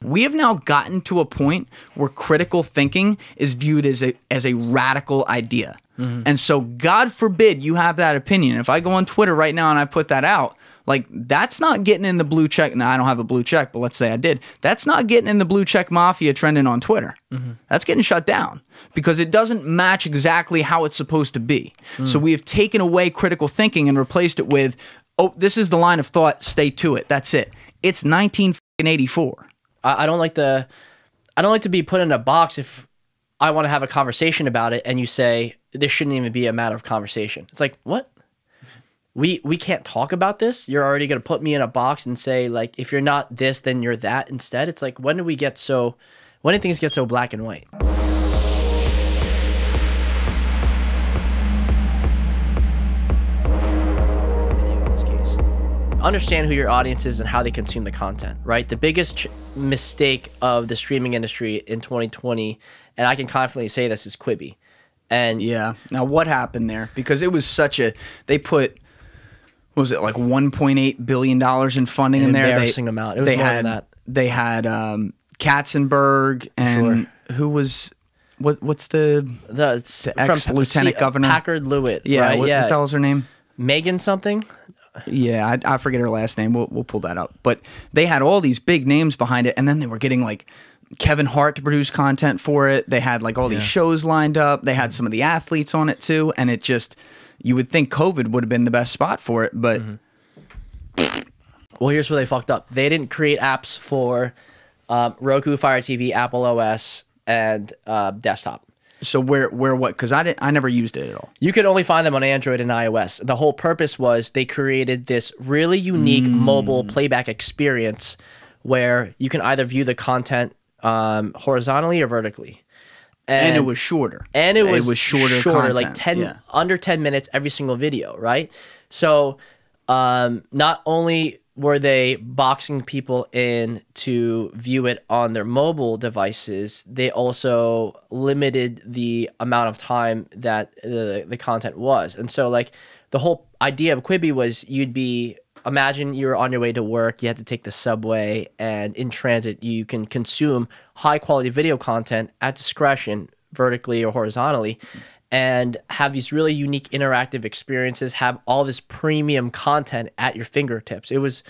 We have now gotten to a point where critical thinking is viewed as a radical idea. And so God forbid you have that opinion. If I go on Twitter right now and I put that out, like, that's not getting in the blue check. Now, I don't have a blue check, but let's say I did. That's not getting in the blue check mafia trending on Twitter. That's getting shut down because it doesn't match exactly how it's supposed to be. So we have taken away critical thinking and replaced it with, oh, this is the line of thought, stay to it. That's it. It's 1984. I don't like to be put in a box if I want to have a conversation about it and you say this shouldn't even be a matter of conversation. It's like, what? We can't talk about this? You're already going to put me in a box and say, like, if you're not this, then you're that instead? It's like, when do things get so black and white? Understand who your audience is and how they consume the content, right? The biggest mistake of the streaming industry in 2020, and I can confidently say this, is Quibi. And yeah, now what happened there? Because it was such a, they put, what was it, like $1.8 billion in funding in there? Embarrassing amount. It was more than that. They had Katzenberg and who was, what's the ex-lieutenant governor? Packard Lewitt. Yeah, right? What the hell was her name? Megan something? Yeah, I forget her last name. We'll pull that up. But they had all these big names behind it, and then they were getting like Kevin Hart to produce content for it. They had like all these shows lined up. They had some of the athletes on it too, and it just, you would think COVID would have been the best spot for it, but well, here's where they fucked up. They didn't create apps for Roku, Fire TV, Apple OS, and desktop. So where what? Because I never used it at all. You could only find them on Android and iOS. The whole purpose was they created this really unique mobile playback experience where you can either view the content horizontally or vertically. And it was shorter. And it was shorter content. Like under 10 minutes every single video, right? So not only were they boxing people in to view it on their mobile devices, they also limited the amount of time that the content was. And so, like, the whole idea of Quibi was imagine you were on your way to work, you had to take the subway, and in transit you can consume high-quality video content at discretion, vertically or horizontally, and have these really unique interactive experiences, have all this premium content at your fingertips. It was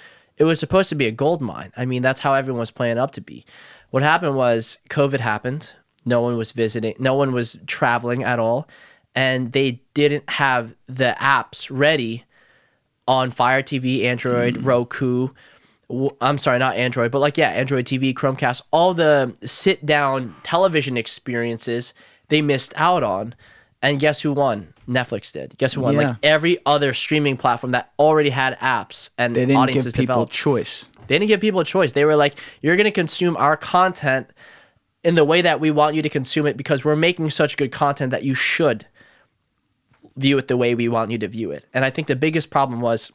supposed to be a gold mine. I mean, that's how everyone was playing up to be. What happened was COVID happened. No one was visiting. No one was traveling at all. And they didn't have the apps ready on Fire TV, Android, Roku. I'm sorry, not Android, but like, yeah, Android TV, Chromecast, all the sit-down television experiences they missed out on. And guess who won? Netflix did. Guess who won? Yeah. Like every other streaming platform that already had apps and they didn't audiences give people developed. choice. They didn't give people a choice. They were like, you're going to consume our content in the way that we want you to consume it because we're making such good content that you should view it the way we want you to view it. And I think the biggest problem was,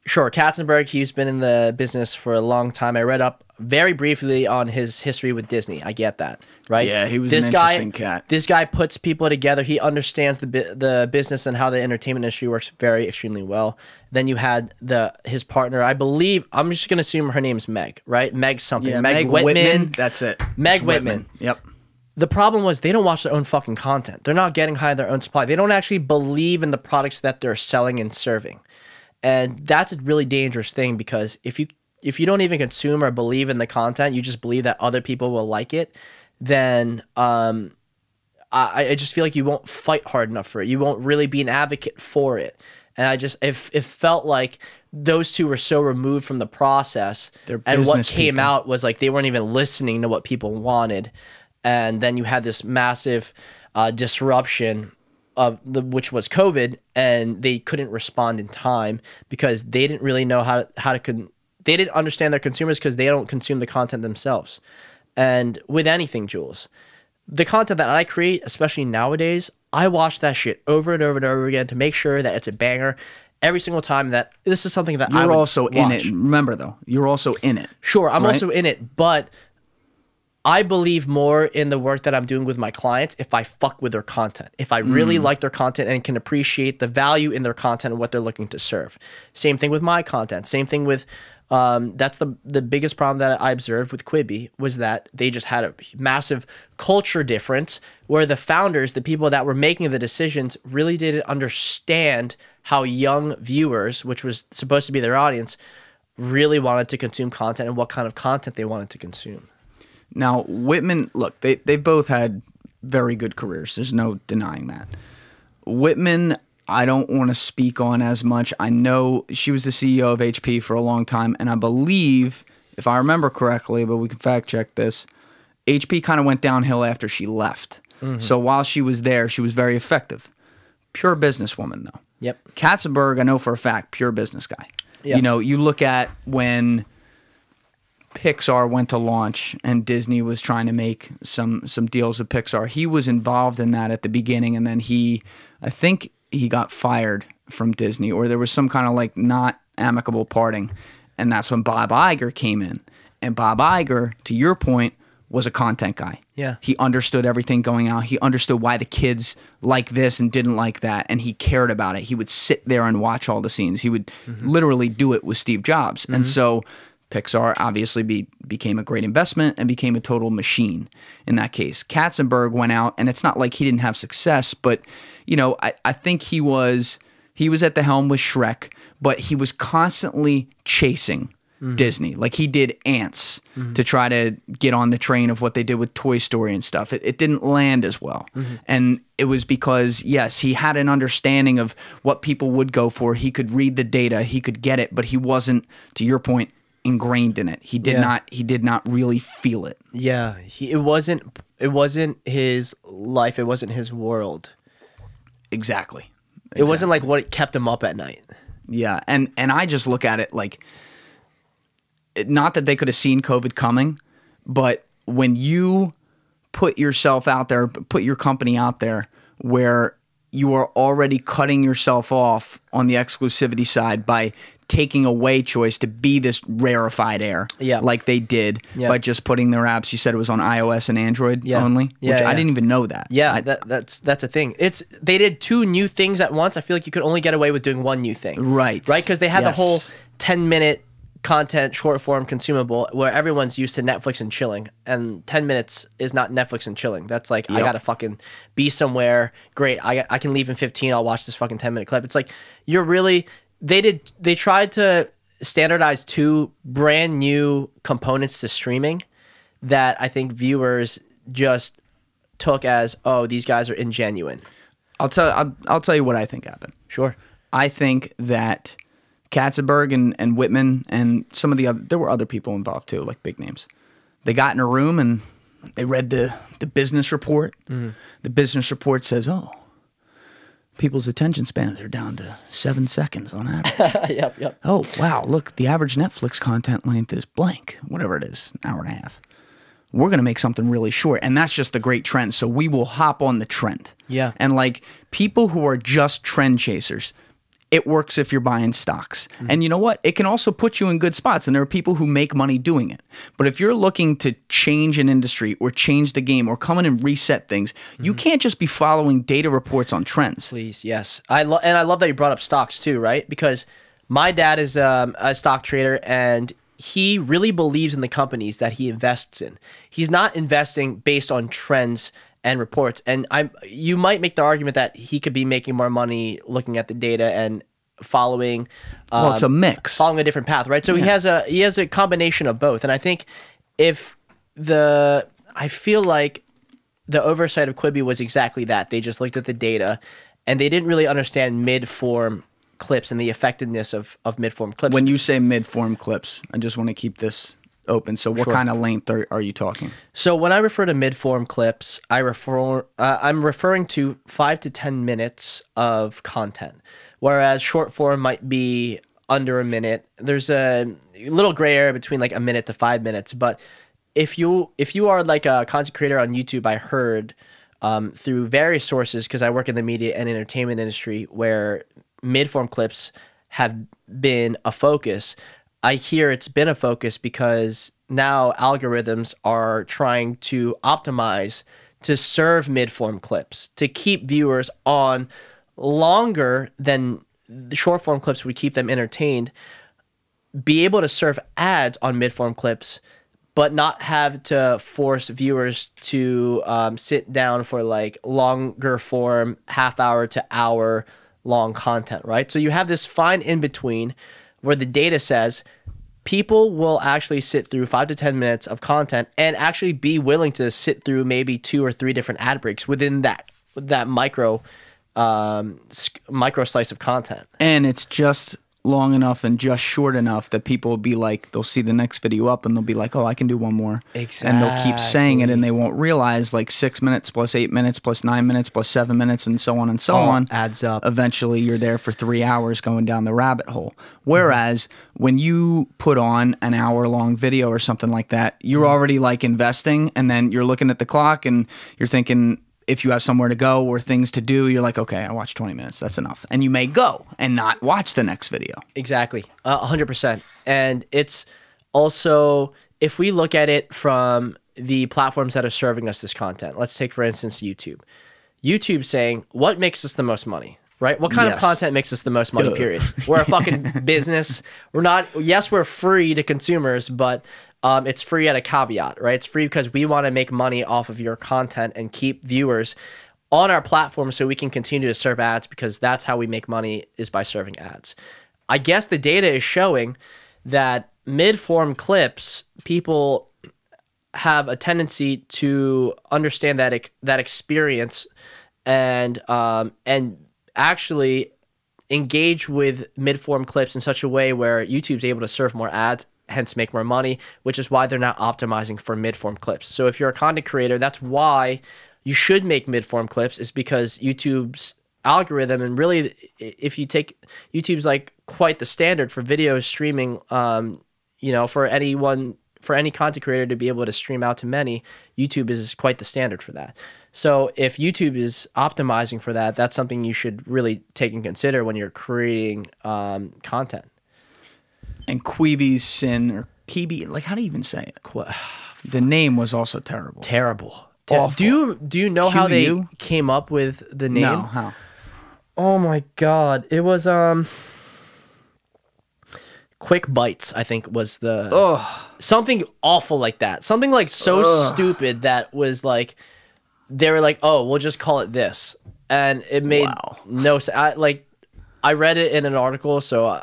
sure, Katzenberg, he's been in the business for a long time. I read up very briefly on his history with Disney. I get that, right? Yeah, he was an interesting cat. This guy puts people together. He understands the business and how the entertainment industry works extremely well. Then you had his partner, I believe, I'm just going to assume her name's Meg, right? Meg something. Yeah, Meg Whitman. That's it. Meg Whitman. Yep. The problem was they don't watch their own fucking content. They're not getting high on their own supply. They don't actually believe in the products that they're selling and serving. And that's a really dangerous thing because if you don't even consume or believe in the content, you just believe that other people will like it, then I just feel like you won't fight hard enough for it. You won't really be an advocate for it. And it felt like those two were so removed from the process. And what came out was like they weren't even listening to what people wanted. And then you had this massive disruption which was COVID, and they couldn't respond in time because they didn't really know they didn't understand their consumers because they don't consume the content themselves. And with anything, Jules, the content that I create, especially nowadays, I watch that shit over and over and over again to make sure that it's a banger every single time. That this is something that you're also in it. Remember though, you're also in it. Sure, I'm also in it, but I believe more in the work that I'm doing with my clients if I fuck with their content. If I really like their content and can appreciate the value in their content and what they're looking to serve. Same thing with my content. Same thing with That's the biggest problem that I observed with Quibi, was that they just had a massive culture difference where the founders, the people that were making the decisions, really didn't understand how young viewers, which was supposed to be their audience, really wanted to consume content and what kind of content they wanted to consume. Now, Whitman, look, they both had very good careers. There's no denying that. Whitman, I don't want to speak on as much. I know she was the CEO of HP for a long time, and I believe, if I remember correctly, but we can fact check this, HP kind of went downhill after she left. So while she was there, she was very effective. Pure businesswoman, though. Yep. Katzenberg, I know for a fact, pure business guy. Yep. You know, you look at when Pixar went to launch and Disney was trying to make some deals with Pixar. He was involved in that at the beginning, and then I think he got fired from Disney, or there was some kind of like not amicable parting, and that's when Bob Iger came in. And Bob Iger, to your point, was a content guy. Yeah. He understood everything going out. He understood why the kids like this and didn't like that, and he cared about it. He would sit there and watch all the scenes. He would literally do it with Steve Jobs. And so Pixar obviously became a great investment and became a total machine in that case. Katzenberg went out, and it's not like he didn't have success, but you know, I think he was at the helm with Shrek, but he was constantly chasing Disney. Like he did Ants to try to get on the train of what they did with Toy Story and stuff. It didn't land as well. And it was because, yes, he had an understanding of what people would go for. He could read the data, he could get it, but he wasn't, to your point, ingrained in it. He did not really feel it. Yeah, it wasn't his life, it wasn't his world. Exactly. It wasn't like what kept him up at night. Yeah, and I just look at it like, not that they could have seen COVID coming, but when you put yourself out there, put your company out there where you are already cutting yourself off on the exclusivity side by taking away choice to be this rarefied air, like they did by just putting their apps. You said it was on iOS and Android only, which I didn't even know that. Yeah, that's a thing. They did 2 new things at once. I feel like you could only get away with doing 1 new thing. Right, because they had the whole 10-minute content, short form, consumable, where everyone's used to Netflix and chilling, and 10 minutes is not Netflix and chilling. That's like, I gotta fucking be somewhere. Great, I can leave in 15. I'll watch this fucking 10-minute clip. It's like, you're really, they tried to standardize 2 brand new components to streaming that I think viewers just took as, oh, these guys are ingenuine. I'll tell you what I think happened. Sure. I think that Katzenberg and Whitman and some of the other, there were other people involved too, like big names. They got in a room and they read the business report. The business report says, oh, people's attention spans are down to 7 seconds on average. Yep. Oh, wow, look, the average Netflix content length is blank, whatever it is, an hour and a half. We're going to make something really short, and that's just the great trend, so we will hop on the trend. Yeah. And like people who are just trend chasers, it works if you're buying stocks. And you know what? It can also put you in good spots, and there are people who make money doing it. But if you're looking to change an industry or change the game or come in and reset things, you can't just be following data reports on trends. Please, yes. And I love that you brought up stocks too, right? Because my dad is a stock trader, and he really believes in the companies that he invests in. He's not investing based on trends and reports. And you might make the argument that he could be making more money looking at the data and following well, it's a mix. Following a different path, right? So he has a combination of both. And I think I feel like the oversight of Quibi was exactly that. They just looked at the data and they didn't really understand mid-form clips and the effectiveness of mid-form clips. When you say mid-form clips, I just want to keep this open. So what kind of length are you talking? So when I refer to mid-form clips, I'm referring to 5 to 10 minutes of content, whereas short form might be under a minute. There's a little gray area between like a minute to 5 minutes. But if you are like a content creator on YouTube, I heard through various sources, because I work in the media and entertainment industry where mid-form clips have been a focus. I hear it's been a focus because now algorithms are trying to optimize to serve mid-form clips, to keep viewers on longer than the short-form clips would keep them entertained. be able to serve ads on mid-form clips, but not have to force viewers to sit down for like longer form, half-hour to hour-long content, right? So you have this fine in-between where the data says people will actually sit through 5 to 10 minutes of content and actually be willing to sit through maybe 2 or 3 different ad breaks within that micro slice of content. And it's just long enough and just short enough that people will be like, they'll see the next video up and they'll be like, oh, I can do one more. Exactly. And they'll keep saying it and they won't realize like 6 minutes plus 8 minutes plus 9 minutes plus 7 minutes and so on and so on adds up. Eventually you're there for 3 hours going down the rabbit hole. Whereas when you put on an hour-long video or something like that, you're already like investing, and then you're looking at the clock and you're thinking, if you have somewhere to go or things to do, you're like, okay, I watched 20 minutes. That's enough. And you may go and not watch the next video. Exactly. 100%. And it's also, if we look at it from the platforms that are serving us this content, let's take, for instance, YouTube. YouTube saying, what makes us the most money, right? What kind of content makes us the most money, period? We're a fucking business. We're not, yes, we're free to consumers, but it's free at a caveat, right? It's free because we want to make money off of your content and keep viewers on our platform so we can continue to serve ads, because that's how we make money, is by serving ads. I guess the data is showing that mid-form clips, people have a tendency to understand that experience and actually engage with mid-form clips in such a way where YouTube's able to serve more ads, hence make more money, which is why they're now optimizing for mid-form clips. So if you're a content creator, that's why you should make mid-form clips, is because YouTube's algorithm, and really if you take YouTube's like quite the standard for video streaming, you know, for any content creator to be able to stream out to many, YouTube is quite the standard for that. So if YouTube is optimizing for that, that's something you should really take and consider when you're creating content. And Quibi's sin, or Quibi, like, how do you even say it? The name was also terrible. Terrible. Awful. Do you know how they came up with the name? No, how? Oh my God. It was Quick Bites, I think was the something awful like that. Something like so stupid that was like, they were like, oh, we'll just call it this. And it made no sense. I read it in an article, so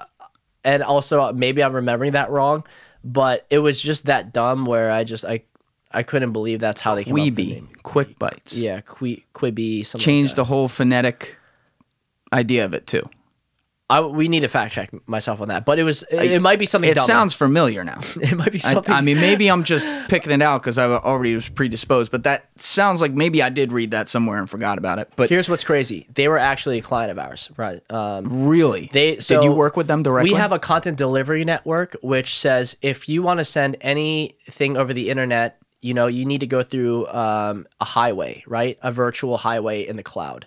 and also maybe I'm remembering that wrong, but it was just that dumb where I couldn't believe that's how they came up with the name. Quick Bites. Yeah, Quibi, something Changed like the whole phonetic idea of it too. We need to fact check myself on that, but it might be something dumber. It sounds familiar now. It might be something. I mean, maybe I'm just picking it out because I already was predisposed, but that sounds like maybe I did read that somewhere and forgot about it. But here's what's crazy. They were actually a client of ours, right? Really? Did you work with them directly? We have a content delivery network, which says if you want to send anything over the internet, you know, you need to go through a highway, right? A virtual highway in the cloud.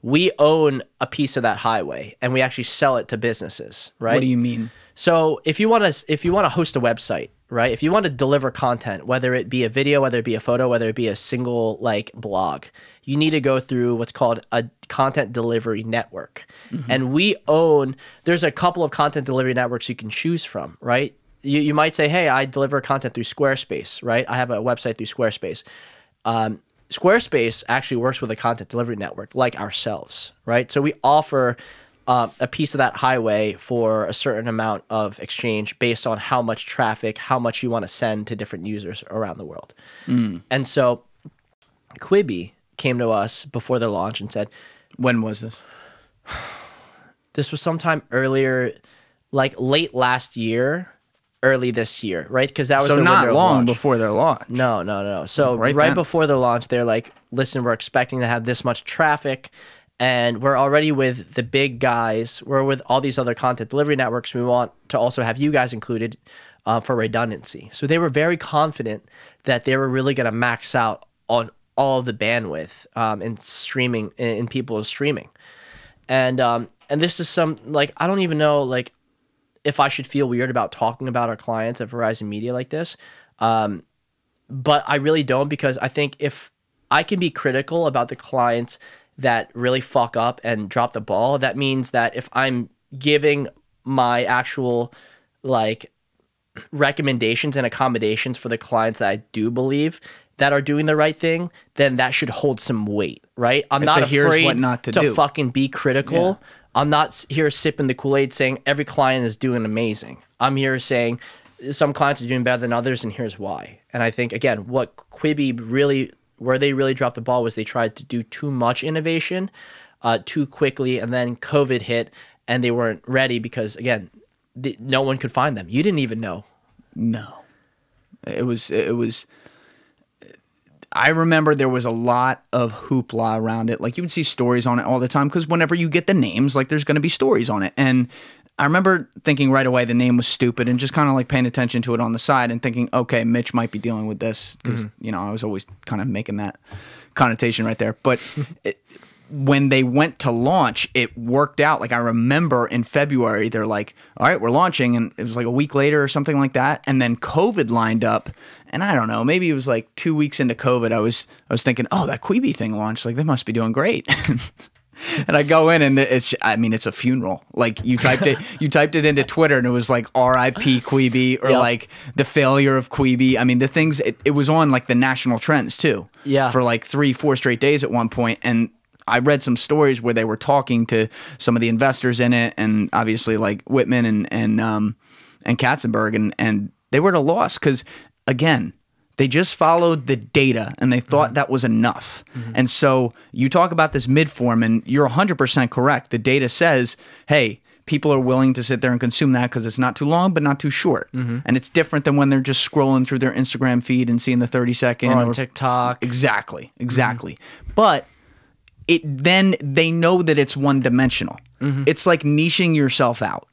We own a piece of that highway, and we actually sell it to businesses, right? What do you mean? So if you want to host a website, right? If you want to deliver content, whether it be a video, whether it be a photo, whether it be a single like blog, you need to go through what's called a content delivery network. And there's a couple of content delivery networks you can choose from, right? You might say, hey, I deliver content through Squarespace, right? I have a website through Squarespace. Squarespace actually works with a content delivery network like ourselves, right? So we offer a piece of that highway for a certain amount of exchange based on how much traffic, how much you want to send to different users around the world. And so Quibi came to us before their launch and said, when was this? This was sometime earlier, like late last year, early this year, right? Because that was so not long before their launch. No. So right before their launch, they're like, listen, we're expecting to have this much traffic, and we're already with the big guys. We're with all these other content delivery networks. We want to also have you guys included for redundancy. So they were very confident that they were really going to max out on all of the bandwidth in streaming, in people's streaming. And this is some, like, I don't even know, like, if I should feel weird about talking about our clients at Verizon Media like this. But I really don't, because I think if I can be critical about the clients that really fuck up and drop the ball, that means that if I'm giving my actual like recommendations and accommodations for the clients that I do believe that are doing the right thing, then that should hold some weight, right? I'm not afraid what not to do. fucking be critical. Yeah. I'm not here sipping the Kool-Aid saying every client is doing amazing. I'm here saying some clients are doing better than others, and here's why. And I think, again, what Quibi really, where they really dropped the ball was they tried to do too much innovation too quickly, and then COVID hit, and they weren't ready because, again, no one could find them. You didn't even know. No. It was I remember there was a lot of hoopla around it. Like, you would see stories on it all the time because whenever you get the names, like, there's going to be stories on it. And I remember thinking right away the name was stupid and just kind of like paying attention to it on the side and thinking, okay, Mitch might be dealing with this because, you know, I was always kind of making that connotation right there. But when they went to launch, it worked out. Like, I remember in February, they're like, all right, we're launching. And it was like a week later or something like that. And then COVID lined up. And I don't know, maybe it was like 2 weeks into COVID, I was thinking, oh, that Quibi thing launched. Like, they must be doing great. And I go in and it's a funeral. Like, you typed it into Twitter and it was like R.I.P. Quibi or like the failure of Quibi. I mean, the things, it was on like the national trends too. Yeah. For like 3-4 straight days at one point. And I read some stories where they were talking to some of the investors in it, and obviously like Whitman and Katzenberg, and they were at a loss because, again, they just followed the data and they thought that was enough. And so you talk about this mid-form, and you're 100% correct. The data says, hey, people are willing to sit there and consume that because it's not too long but not too short. And it's different than when they're just scrolling through their Instagram feed and seeing the 30-second. Or on TikTok. Exactly. But then they know that it's one-dimensional. It's like niching yourself out.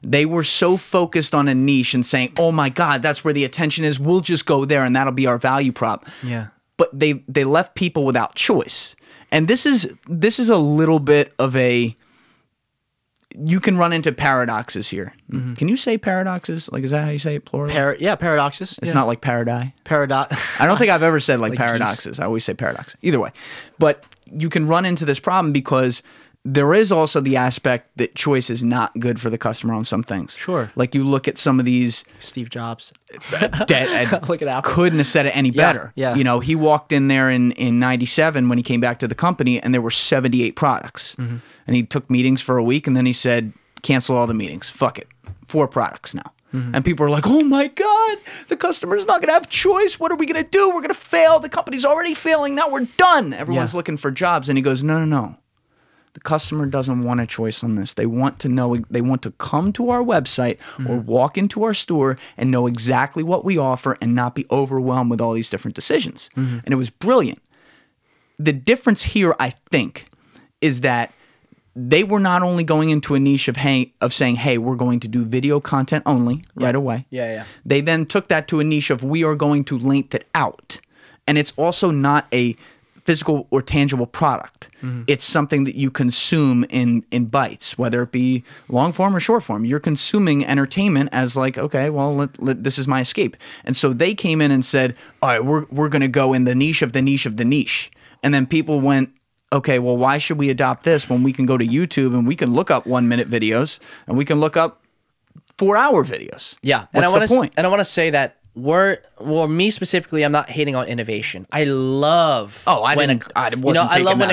They were so focused on a niche and saying, oh my God, that's where the attention is. We'll just go there and that'll be our value prop. Yeah. But they left people without choice. And this is a little bit of a, you can run into paradoxes here. Can you say paradoxes? Like, is that how you say it, plural? Yeah, paradoxes. It's not like paradise. Paradox. I don't think I've ever said like paradoxes. Geese. I always say paradox. Either way. But you can run into this problem because there is also the aspect that choice is not good for the customer on some things. Sure. Like, you look at some of these... Steve Jobs. Look at Apple. Couldn't have said it any better. Yeah. You know, he walked in there in 97 when he came back to the company, and there were 78 products. And he took meetings for a week, and then he said, cancel all the meetings. Fuck it. 4 products now. And people are like, oh my God, the customer's not going to have choice. What are we going to do? We're going to fail. The company's already failing. Now we're done. Everyone's looking for jobs. And he goes, no. The customer doesn't want a choice on this. They want to know, they want to come to our website or walk into our store and know exactly what we offer and not be overwhelmed with all these different decisions. And it was brilliant. The difference here, I think, is that they were not only going into a niche of saying, hey, we're going to do video content only right away. They then took that to a niche of we are going to length it out. And it's also not a physical or tangible product. It's something that you consume in bites, whether it be long form or short form. You're consuming entertainment as like, okay, well, this is my escape. And so they came in and said, all right, we're going to go in the niche of the niche of the niche. And then people went, okay, well, why should we adopt this when we can go to YouTube and we can look up 1-minute videos and we can look up 4-hour videos? Yeah. What's the point? And I want to say that me specifically, I'm not hating on innovation. I love when a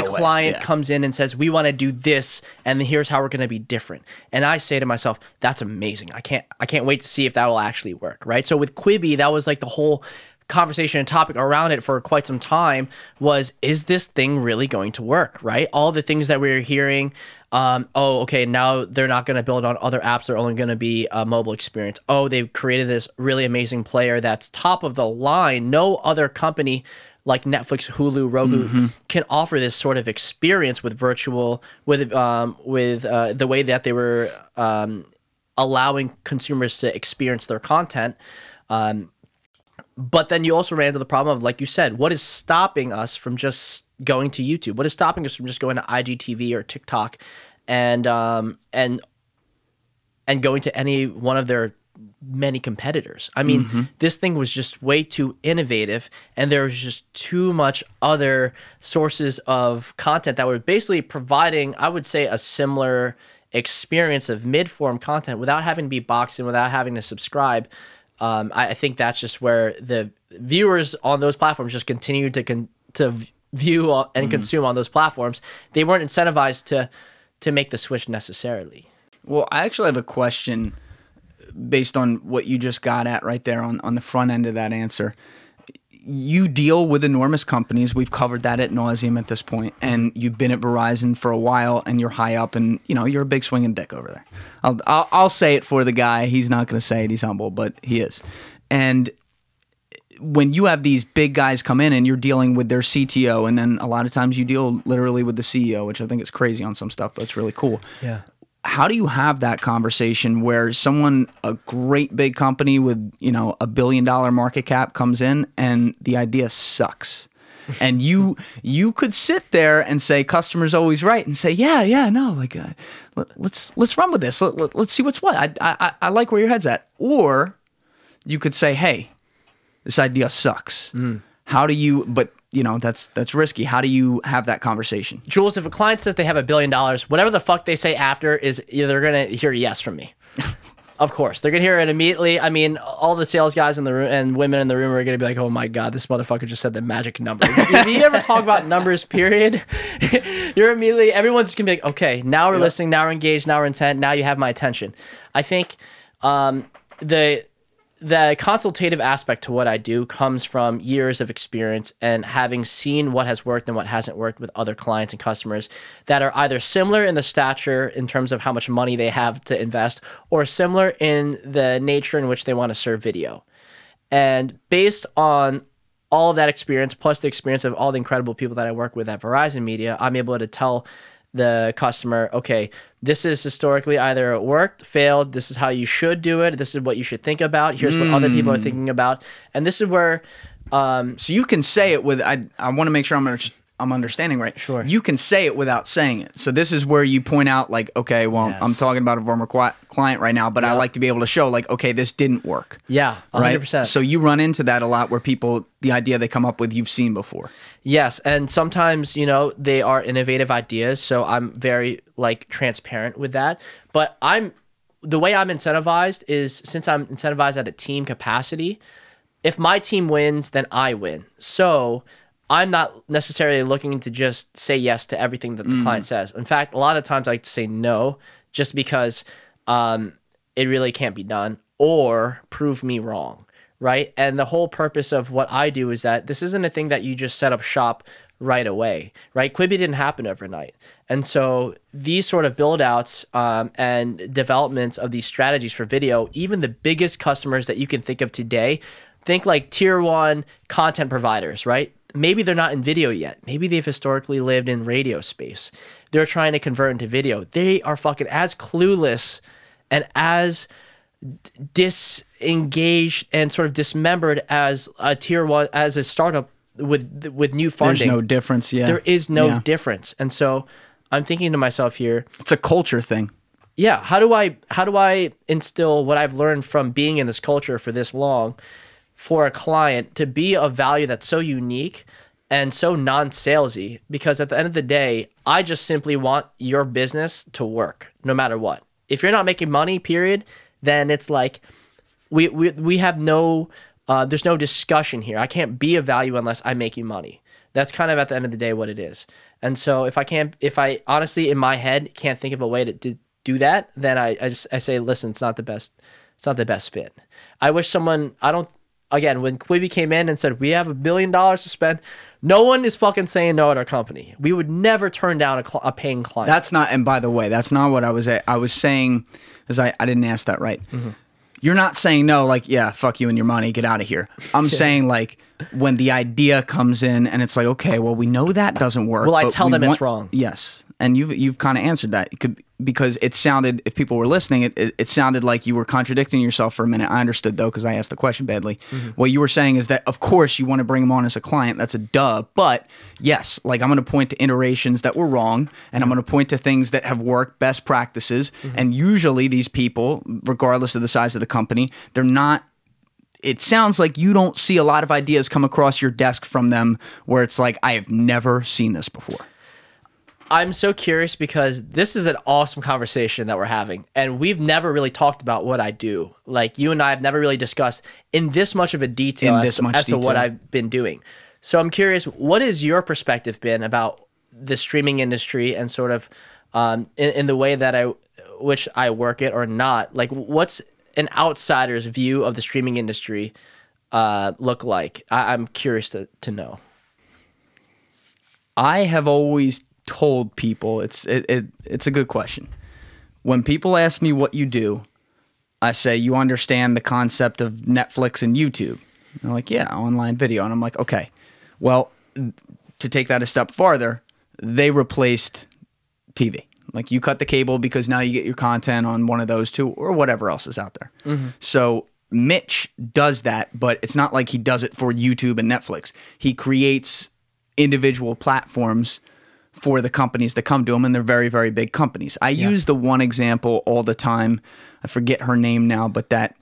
client comes in and says, we want to do this and here's how we're going to be different. And I say to myself, that's amazing. I can't wait to see if that will actually work, right? So with Quibi, that was like the whole conversation and topic around it for quite some time was, is this thing really going to work, right? All the things that we were hearing, okay, now they're not going to build on other apps. They're only going to be a mobile experience. Oh, they've created this really amazing player that's top of the line. No other company like Netflix, Hulu, Rogan can offer this sort of experience with the way that they were allowing consumers to experience their content. But then you also ran into the problem of, like you said, what is stopping us from just going to YouTube? What is stopping us from just going to IGTV or TikTok and going to any one of their many competitors? I mean, this thing was just way too innovative, and there was just too much other sources of content that were basically providing, I would say, a similar experience of mid-form content without having to be boxed in, without having to subscribe. I think that's just where the viewers on those platforms just continue to view and consume on those platforms. They weren't incentivized to make the switch necessarily. Well, I actually have a question based on what you just got at right there on the front end of that answer. You deal with enormous companies. We've covered that ad nauseum at this point, and you've been at Verizon for a while, and you're high up, and you're a big swinging dick over there. I'll say it for the guy. He's not going to say it. He's humble, but he is. And when you have these big guys come in and you're dealing with their CTO, and then a lot of times you deal literally with the CEO, which I think is crazy on some stuff, but it's really cool. Yeah. How do you have that conversation where a great big company with, $1 billion market cap comes in and the idea sucks? And you could sit there and say customer's always right and say, let's run with this. Let's see what's what. I like where your head's at. Or you could say, hey, this idea sucks. How do you, but that's risky. How do you have that conversation? Jules, if a client says they have $1 billion, whatever the fuck they say after is they're going to hear yes from me. Of course. They're going to hear it immediately. I mean, all the sales guys in the room and women in the room are going to be like, oh my God, this motherfucker just said the magic number. If you ever talk about numbers, period, everyone's just going to be like, okay, now we're listening, now we're engaged, now we're intent, now you have my attention. I think the consultative aspect to what I do comes from years of experience and having seen what has worked and what hasn't worked with other clients and customers that are either similar in the stature in terms of how much money they have to invest or similar in the nature in which they want to serve video. And based on all of that experience, plus the experience of all the incredible people that I work with at Verizon Media, I'm able to tell the customer, okay, this is historically either worked, failed, this is how you should do it, this is what you should think about, here's what other people are thinking about. And this is where... so you can say it with... I want to make sure I'm understanding right. Sure. You can say it without saying it. So this is where you point out, like, okay, well, yes. I'm talking about a former client right now, but I like to be able to show, like, okay, this didn't work. Yeah, 100%. Right? So you run into that a lot where people, the idea they come up with, you've seen before. Yes, and sometimes, they are innovative ideas, so I'm very, transparent with that. But the way I'm incentivized is, since I'm incentivized at a team capacity, if my team wins, then I win. So I'm not necessarily looking to just say yes to everything that the client says. In fact, a lot of times I like to say no, just because it really can't be done, or prove me wrong, right? And the whole purpose of what I do is that this isn't a thing that you just set up shop right away, right? Quibi didn't happen overnight. And so these sort of build outs and developments of these strategies for video, even the biggest customers that you can think of today, think like tier 1 content providers, right? Maybe they're not in video yet. Maybe they've historically lived in radio space. They're trying to convert into video. They are fucking as clueless and as disengaged and sort of dismembered as a tier 1, as a startup with new funding. There's no difference, yeah. There is no difference. And so I'm thinking to myself here, it's a culture thing. Yeah, how do I instill what I've learned from being in this culture for this long for a client to be a value that's so unique and so non-salesy? Because at the end of the day, I just simply want your business to work no matter what. If you're not making money, period, then it's like we have no there's no discussion here. I can't be of value unless I make you money. That's kind of at the end of the day what it is. And so if I honestly in my head can't think of a way to do that, then I say, listen, it's not the best fit. I wish someone, again, when Quibi came in and said, we have $1 billion to spend, no one is fucking saying no at our company. We would never turn down a paying client. That's not, and by the way, that's not what I was saying, because I didn't ask that right. You're not saying no, like, yeah, fuck you and your money, get out of here. I'm saying, like, when the idea comes in and it's like, okay, well, we know that doesn't work. Well, I tell them it's wrong. Yes. And you've kind of answered that. Because it sounded, if people were listening, it sounded like you were contradicting yourself for a minute. I understood, though, because I asked the question badly. What you were saying is that, of course, you want to bring them on as a client. That's a duh. But, yes, like, I'm going to point to iterations that were wrong, and I'm going to point to things that have worked, best practices. And usually these people, regardless of the size of the company, they're not... It sounds like you don't see a lot of ideas come across your desk from them where it's like, I have never seen this before. I'm so curious because this is an awesome conversation that we're having, and we've never really talked about what I do. Like, you and I have never really discussed in this much of a detail as to what I've been doing. So I'm curious, what has your perspective been about the streaming industry and sort of in the way that which I work it or not? Like, what's an outsider's view of the streaming industry look like? I'm curious to know. I have always told people, it's a good question. When people ask me what you do, I say, you understand the concept of Netflix and YouTube? And they're like, yeah, online video. And I'm like, okay, well, to take that a step farther, they replaced TV. Like, you cut the cable because now you get your content on one of those two or whatever else is out there. Mm-hmm. So Mitch does that, but it's not like he does it for YouTube and Netflix. He creates individual platforms for the companies that come to him, and they're very, very big companies. I use the one example all the time. I forget her name now, but that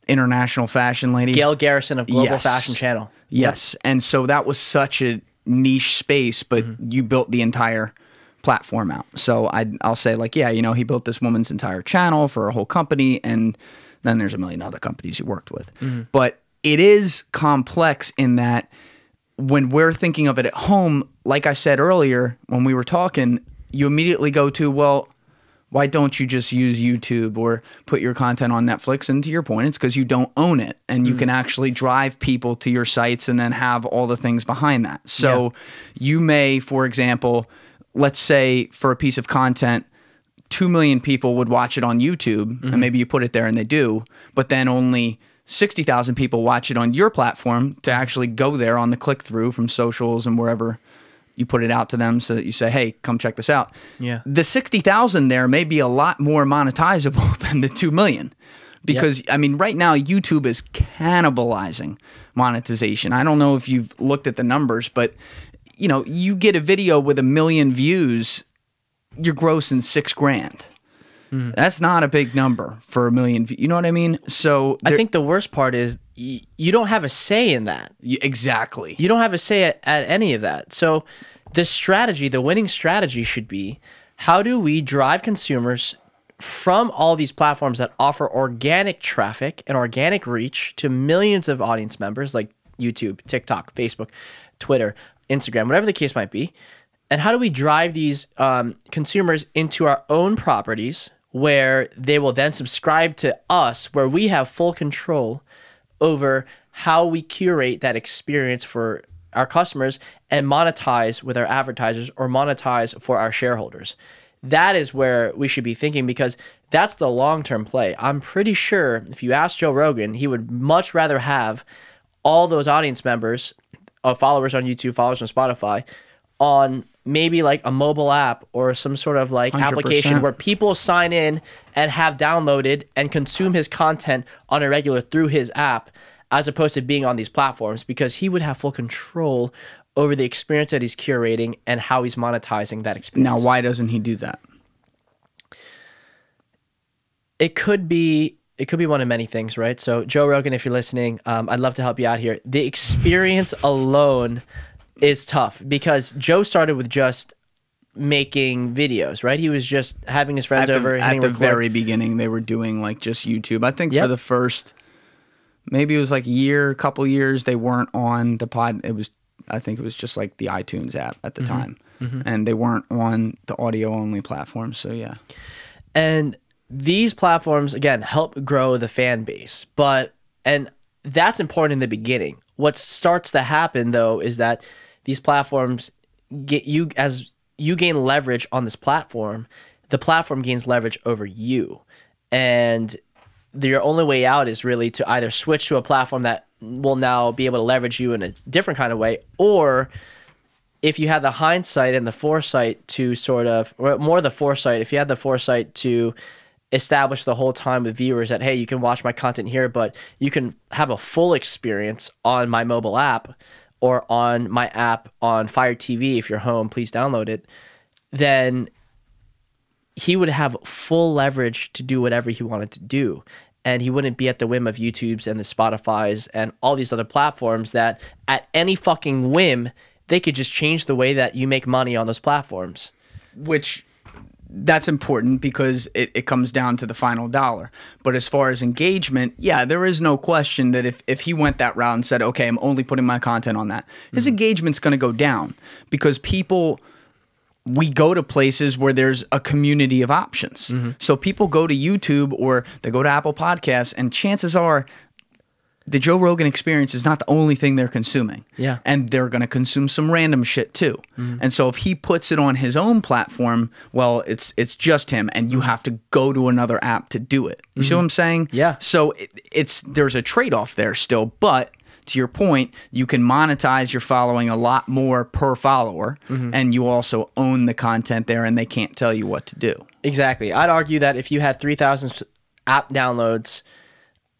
international fashion lady. Gail Garrison of Global Fashion Channel. Yes. Yep. And so that was such a niche space, but you built the entire platform out. So I'll say, like, yeah, you know, he built this woman's entire channel for a whole company, and then there's a million other companies he worked with. But it is complex in that when we're thinking of it at home, like I said earlier when we were talking, you immediately go to, well, why don't you just use YouTube or put your content on Netflix? And to your point, it's because you don't own it, and you can actually drive people to your sites and then have all the things behind that. So you may, for example, let's say for a piece of content, 2 million people would watch it on YouTube, and maybe you put it there and they do, but then only 60,000 people watch it on your platform to actually go there on the click-through from socials and wherever you put it out to them, so that you say, hey, come check this out. Yeah. The 60,000 there may be a lot more monetizable than the 2 million. Because, I mean, right now, YouTube is cannibalizing monetization. I don't know if you've looked at the numbers, but, you know, you get a video with 1 million views, you're grossing $6,000. That's not a big number for 1 million. You know what I mean? So I think the worst part is you don't have a say in that. Exactly. You don't have a say at any of that. So the strategy, the winning strategy should be, how do we drive consumers from all these platforms that offer organic traffic and organic reach to millions of audience members like YouTube, TikTok, Facebook, Twitter, Instagram, whatever the case might be. And how do we drive these consumers into our own properties where they will then subscribe to us, where we have full control over how we curate that experience for our customers and monetize with our advertisers or monetize for our shareholders? That is where we should be thinking, because that's the long-term play. I'm pretty sure if you ask Joe Rogan, he would much rather have all those audience members, followers on YouTube, followers on Spotify, on maybe like a mobile app or some sort of like 100%. Application where people sign in and have downloaded and consume his content on a regular through his app, as opposed to being on these platforms, because he would have full control over the experience that he's curating and how he's monetizing that experience. Now, why doesn't he do that? It could be one of many things, right? So Joe Rogan, if you're listening, I'd love to help you out here. The experience alone is tough, because Joe started with just making videos, right? He was just having his friends over. At the very beginning, they were doing like just YouTube. I think for the first, maybe it was like a couple years, they weren't on the pod. I think it was just like the iTunes app at the time. And they weren't on the audio only platform. So yeah. And these platforms, again, help grow the fan base, and that's important in the beginning. What starts to happen though is that these platforms as you gain leverage on this platform, the platform gains leverage over you. And your only way out is really to either switch to a platform that will now be able to leverage you in a different kind of way, or if you had the hindsight and the foresight to sort of, or more the foresight, if you had the foresight to establish the whole time with viewers that, hey, you can watch my content here, but you can have a full experience on my mobile app or on my app on Fire TV. If you're home, please download it. Then he would have full leverage to do whatever he wanted to do. And he wouldn't be at the whim of YouTube's and the Spotify's and all these other platforms that at any fucking whim, they could just change the way that you make money on those platforms. Which that's important because it comes down to the final dollar. But as far as engagement, yeah, there is no question that if he went that route and said, okay, I'm only putting my content on that, his engagement's going to go down because we go to places where there's a community of options. So people go to YouTube or they go to Apple Podcasts, and chances are the Joe Rogan experience is not the only thing they're consuming. Yeah. And they're going to consume some random shit too. And so if he puts it on his own platform, well, it's just him, and you have to go to another app to do it. You see what I'm saying? Yeah. So there's a trade-off there still, but to your point, you can monetize your following a lot more per follower, and you also own the content there, and they can't tell you what to do. Exactly. I'd argue that if you had 3,000 app downloads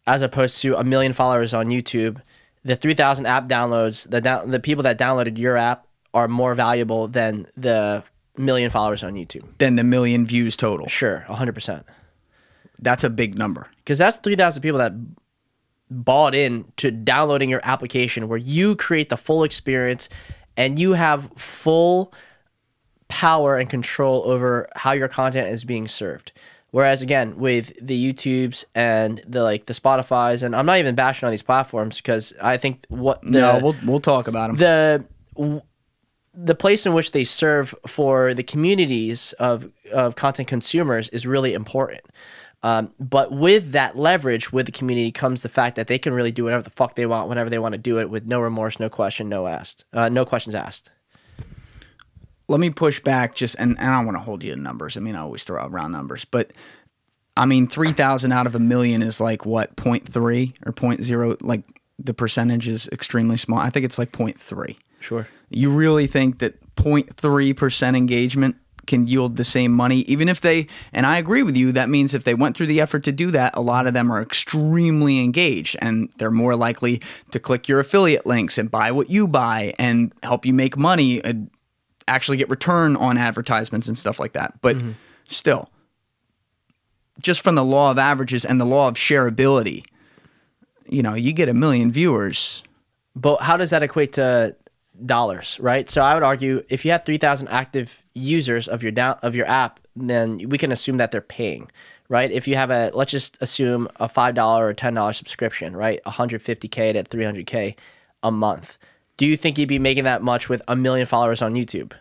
as opposed to 1 million followers on YouTube, the 3,000 app downloads, the people that downloaded your app are more valuable than the 1 million followers on YouTube. Than the 1 million views total. Sure, 100%. That's a big number. Because that's 3,000 people that bought in to downloading your application, where you create the full experience and you have full power and control over how your content is being served. Whereas again, with the YouTubes and the Spotifys, and I'm not even bashing on these platforms because I think we'll talk about them. The place in which they serve for the communities of content consumers is really important. But with that leverage with the community comes the fact that they can really do whatever the fuck they want whenever they want to do it, with no remorse, no questions asked. Let me push back and I don't want to hold you to numbers. I mean, I always throw out round numbers, but I mean, 3,000 out of 1 million is like what, 0.3 or 0.0? Like the percentage is extremely small. I think it's like 0.3. Sure. You really think that 0.3% engagement can yield the same money, even if and I agree with you, that means if they went through the effort to do that, a lot of them are extremely engaged and they're more likely to click your affiliate links and buy what you buy and help you make money and actually get return on advertisements and stuff like that. But still, just from the law of averages and the law of shareability, you get 1 million viewers. But how does that equate to dollars, right? So I would argue if you have 3,000 active users of your app, then we can assume that they're paying, right? If you have let's just assume a $5 or $10 subscription, right? $150K to $300K a month. Do you think you'd be making that much with 1 million followers on YouTube?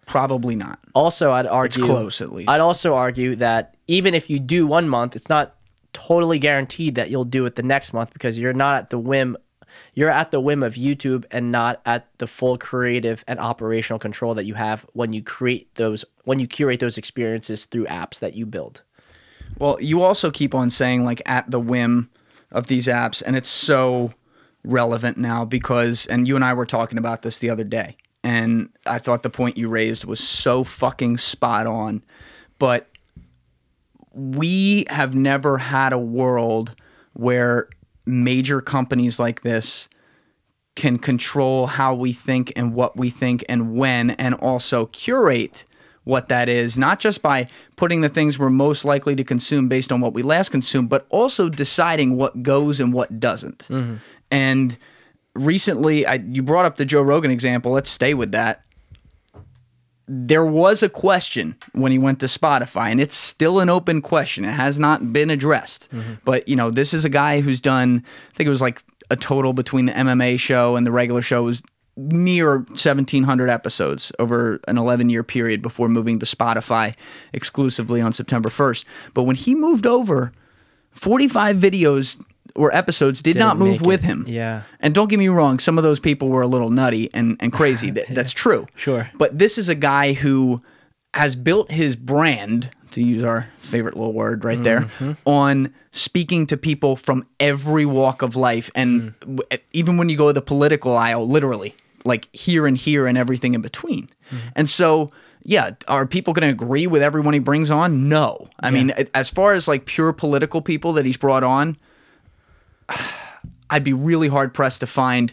Probably not. Also, I'd argue it's close at least. I'd also argue that even if you do 1 month, it's not totally guaranteed that you'll do it the next month because you're not at the whim. You're at the whim of YouTube and not at the full creative and operational control that you have when you curate those experiences through apps that you build. Well, you also keep on saying like at the whim of these apps, and it's so relevant now because, and you and I were talking about this the other day, and I thought the point you raised was so fucking spot on, but we have never had a world where major companies like this can control how we think and what we think and when, and also curate what that is, not just by putting the things we're most likely to consume based on what we last consumed, but also deciding what goes and what doesn't. And recently, you brought up the Joe Rogan example. Let's stay with that. There was a question when he went to Spotify, and it's still an open question. It has not been addressed. But, this is a guy who's done, I think it was like a total between the MMA show and the regular show was near 1,700 episodes over an 11-year period before moving to Spotify exclusively on September 1st. But when he moved over, 45 videos or episodes didn't not move with him. Yeah. And don't get me wrong, some of those people were a little nutty and crazy. That's true. Sure. But this is a guy who has built his brand, to use our favorite little word right there, on speaking to people from every walk of life. And even when you go to the political aisle, literally, like here and everything in between. And so, yeah, are people going to agree with everyone he brings on? No. I mean, as far as like pure political people that he's brought on, I'd be really hard-pressed to find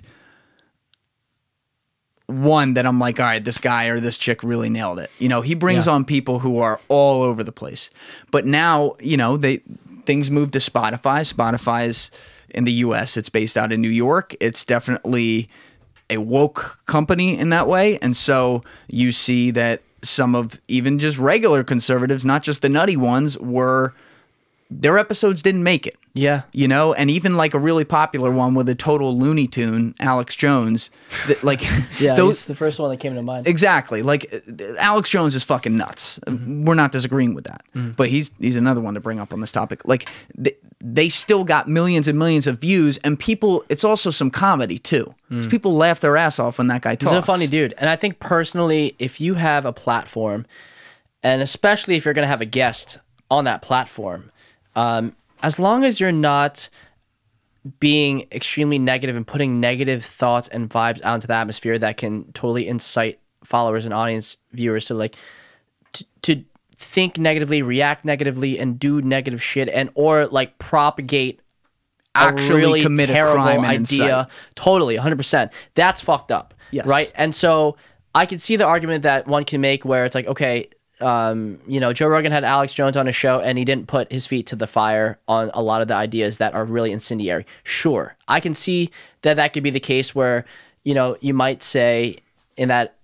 one that I'm like, all right, this guy or this chick really nailed it. He brings on people who are all over the place. But now, things move to Spotify. Spotify's in the US. It's based out in New York. It's definitely a woke company in that way. And so you see that some of even just regular conservatives, not just the nutty ones, their episodes didn't make it. Yeah. You know, and even like a really popular one with a total Looney Tune, Alex Jones, that, like yeah, he's the first one that came to mind. Exactly. Like Alex Jones is fucking nuts. We're not disagreeing with that. But he's another one to bring up on this topic. Like they still got millions and millions of views, and people, it's also some comedy too. People laugh their ass off when that guy talks. He's a funny dude. And I think personally, if you have a platform, and especially if you're going to have a guest on that platform, as long as you're not being extremely negative and putting negative thoughts and vibes out into the atmosphere that can totally incite followers and audience viewers to like to think negatively, react negatively, and do negative shit, and or like propagate actually a really commit terrible a crime and idea. incite. Totally, 100%. That's fucked up. Yes. Right. And so I can see the argument that one can make where it's like, okay, you know, Joe Rogan had Alex Jones on his show and he didn't put his feet to the fire on a lot of the ideas that are really incendiary. Sure. I can see that that could be the case where, you know, you might say in that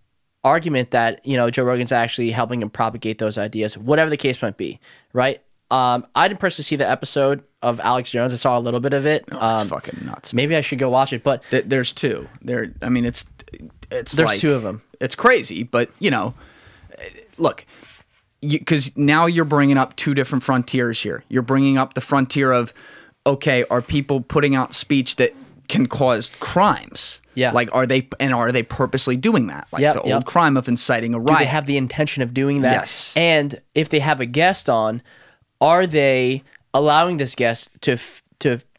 argument that, you know, Joe Rogan's actually helping him propagate those ideas, whatever the case might be. Right. I didn't personally see the episode of Alex Jones. I saw a little bit of it. It's fucking nuts. Maybe I should go watch it, but There's two. I mean, it's there's like, two of them. It's crazy, but you know, look, because now you're bringing up two different frontiers here. You're bringing up the frontier of, okay, are people putting out speech that can cause crimes? Yeah. Like, are they purposely doing that? Like the old crime of inciting a riot. Do they have the intention of doing that? Yes. And if they have a guest on, are they allowing this guest to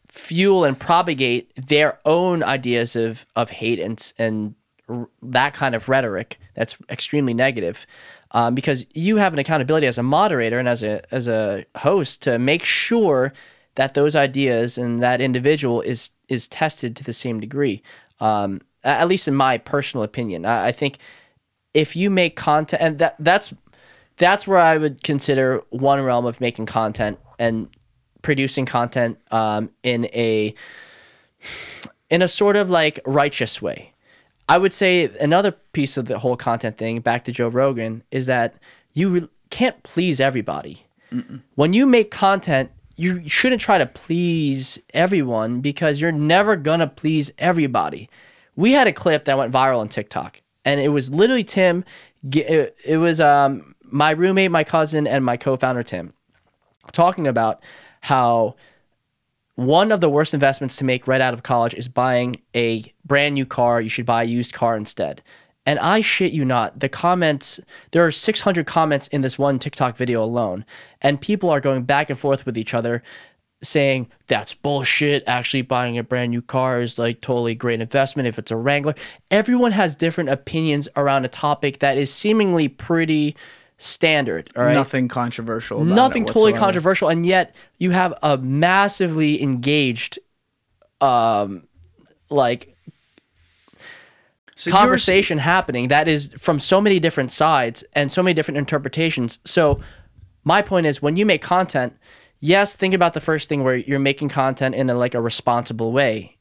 fuel and propagate their own ideas of hate and that kind of rhetoric that's extremely negative? Because you have an accountability as a moderator and as a host to make sure that those ideas and that individual is tested to the same degree. At least in my personal opinion, I think if you make content, and that's where I would consider one realm of making content and producing content in a sort of like righteous way. I would say another piece of the whole content thing, back to Joe Rogan, is that you can't please everybody. When you make content, you shouldn't try to please everyone because you're never going to please everybody. We had a clip that went viral on TikTok, and it was literally Tim. It was my roommate, my cousin, and my co-founder, Tim, talking about how one of the worst investments to make right out of college is buying a brand new car. You should buy a used car instead. And I shit you not, the comments, there are 600 comments in this one TikTok video alone. And people are going back and forth with each other saying, that's bullshit. Actually buying a brand new car is like totally great investment if it's a Wrangler. Everyone has different opinions around a topic that is seemingly pretty standard. All right? Nothing controversial about Nothing it totally whatsoever. controversial, and yet you have a massively engaged like conversation happening that is from so many different sides and so many different interpretations. So my point is, when you make content, yes, think about the first thing where you're making content in a responsible way,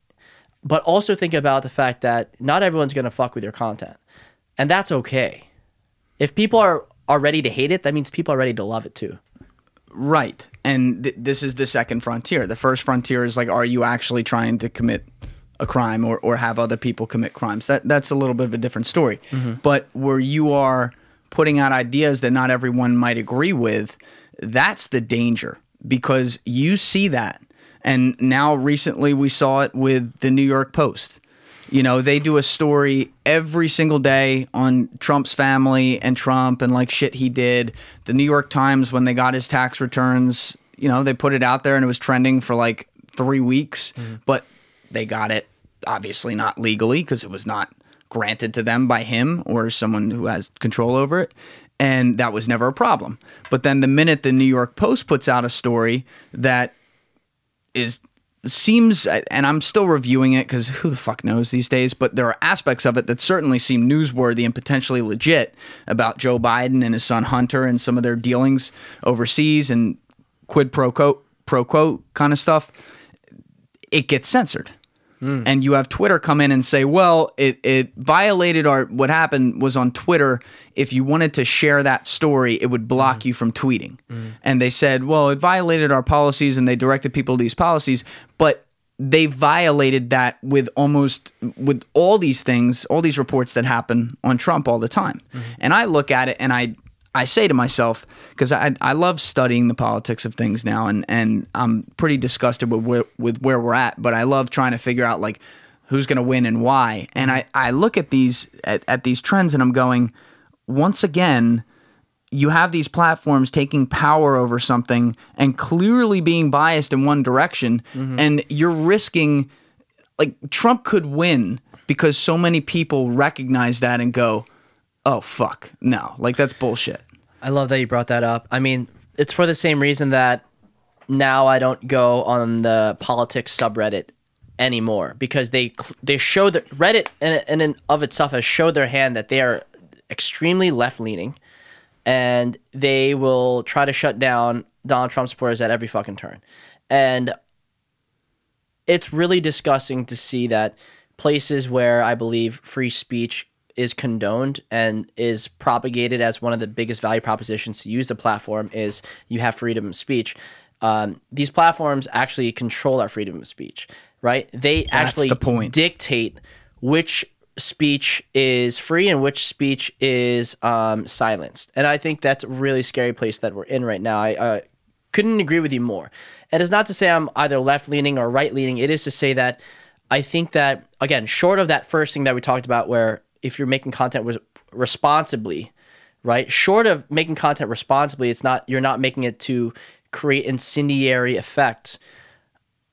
but also think about the fact that not everyone's going to fuck with your content, and that's okay. If people are ready to hate it, that means people are ready to love it too. Right. And this is the second frontier. The first frontier is like, are you actually trying to commit a crime or have other people commit crimes? That's a little bit of a different story. But where you are putting out ideas that not everyone might agree with, that's the danger, because you see that. And now recently we saw it with the New York Post. You know, they do a story every single day on Trump's family and Trump and like shit he did. The New York Times, when they got his tax returns, you know, they put it out there and it was trending for like 3 weeks, but they got it obviously not legally because it was not granted to them by him or someone who has control over it. And that was never a problem. But then the minute the New York Post puts out a story that seems, and I'm still reviewing it because who the fuck knows these days, but there are aspects of it that certainly seem newsworthy and potentially legit about Joe Biden and his son Hunter and some of their dealings overseas and quid pro quo kind of stuff. it gets censored. And you have Twitter come in and say, well, it violated what happened was on Twitter, if you wanted to share that story, it would block you from tweeting. And they said, well, it violated our policies, and they directed people to these policies, but they violated that with all these things, all these reports that happen on Trump all the time. And I look at it and I say to myself, because I love studying the politics of things now, and I'm pretty disgusted with where we're at, but I love trying to figure out like who's going to win and why. And I look at these trends and I'm going, once again, you have these platforms taking power over something and clearly being biased in one direction, and you're risking, like, Trump could win because so many people recognize that and go, oh, fuck, no. Like, that's bullshit. I love that you brought that up. I mean, it's for the same reason that now I don't go on the politics subreddit anymore, because they show that Reddit in and of itself has showed their hand that they are extremely left-leaning, and they will try to shut down Donald Trump supporters at every fucking turn. And it's really disgusting to see that places where I believe free speech is condoned and is propagated as one of the biggest value propositions to use the platform is you have freedom of speech. These platforms actually control our freedom of speech, right? They actually dictate which speech is free and which speech is silenced. And I think that's a really scary place that we're in right now. I couldn't agree with you more. And it's not to say I'm either left-leaning or right-leaning. It is to say that I think that, again, short of that first thing that we talked about where if you're making content responsibly, right? Short of making content responsibly, you're not making it to create incendiary effects.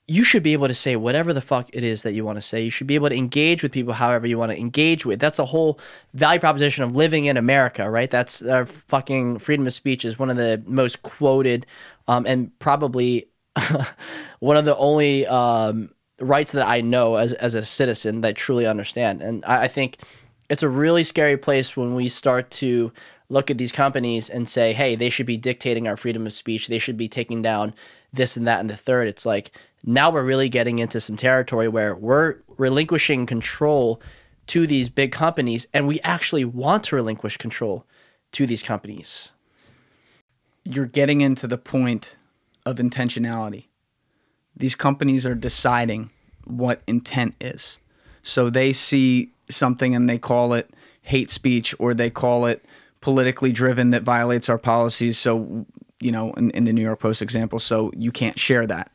You should be able to say whatever the fuck it is that you want to say. You should be able to engage with people however you want to engage with. That's a whole value proposition of living in America, right? That's our fucking freedom of speech is one of the most quoted and probably one of the only rights that I know as a citizen that I truly understand. And I think it's a really scary place when we start to look at these companies and say, hey, they should be dictating our freedom of speech. They should be taking down this and that and the third. It's like, now we're really getting into some territory where we're relinquishing control to these big companies, and we actually want to relinquish control to these companies. You're getting into the point of intentionality. These companies are deciding what intent is. So they see something and they call it hate speech, or they call it politically driven that violates our policies. So, you know, in the New York Post example, so you can't share that.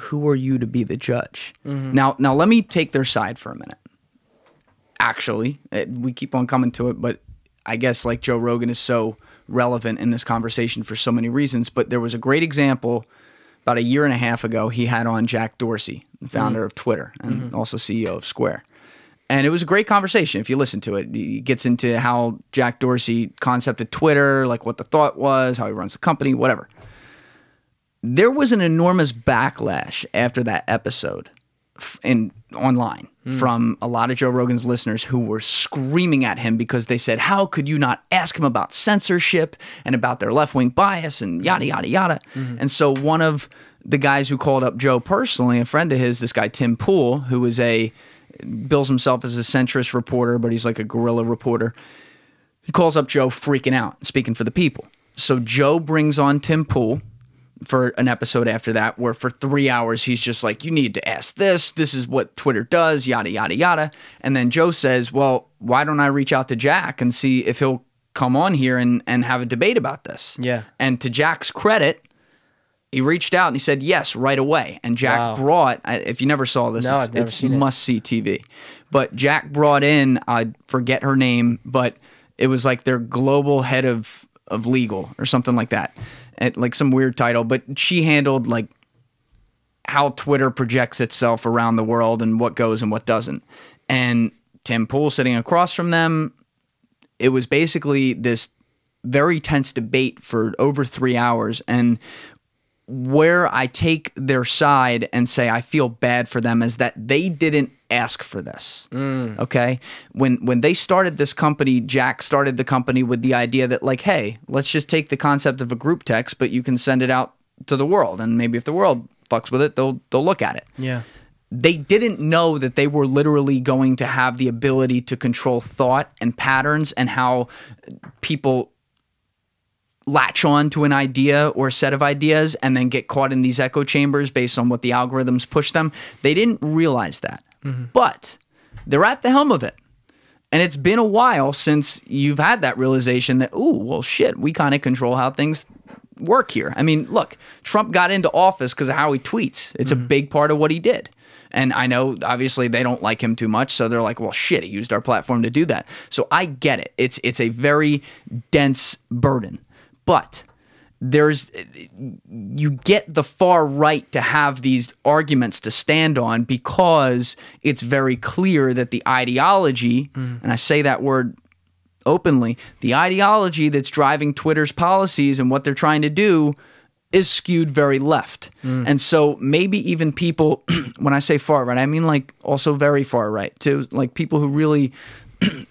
Who are you to be the judge? Now let me take their side for a minute. Actually, we keep on coming to it, but I guess like Joe Rogan is so relevant in this conversation for so many reasons. But there was a great example about a year and a half ago. He had on Jack Dorsey, the founder of Twitter and also CEO of Square. And it was a great conversation if you listen to it. He gets into how Jack Dorsey concepted Twitter, like what the thought was, how he runs the company, whatever. There was an enormous backlash after that episode online from a lot of Joe Rogan's listeners who were screaming at him because they said, how could you not ask him about censorship and about their left-wing bias and yada, yada, yada. And so one of the guys who called up Joe personally, a friend of his, this guy Tim Pool, who is bills himself as a centrist reporter, but he's like a guerrilla reporter. He calls up Joe freaking out, speaking for the people. So Joe brings on Tim Pool for an episode after that, where for 3 hours he's just like, you need to ask this. This is what Twitter does, yada, yada, yada. And then Joe says, well, why don't I reach out to Jack and see if he'll come on here and have a debate about this? Yeah. And to Jack's credit, he reached out and he said yes right away. And Jack brought, if you never saw this, it's must-see TV. But Jack brought in, I forget her name, but it was like their global head of legal or something like that. Like some weird title. But she handled like how Twitter projects itself around the world and what goes and what doesn't. And Tim Pool sitting across from them, it was basically this very tense debate for over 3 hours. And where I take their side and say I feel bad for them is that they didn't ask for this. Okay? When they started this company, Jack started the company with the idea that like, hey, let's just take the concept of a group text, but you can send it out to the world. And maybe if the world fucks with it, they'll look at it. Yeah. They didn't know that they were literally going to have the ability to control thought and patterns and how people latch on to an idea or a set of ideas and then get caught in these echo chambers based on what the algorithms push them. They didn't realize that. But they're at the helm of it. And it's been a while since you've had that realization that, ooh, well, shit, we kind of control how things work here. I mean, look, Trump got into office because of how he tweets. It's a big part of what he did. And I know, obviously, they don't like him too much, so they're like, well, shit, he used our platform to do that. So I get it. It's a very dense burden. But you get the far right to have these arguments to stand on because it's very clear that the ideology, and I say that word openly, the ideology that's driving Twitter's policies and what they're trying to do is skewed very left. And so maybe even people, when I say far right, I mean like also very far right too, like people who really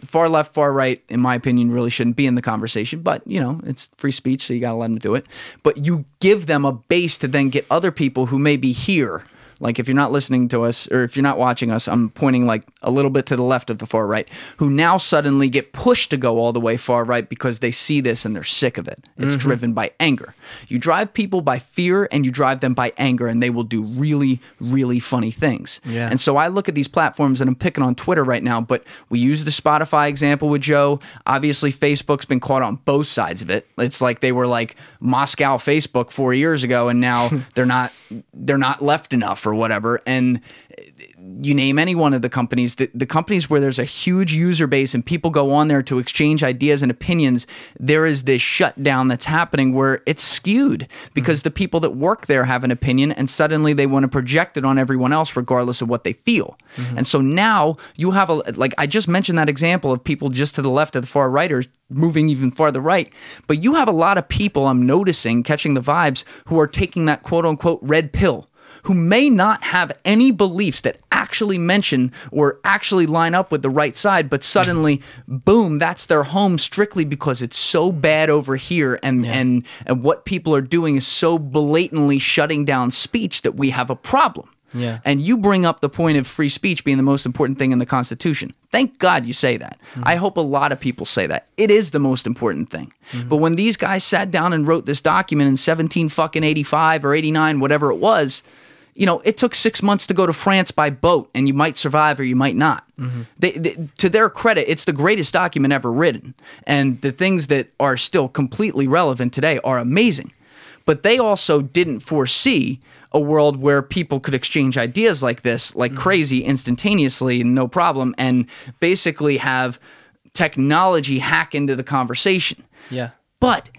far left, far right, in my opinion, really shouldn't be in the conversation. But, you know, it's free speech, so you got to let them do it. But you give them a base to then get other people who may be here. Like if you're not listening to us or if you're not watching us, I'm pointing like a little bit to the left of the far right, who now suddenly get pushed to go all the way far right because they see this and they're sick of it. It's driven by anger. You drive people by fear and you drive them by anger, and they will do really, really funny things. Yeah. And so I look at these platforms, and I'm picking on Twitter right now, but we use the Spotify example with Joe. Obviously, Facebook's been caught on both sides of it. It's like they were like Moscow Facebook 4 years ago, and now they're not left enough or whatever. And you name any one of the companies, the companies where there's a huge user base and people go on there to exchange ideas and opinions, there is this shutdown that's happening where it's skewed because the people that work there have an opinion and suddenly they want to project it on everyone else regardless of what they feel. And so now you have like I just mentioned that example of people just to the left of the far righters moving even farther right, but you have a lot of people I'm noticing, catching the vibes, who are taking that quote unquote red pill, who may not have any beliefs that actually mention or actually line up with the right side, but suddenly, boom, that's their home strictly because it's so bad over here, and what people are doing is so blatantly shutting down speech that we have a problem. Yeah. And you bring up the point of free speech being the most important thing in the Constitution. Thank God you say that. I hope a lot of people say that. It is the most important thing. But when these guys sat down and wrote this document in 1785 or 89, whatever it was, you know, it took 6 months to go to France by boat, and you might survive or you might not. To their credit, it's the greatest document ever written. And the things that are still completely relevant today are amazing. But they also didn't foresee a world where people could exchange ideas like this, like crazy, instantaneously, no problem, and basically have technology hack into the conversation. Yeah. But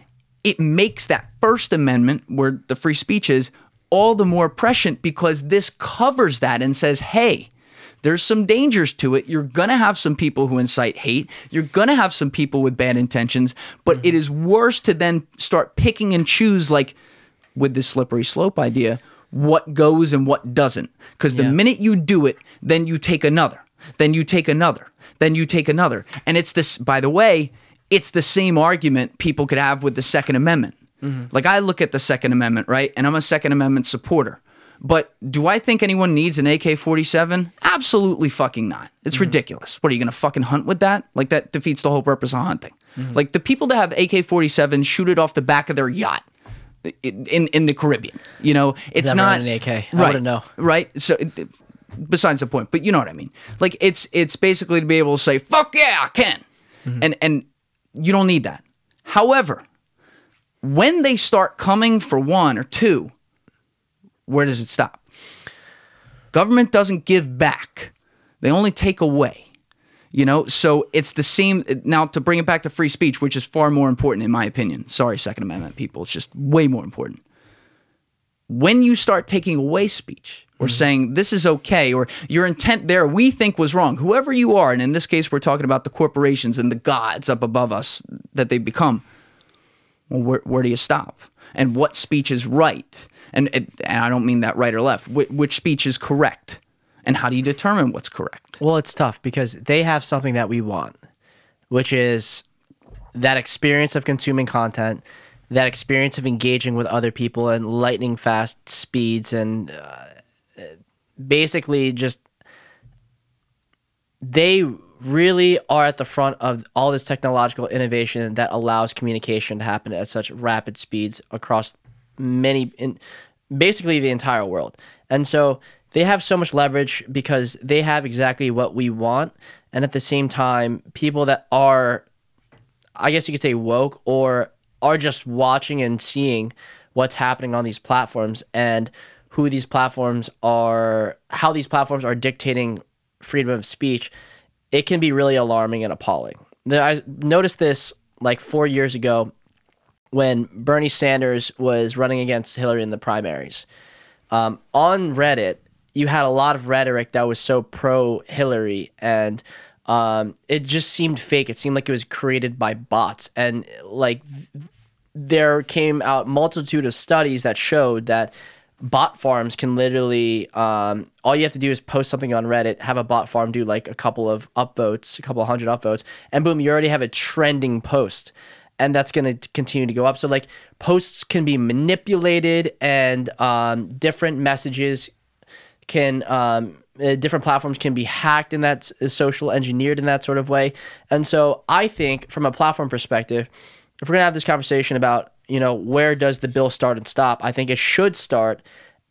it makes that First Amendment, where the free speech is, all the more prescient because this covers that and says, hey, there's some dangers to it. You're going to have some people who incite hate. You're going to have some people with bad intentions. But it is worse to then start picking and choose, like with this slippery slope idea, what goes and what doesn't. Because the minute you do it, then you take another. Then you take another. Then you take another. And it's this, by the way, it's the same argument people could have with the Second Amendment. Like I look at the Second Amendment, right? And I'm a Second Amendment supporter. But do I think anyone needs an AK-47? Absolutely fucking not. It's ridiculous. What, are you going to fucking hunt with that? Like that defeats the whole purpose of hunting. Like the people that have AK-47 shoot it off the back of their yacht in the Caribbean. You know, it's Never not had an AK. I right, wouldn't know. Right? So besides the point, but you know what I mean. Like it's basically to be able to say, fuck yeah, I can. And you don't need that. However, when they start coming for one or two, where does it stop? Government doesn't give back. They only take away. You know, so it's the same. Now, to bring it back to free speech, which is far more important in my opinion. Sorry, Second Amendment people. It's just way more important. When you start taking away speech or saying this is okay, or your intent there we think was wrong, whoever you are, and in this case we're talking about the corporations and the gods up above us that they've become, well, where do you stop? And what speech is right? And I don't mean that right or left. Which speech is correct? And how do you determine what's correct? Well, it's tough because they have something that we want, which is that experience of consuming content, that experience of engaging with other people and lightning fast speeds, and basically just they really are at the front of all this technological innovation that allows communication to happen at such rapid speeds across basically the entire world. And so they have so much leverage because they have exactly what we want. And at the same time, people that are, I guess you could say, woke, or are just watching and seeing what's happening on these platforms and who these platforms are, how these platforms are dictating freedom of speech, it can be really alarming and appalling. I noticed this like 4 years ago when Bernie Sanders was running against Hillary in the primaries. On Reddit, you had a lot of rhetoric that was so pro-Hillary, and it just seemed fake. It seemed like it was created by bots. And like there came out multitude of studies that showed that bot farms can literally, all you have to do is post something on Reddit, have a bot farm do like a couple of upvotes, a couple of hundred upvotes, and boom, you already have a trending post. And that's going to continue to go up. So like posts can be manipulated, and different messages can, different platforms can be hacked, and that's social engineered in that sort of way. And so I think from a platform perspective, if we're going to have this conversation about, you know, where does the bill start and stop, I think it should start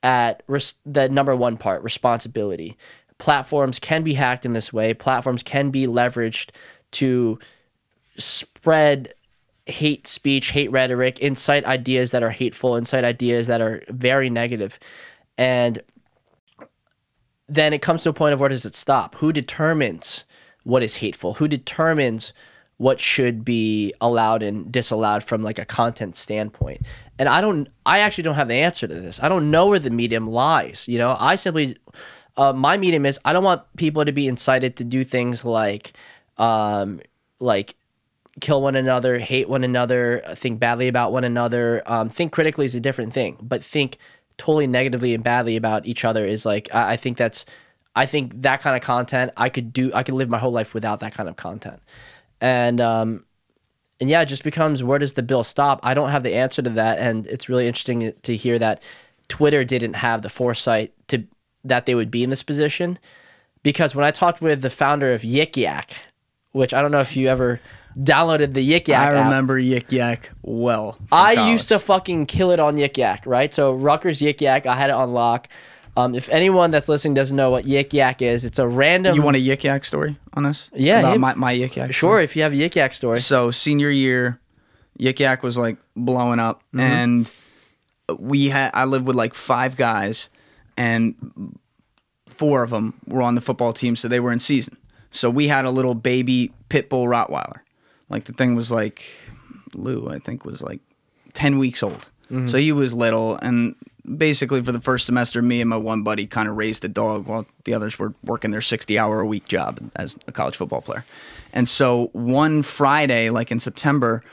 at the number one part, responsibility. Platforms can be hacked in this way. Platforms can be leveraged to spread hate speech, hate rhetoric, incite ideas that are hateful, incite ideas that are very negative. And then it comes to a point of where does it stop? Who determines what is hateful? Who determines what should be allowed and disallowed from like a content standpoint? And I actually don't have the answer to this. I don't know where the medium lies. You know, I simply, my medium is, I don't want people to be incited to do things like kill one another, hate one another, think badly about one another. Think critically is a different thing, but think totally negatively and badly about each other is like, I think that kind of content I could live my whole life without that kind of content. And yeah, it just becomes, where does the bill stop? I don't have the answer to that. And it's really interesting to hear that Twitter didn't have the foresight that they would be in this position. Because when I talked with the founder of Yik Yak, which I don't know if you ever downloaded the Yik Yak app. remember Yik Yak well. I used to fucking kill it on Yik Yak, right? So Rutgers Yik Yak, I had it on lock. If anyone that's listening doesn't know what Yik Yak is, it's a random... You want a Yik Yak story on this? Yeah. About my Yik Yak story? Sure, if you have a Yik Yak story. So senior year, Yik Yak was like blowing up, and I lived with like 5 guys, and 4 of them were on the football team, so they were in season. So we had a little baby pit bull Rottweiler. Like the thing was like, Lou, I think, was like 10 weeks old. So he was little, and basically for the first semester, me and my one buddy kind of raised the dog while the others were working their 60-hour-a-week job as a college football player. And so one Friday, like in September,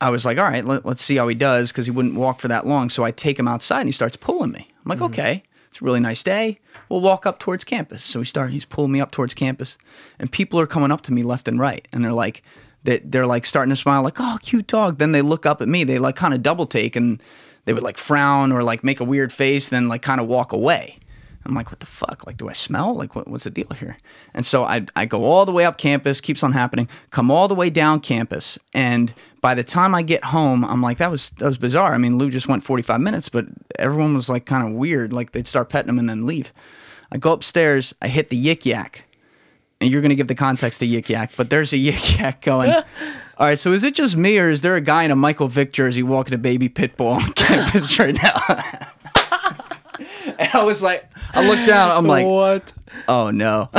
I was like, all right, let's see how he does, because he wouldn't walk for that long. So I take him outside, and he starts pulling me. I'm like, okay, it's a really nice day. We'll walk up towards campus. So he's pulling me up towards campus, and people are coming up to me left and right, and they're like starting to smile, like, oh, cute dog. Then they look up at me, they like kind of double take, and they would like frown or like make a weird face, then like kind of walk away. I'm like, what the fuck? Like, do I smell? Like, what's the deal here? And so I go all the way up campus, keeps on happening, come all the way down campus, and by the time I get home, I'm like, that was bizarre. I mean, Lou just went 45 minutes, but everyone was like kind of weird. Like they'd start petting him and then leave. I go upstairs, I hit the Yik Yak. And you're going to give the context to Yik Yak, but there's a Yik Yak going, all right, so is it just me, or is there a guy in a Michael Vick jersey walking a baby pit bull on campus right now? And I was like, I looked down, I'm like, what? Oh no.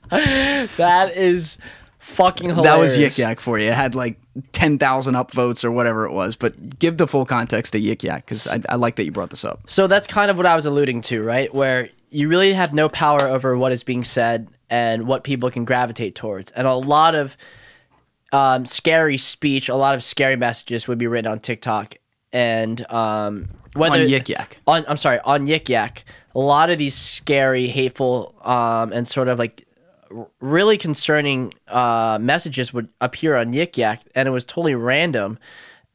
That is fucking hilarious. That was Yik Yak for you. It had like 10,000 upvotes or whatever it was, but give the full context to Yik Yak, because I like that you brought this up. So that's kind of what I was alluding to, right? Where you really have no power over what is being said and what people can gravitate towards. And a lot of scary speech, a lot of scary messages would be written on TikTok. And whether on Yik Yak. On Yik Yak. A lot of these scary, hateful, and sort of like really concerning messages would appear on Yik Yak, and it was totally random.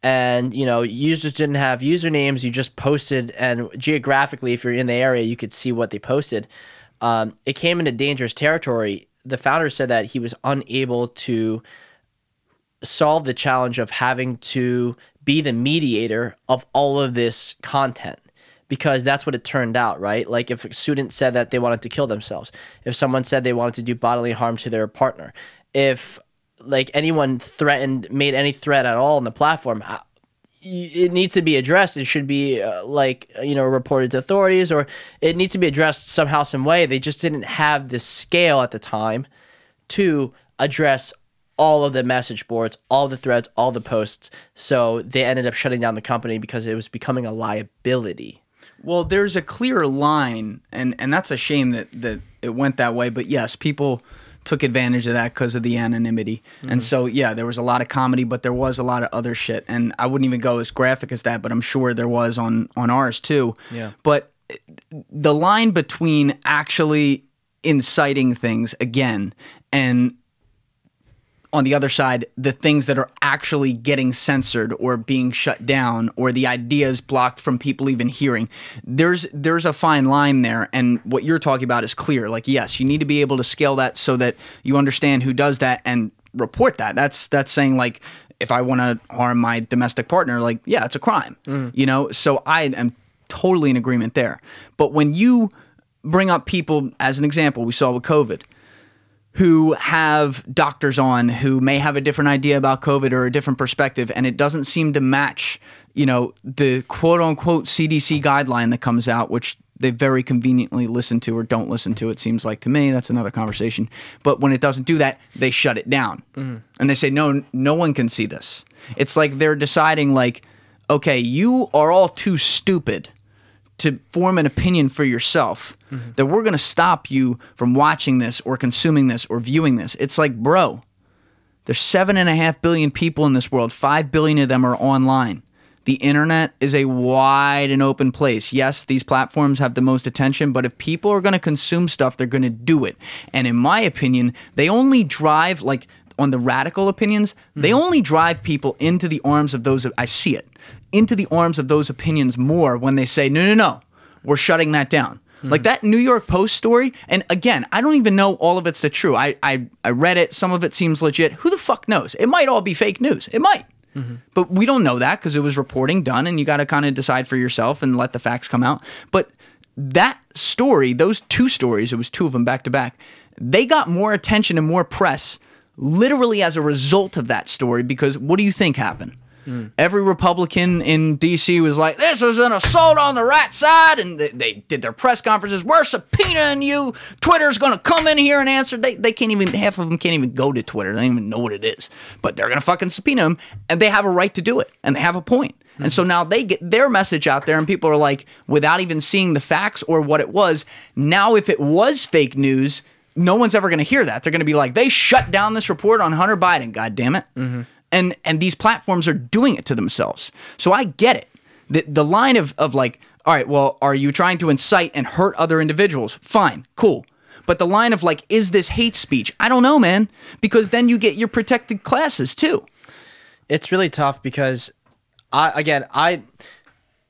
And, you know, users didn't have usernames. You just posted, and geographically, if you're in the area, you could see what they posted. It came into dangerous territory. The founder said that he was unable to solve the challenge of having to be the mediator of all of this content, because that's what it turned out, right? Like if a student said that they wanted to kill themselves, if someone said they wanted to do bodily harm to their partner, if like anyone made any threat at all on the platform, it needs to be addressed. It should be reported to authorities, or it needs to be addressed somehow, some way. They just didn't have the scale at the time to address all of the message boards, all the threads, all the posts. So they ended up shutting down the company because it was becoming a liability. Well, there's a clear line, and that's a shame that it went that way. But yes, people took advantage of that because of the anonymity. And so, yeah, there was a lot of comedy, but there was a lot of other shit. And I wouldn't even go as graphic as that, but I'm sure there was on ours too. Yeah. But the line between actually inciting things again and on the other side, the things that are actually getting censored or being shut down, or the ideas blocked from people even hearing, there's a fine line there. And what you're talking about is clear. Like, yes, you need to be able to scale that so that you understand who does that and report that. That's saying, like, if I want to harm my domestic partner, like, yeah, it's a crime. You know? So I am totally in agreement there. But when you bring up people, as an example, we saw with COVID, who have doctors on who may have a different idea about COVID or a different perspective, and it doesn't seem to match, you know, the quote-unquote CDC guideline that comes out, which they very conveniently listen to or don't listen to, it seems like to me. That's another conversation. But when it doesn't do that, they shut it down. And they say, no one can see this. It's like they're deciding, like, okay, you are all too stupid to form an opinion for yourself, that we're going to stop you from watching this or consuming this or viewing this. It's like, bro, there's 7.5 billion people in this world. 5 billion of them are online. The internet is a wide and open place. Yes, these platforms have the most attention, but if people are going to consume stuff, they're going to do it. And in my opinion, they only drive, like, on the radical opinions, they only drive people into the arms of those, I see it, into the arms of those opinions more when they say, no, we're shutting that down. Like that New York Post story, and again, I don't even know all of it's the true. I read it, some of it seems legit. Who the fuck knows? It might all be fake news. It might. But we don't know that because it was reporting done, and you got to kind of decide for yourself and let the facts come out. But that story, those two stories, it was two of them back to back, they got more attention and more press literally as a result of that story, because what do you think happened? Every Republican in D.C. was like, this is an assault on the right side, and they did their press conferences. We're subpoenaing you. Twitter's going to come in here and answer. They can't even, half of them can't even go to Twitter. They don't even know what it is. But they're going to fucking subpoena them, and they have a right to do it, and they have a point. And so now they get their message out there, and people are like, without even seeing the facts or what it was, now if it was fake news, no one's ever going to hear that. They're going to be like, they shut down this report on Hunter Biden, God damn it. And these platforms are doing it to themselves. So I get it. The line of like, all right, well, are you trying to incite and hurt other individuals? Fine, cool. But the line of like, is this hate speech? I don't know, man. Because then you get your protected classes too. It's really tough because, I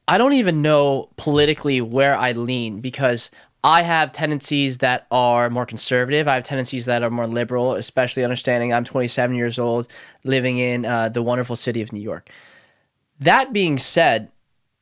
don't even know politically where I lean, because I have tendencies that are more conservative. I have tendencies that are more liberal, especially understanding I'm 27 years old, living in the wonderful city of New York. That being said,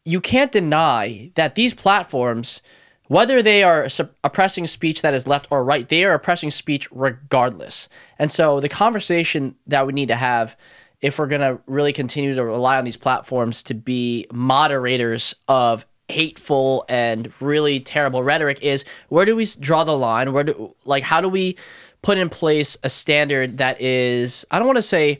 you can't deny that these platforms, whether they are oppressing speech that is left or right, they are oppressing speech regardless. And so the conversation that we need to have, if we're going to really continue to rely on these platforms to be moderators of hateful and really terrible rhetoric, is where do we draw the line? How do we put in place a standard that is, I don't want to say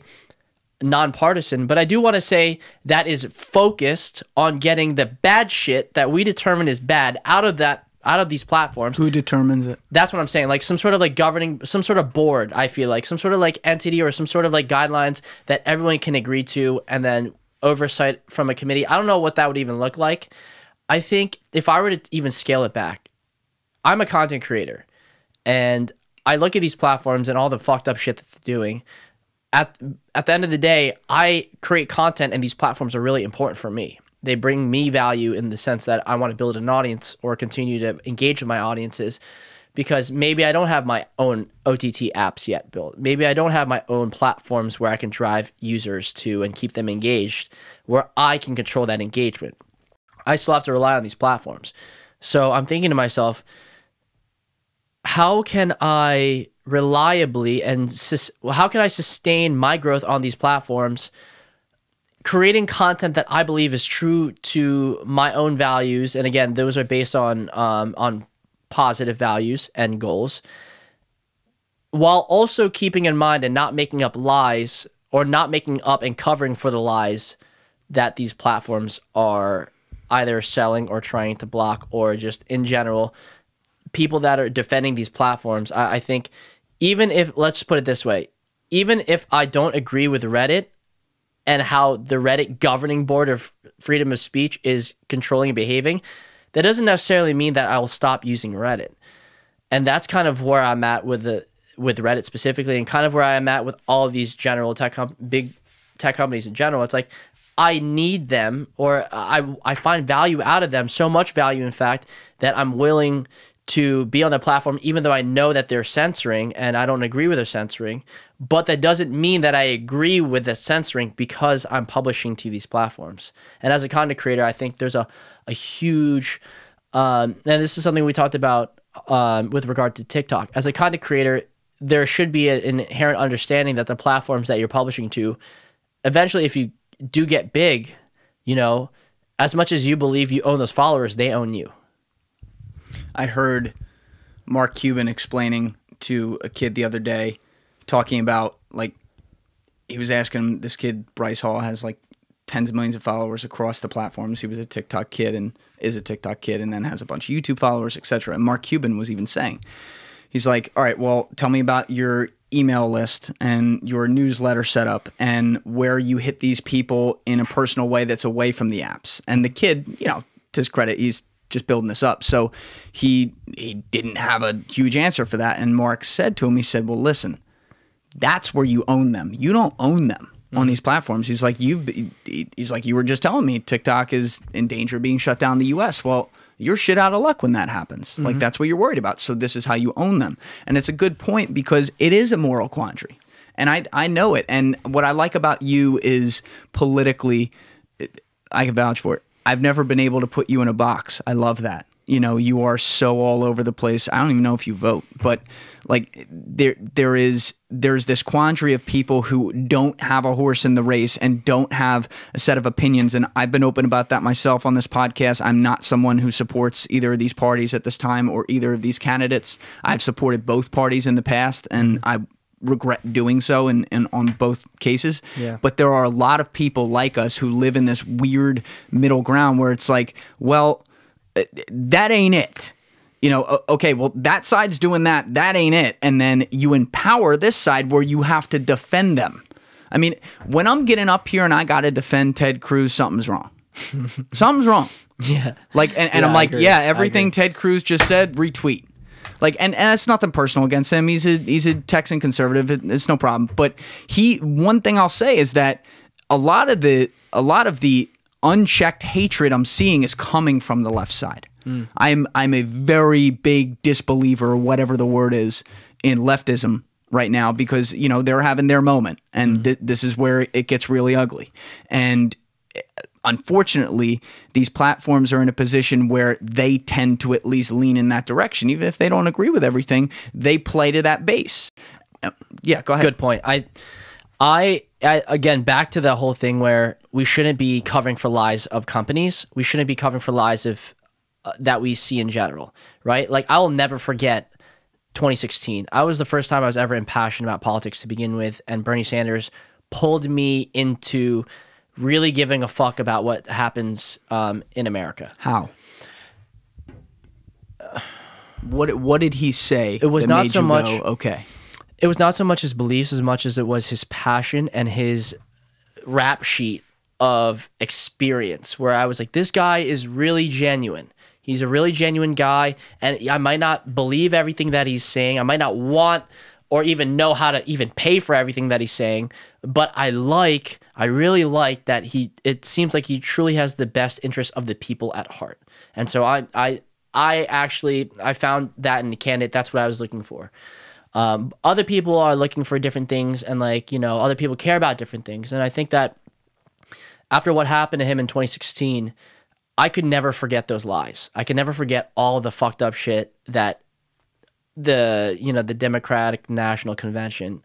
nonpartisan, but I do want to say that is focused on getting the bad shit that we determine is bad out of these platforms. Who determines it? That's what I'm saying. Like some sort of like governing, some sort of board, I feel like some sort of like entity or some sort of like guidelines that everyone can agree to, and then oversight from a committee. I don't know what that would even look like. I think if I were to even scale it back, I'm a content creator, and I look at these platforms and all the fucked up shit that they're doing. At the end of the day, I create content and these platforms are really important for me. They bring me value in the sense that I want to build an audience or continue to engage with my audiences, because maybe I don't have my own OTT apps yet built. Maybe I don't have my own platforms where I can drive users to and keep them engaged, where I can control that engagement. I still have to rely on these platforms. So I'm thinking to myself, how can I reliably and how can I sustain my growth on these platforms, creating content that I believe is true to my own values? And again, those are based on positive values and goals, while also keeping in mind and not making up lies, or not making up and covering for the lies that these platforms are either selling or trying to block, or just in general, people that are defending these platforms. I think, even if, let's put it this way, even if I don't agree with Reddit and how the Reddit governing board of freedom of speech is controlling and behaving, that doesn't necessarily mean that I will stop using Reddit. And that's kind of where I'm at with Reddit specifically, and kind of where I am at with all of these general big tech companies in general. It's like, I need them, or I find value out of them, so much value, in fact, that I'm willing to be on the platform, even though I know that they're censoring and I don't agree with their censoring. But that doesn't mean that I agree with the censoring because I'm publishing to these platforms. And as a content creator, I think there's a huge, and this is something we talked about with regard to TikTok. As a content creator, there should be an inherent understanding that the platforms that you're publishing to, eventually, if you do get big, you know, as much as you believe you own those followers, they own you. I heard Mark Cuban explaining to a kid the other day, talking about, like, he was asking him, this kid, Bryce Hall, has like tens of millions of followers across the platforms. He was a TikTok kid and is a TikTok kid, and then has a bunch of YouTube followers, etc. And Mark Cuban was even saying, he's like, all right, well, tell me about your email list and your newsletter setup and where you hit these people in a personal way that's away from the apps. And the kid, you know, to his credit, he's just building this up. So he didn't have a huge answer for that. And Mark said to him, he said, well, listen, that's where you own them. You don't own them on these platforms. He's like, you were just telling me TikTok is in danger of being shut down in the US. Well, you're shit out of luck when that happens. Like, that's what you're worried about. So this is how you own them. And it's a good point, because it is a moral quandary. And I know it. And what I like about you is, politically, I can vouch for it, I've never been able to put you in a box. I love that. You know, you are so all over the place. I don't even know if you vote, but like there's this quandary of people who don't have a horse in the race and don't have a set of opinions. And I've been open about that myself on this podcast. I'm not someone who supports either of these parties at this time or either of these candidates. I've supported both parties in the past, and I regret doing so in on both cases. Yeah. But there are a lot of people like us who live in this weird middle ground where it's like, well, that ain't it. You know, okay, well, that side's doing that. That ain't it. And then you empower this side where you have to defend them. I mean, when I'm getting up here and I got to defend Ted Cruz, something's wrong. Something's wrong. Yeah. Like, and I'm like, yeah, everything Ted Cruz just said, retweet. Like, and that's nothing personal against him. He's a Texan conservative. It's no problem. But one thing I'll say is that a lot of the unchecked hatred I'm seeing is coming from the left side. I'm a very big disbeliever, whatever the word is, in leftism right now, because, you know, they're having their moment, and this is where it gets really ugly. And unfortunately, these platforms are in a position where they tend to at least lean in that direction. Even if they don't agree with everything, they play to that base. Yeah, go ahead. Good point. I again, back to the whole thing where we shouldn't be covering for lies of companies. We shouldn't be covering for lies of that we see in general, right? Like, I will never forget 2016. I was the first time I was ever impassioned about politics to begin with, and Bernie Sanders pulled me into really giving a fuck about what happens in America. How? What did he say? It was not so much okay. It was not so much his beliefs as much as it was his passion and his rap sheet of experience, where I was like, this guy is really genuine. He's a really genuine guy, and I might not believe everything that he's saying. I might not want or even know how to even pay for everything that he's saying, but I really like that it seems like he truly has the best interest of the people at heart. And so I found that in the candidate. That's what I was looking for. Other people are looking for different things, and other people care about different things. And I think that after what happened to him in 2016, I could never forget those lies. I could never forget all the fucked up shit that the Democratic National Convention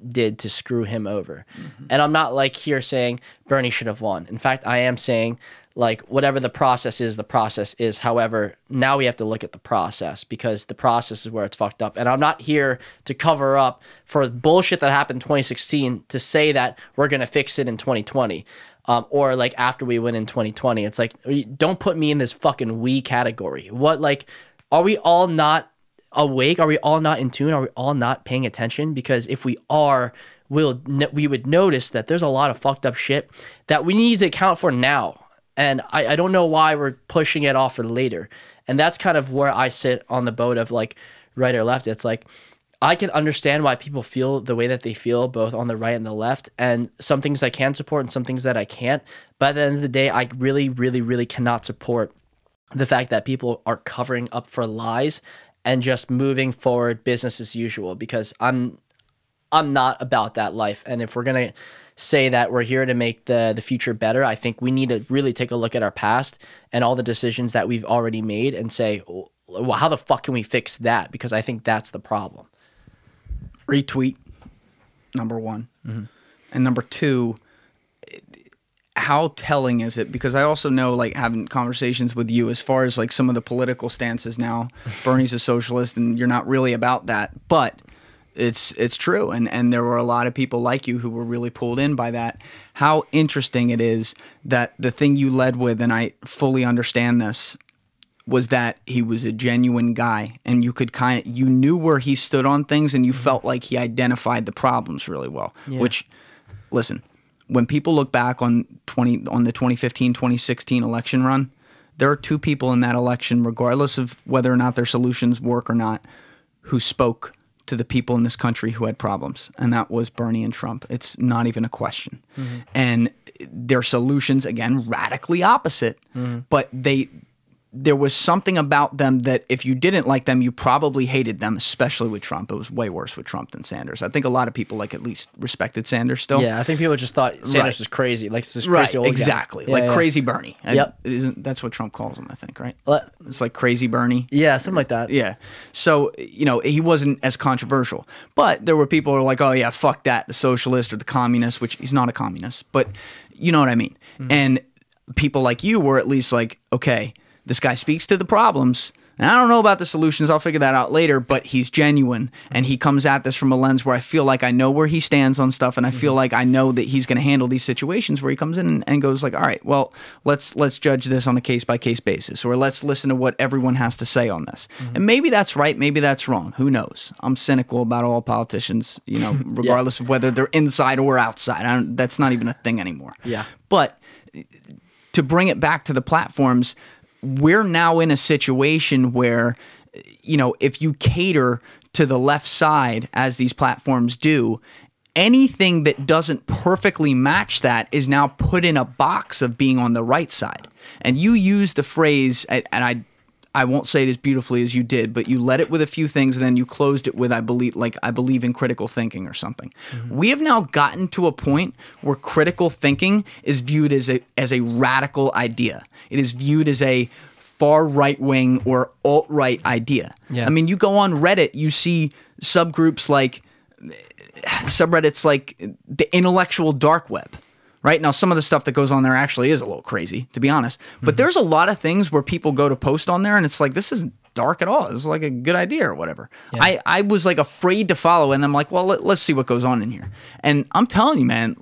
did to screw him over. And I'm not here saying Bernie should have won. In fact, I am saying whatever the process is. However, now we have to look at the process, because the process is where it's fucked up. And I'm not here to cover up for bullshit that happened in 2016 to say that we're going to fix it in 2020. Or after we win in 2020. It's don't put me in this fucking we category. Are we all not awake? Are we all not in tune? Are we all not paying attention? Because if we are, we would notice that there's a lot of fucked up shit that we need to account for now. And I don't know why we're pushing it off for later. And that's kind of where I sit on the boat of right or left. It's I can understand why people feel the way that they feel, both on the right and the left. And some things I can support and some things that I can't. But at the end of the day, I really, really, really cannot support the fact that people are covering up for lies and just moving forward business as usual, because I'm not about that life. And if we're going to say that we're here to make the future better, I think we need to really take a look at our past and all the decisions that we've already made and say, well, how the fuck can we fix that? Because I think that's the problem. Retweet, number one. And number two, how telling is it? Because I also know, having conversations with you as far as some of the political stances now, Bernie's a socialist and you're not really about that, but it's true. And there were a lot of people like you who were really pulled in by that. How interesting it is that the thing you led with, and I fully understand this, was that he was a genuine guy, and you knew where he stood on things, and you felt like he identified the problems really well. Yeah. Which, listen, when people look back on the 2015, 2016 election run, there are two people in that election, regardless of whether or not their solutions work or not, who spoke to the people in this country who had problems, and that was Bernie and Trump. It's not even a question. And their solutions, again, radically opposite, but there was something about them that if you didn't like them, you probably hated them, especially with Trump. It was way worse with Trump than Sanders. I think a lot of people at least respected Sanders still. Yeah, I think people just thought Sanders was crazy. This crazy old guy. Exactly. Crazy Bernie. Yep. That's what Trump calls him, I think, right? It's crazy Bernie. Yeah, something like that. Yeah. So, he wasn't as controversial. But there were people who were like, oh yeah, fuck that, the socialist or the communist, which he's not a communist, but you know what I mean. And people like you were at least okay, this guy speaks to the problems, and I don't know about the solutions. I'll figure that out later, but he's genuine, and he comes at this from a lens where I feel like I know where he stands on stuff, and I feel like I know that he's going to handle these situations where he comes in and goes all right, well, let's judge this on a case-by-case basis, or let's listen to what everyone has to say on this. And maybe that's right, maybe that's wrong. Who knows? I'm cynical about all politicians, regardless of whether they're inside or outside. That's not even a thing anymore. Yeah. But to bring it back to the platforms, we're now in a situation where, if you cater to the left side, as these platforms do, anything that doesn't perfectly match that is now put in a box of being on the right side. And you use the phrase, and I won't say it as beautifully as you did, but you led it with a few things, and then you closed it with, I believe in critical thinking or something. We have now gotten to a point where critical thinking is viewed as a radical idea. It is viewed as a far right-wing or alt-right idea. Yeah. I mean, you go on Reddit, you see subreddits like the intellectual dark web. Right? Now, some of the stuff that goes on there actually is a little crazy, to be honest. But there's a lot of things where people go to post on there, and it's this isn't dark at all. This is a good idea or whatever. Yeah. I was afraid to follow, and I'm well, let's see what goes on in here. And I'm telling you, man,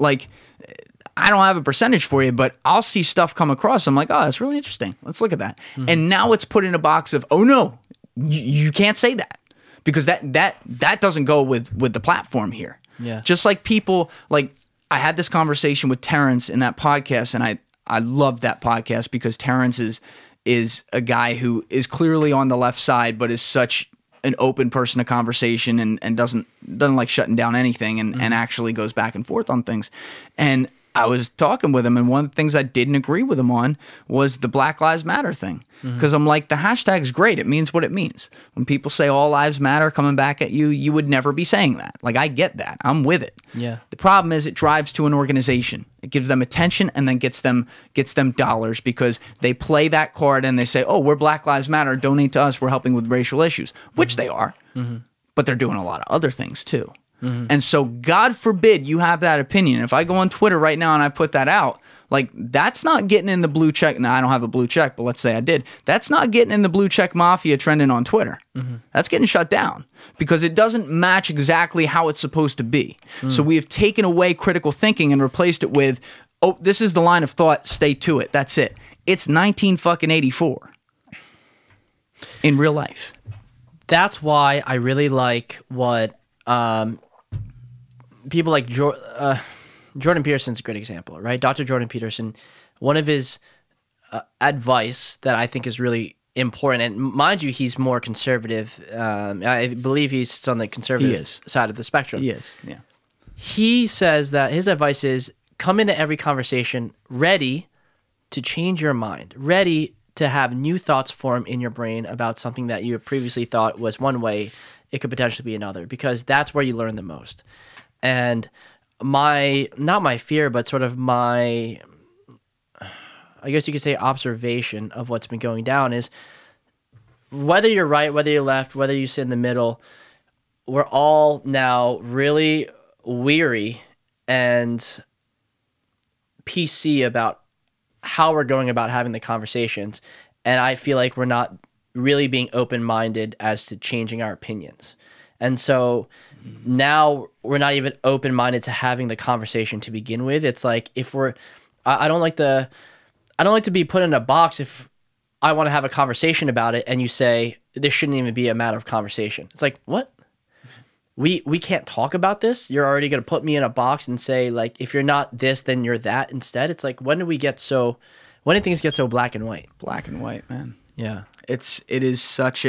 I don't have a percentage for you, but I'll see stuff come across. I'm oh, that's really interesting. Let's look at that. And now it's put in a box of, oh no, you can't say that, because that doesn't go with the platform here. Yeah. Just like people I had this conversation with Terrence in that podcast, and I loved that podcast because Terrence is is a guy who is clearly on the left side, but is such an open person to conversation and doesn't like shutting down anything and actually goes back and forth on things. And I was talking with him, and one of the things I didn't agree with him on was the Black Lives Matter thing. Because I'm like, the hashtag's great. It means what it means. When people say all lives matter coming back at you, you would never be saying that. Like, I get that. I'm with it. Yeah. The problem is it drives to an organization. It gives them attention and then gets them dollars because they play that card and they say, oh, we're Black Lives Matter. Donate to us. We're helping with racial issues, which they are. But they're doing a lot of other things too. And so God forbid you have that opinion. If I go on Twitter right now and I put that out, like, that's not getting in the blue check. Now, I don't have a blue check, but let's say I did. That's not getting in the blue check mafia trending on Twitter. That's getting shut down because it doesn't match exactly how it's supposed to be. So we have taken away critical thinking and replaced it with, oh, this is the line of thought. Stay to it. That's it. It's 1984 in real life. That's why I really like what people like Jordan Peterson's a great example, right? Dr. Jordan Peterson, one of his advice that I think is really important, and mind you, he's more conservative. I believe he's on the conservative side of the spectrum. He is, yeah. He says that his advice is come into every conversation ready to change your mind, ready to have new thoughts form in your brain about something that you previously thought was one way, it could potentially be another, because that's where you learn the most. And not my fear, but sort of my, I guess you could say, observation of what's been going down is whether you're right, whether you're left, whether you sit in the middle, we're all now really weary and PC about how we're going about having the conversations. And I feel like we're not really being open-minded as to changing our opinions. And so now we're not even open-minded to having the conversation to begin with. It's like if we're, I don't like to be put in a box if I want to have a conversation about it and you say this shouldn't even be a matter of conversation. It's like, what? We can't talk about this? You're already going to put me in a box and say, like, if you're not this, then you're that instead? It's like, when did things get so black and white? Black and white, man. Yeah. It is such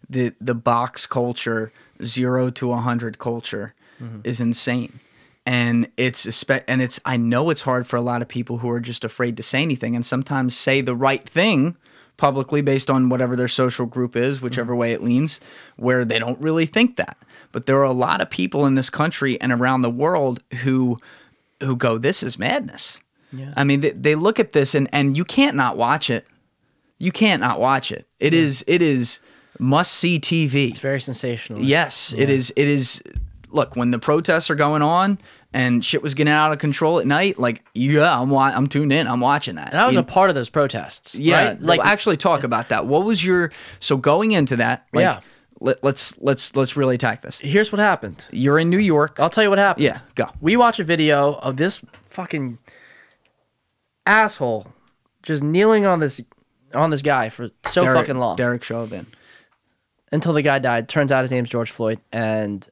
the box culture, 0 to 100 culture is insane. And I know it's hard for a lot of people who are just afraid to say anything and sometimes say the right thing publicly based on whatever their social group is, whichever way it leans, where they don't really think that. But there are a lot of people in this country and around the world who go, this is madness. Yeah. I mean, they look at this and you can't not watch it. You can't not watch it. It is must-see TV. It's very sensational. Yes, yeah. It is. Look, when the protests are going on and shit was getting out of control at night, like, yeah, I'm tuned in. I'm watching that. And I was a part of those protests. Yeah, right? Like, actually talk about that. What was so going into that? Like, yeah. Let's really attack this. Here's what happened. You're in New York. I'll tell you what happened. Yeah, go. We watch a video of this fucking asshole just kneeling on this guy for fucking long. Derek Chauvin. Until the guy died. Turns out his name's George Floyd. And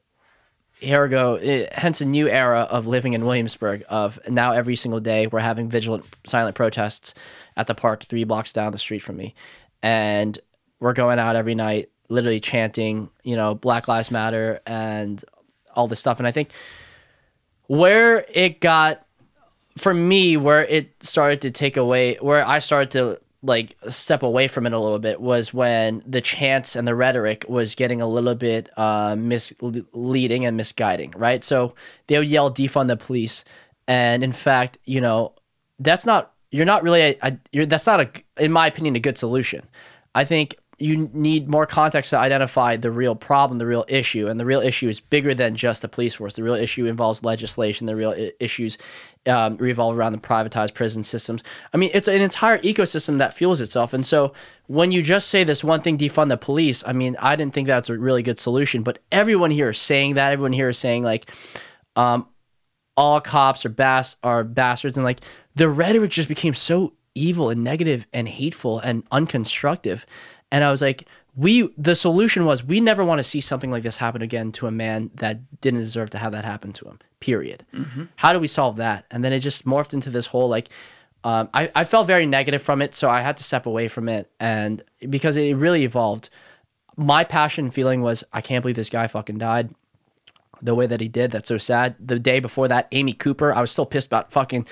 here we go. Hence a new era of living in Williamsburg. Of now every single day we're having vigilant, silent protests at the park 3 blocks down the street from me. And we're going out every night, literally chanting, Black Lives Matter and all this stuff. And I think where it got, for me, where it started to take away, where I started to like step away from it a little bit was when the chants and the rhetoric was getting a little bit misleading and misguiding, right? So they would yell, defund the police. And in fact, that's not, in my opinion, a good solution. I think you need more context to identify the real problem, the real issue. And the real issue is bigger than just the police force. The real issue involves legislation. The real issues revolve around the privatized prison systems. I mean, it's an entire ecosystem that fuels itself. And so when you just say this one thing, defund the police, I mean, I didn't think that's a really good solution. But everyone here is saying that. Everyone here is saying, like, all cops are bastards. And, like, the rhetoric just became so evil and negative and hateful and unconstructive. And I was like, the solution was we never want to see something like this happen again to a man that didn't deserve to have that happen to him, period. How do we solve that? And then it just morphed into this whole, like, I felt very negative from it, so I had to step away from it, and because it really evolved. My passion feeling was, I can't believe this guy fucking died the way that he did. That's so sad. The day before that, Amy Cooper, I was still pissed about fucking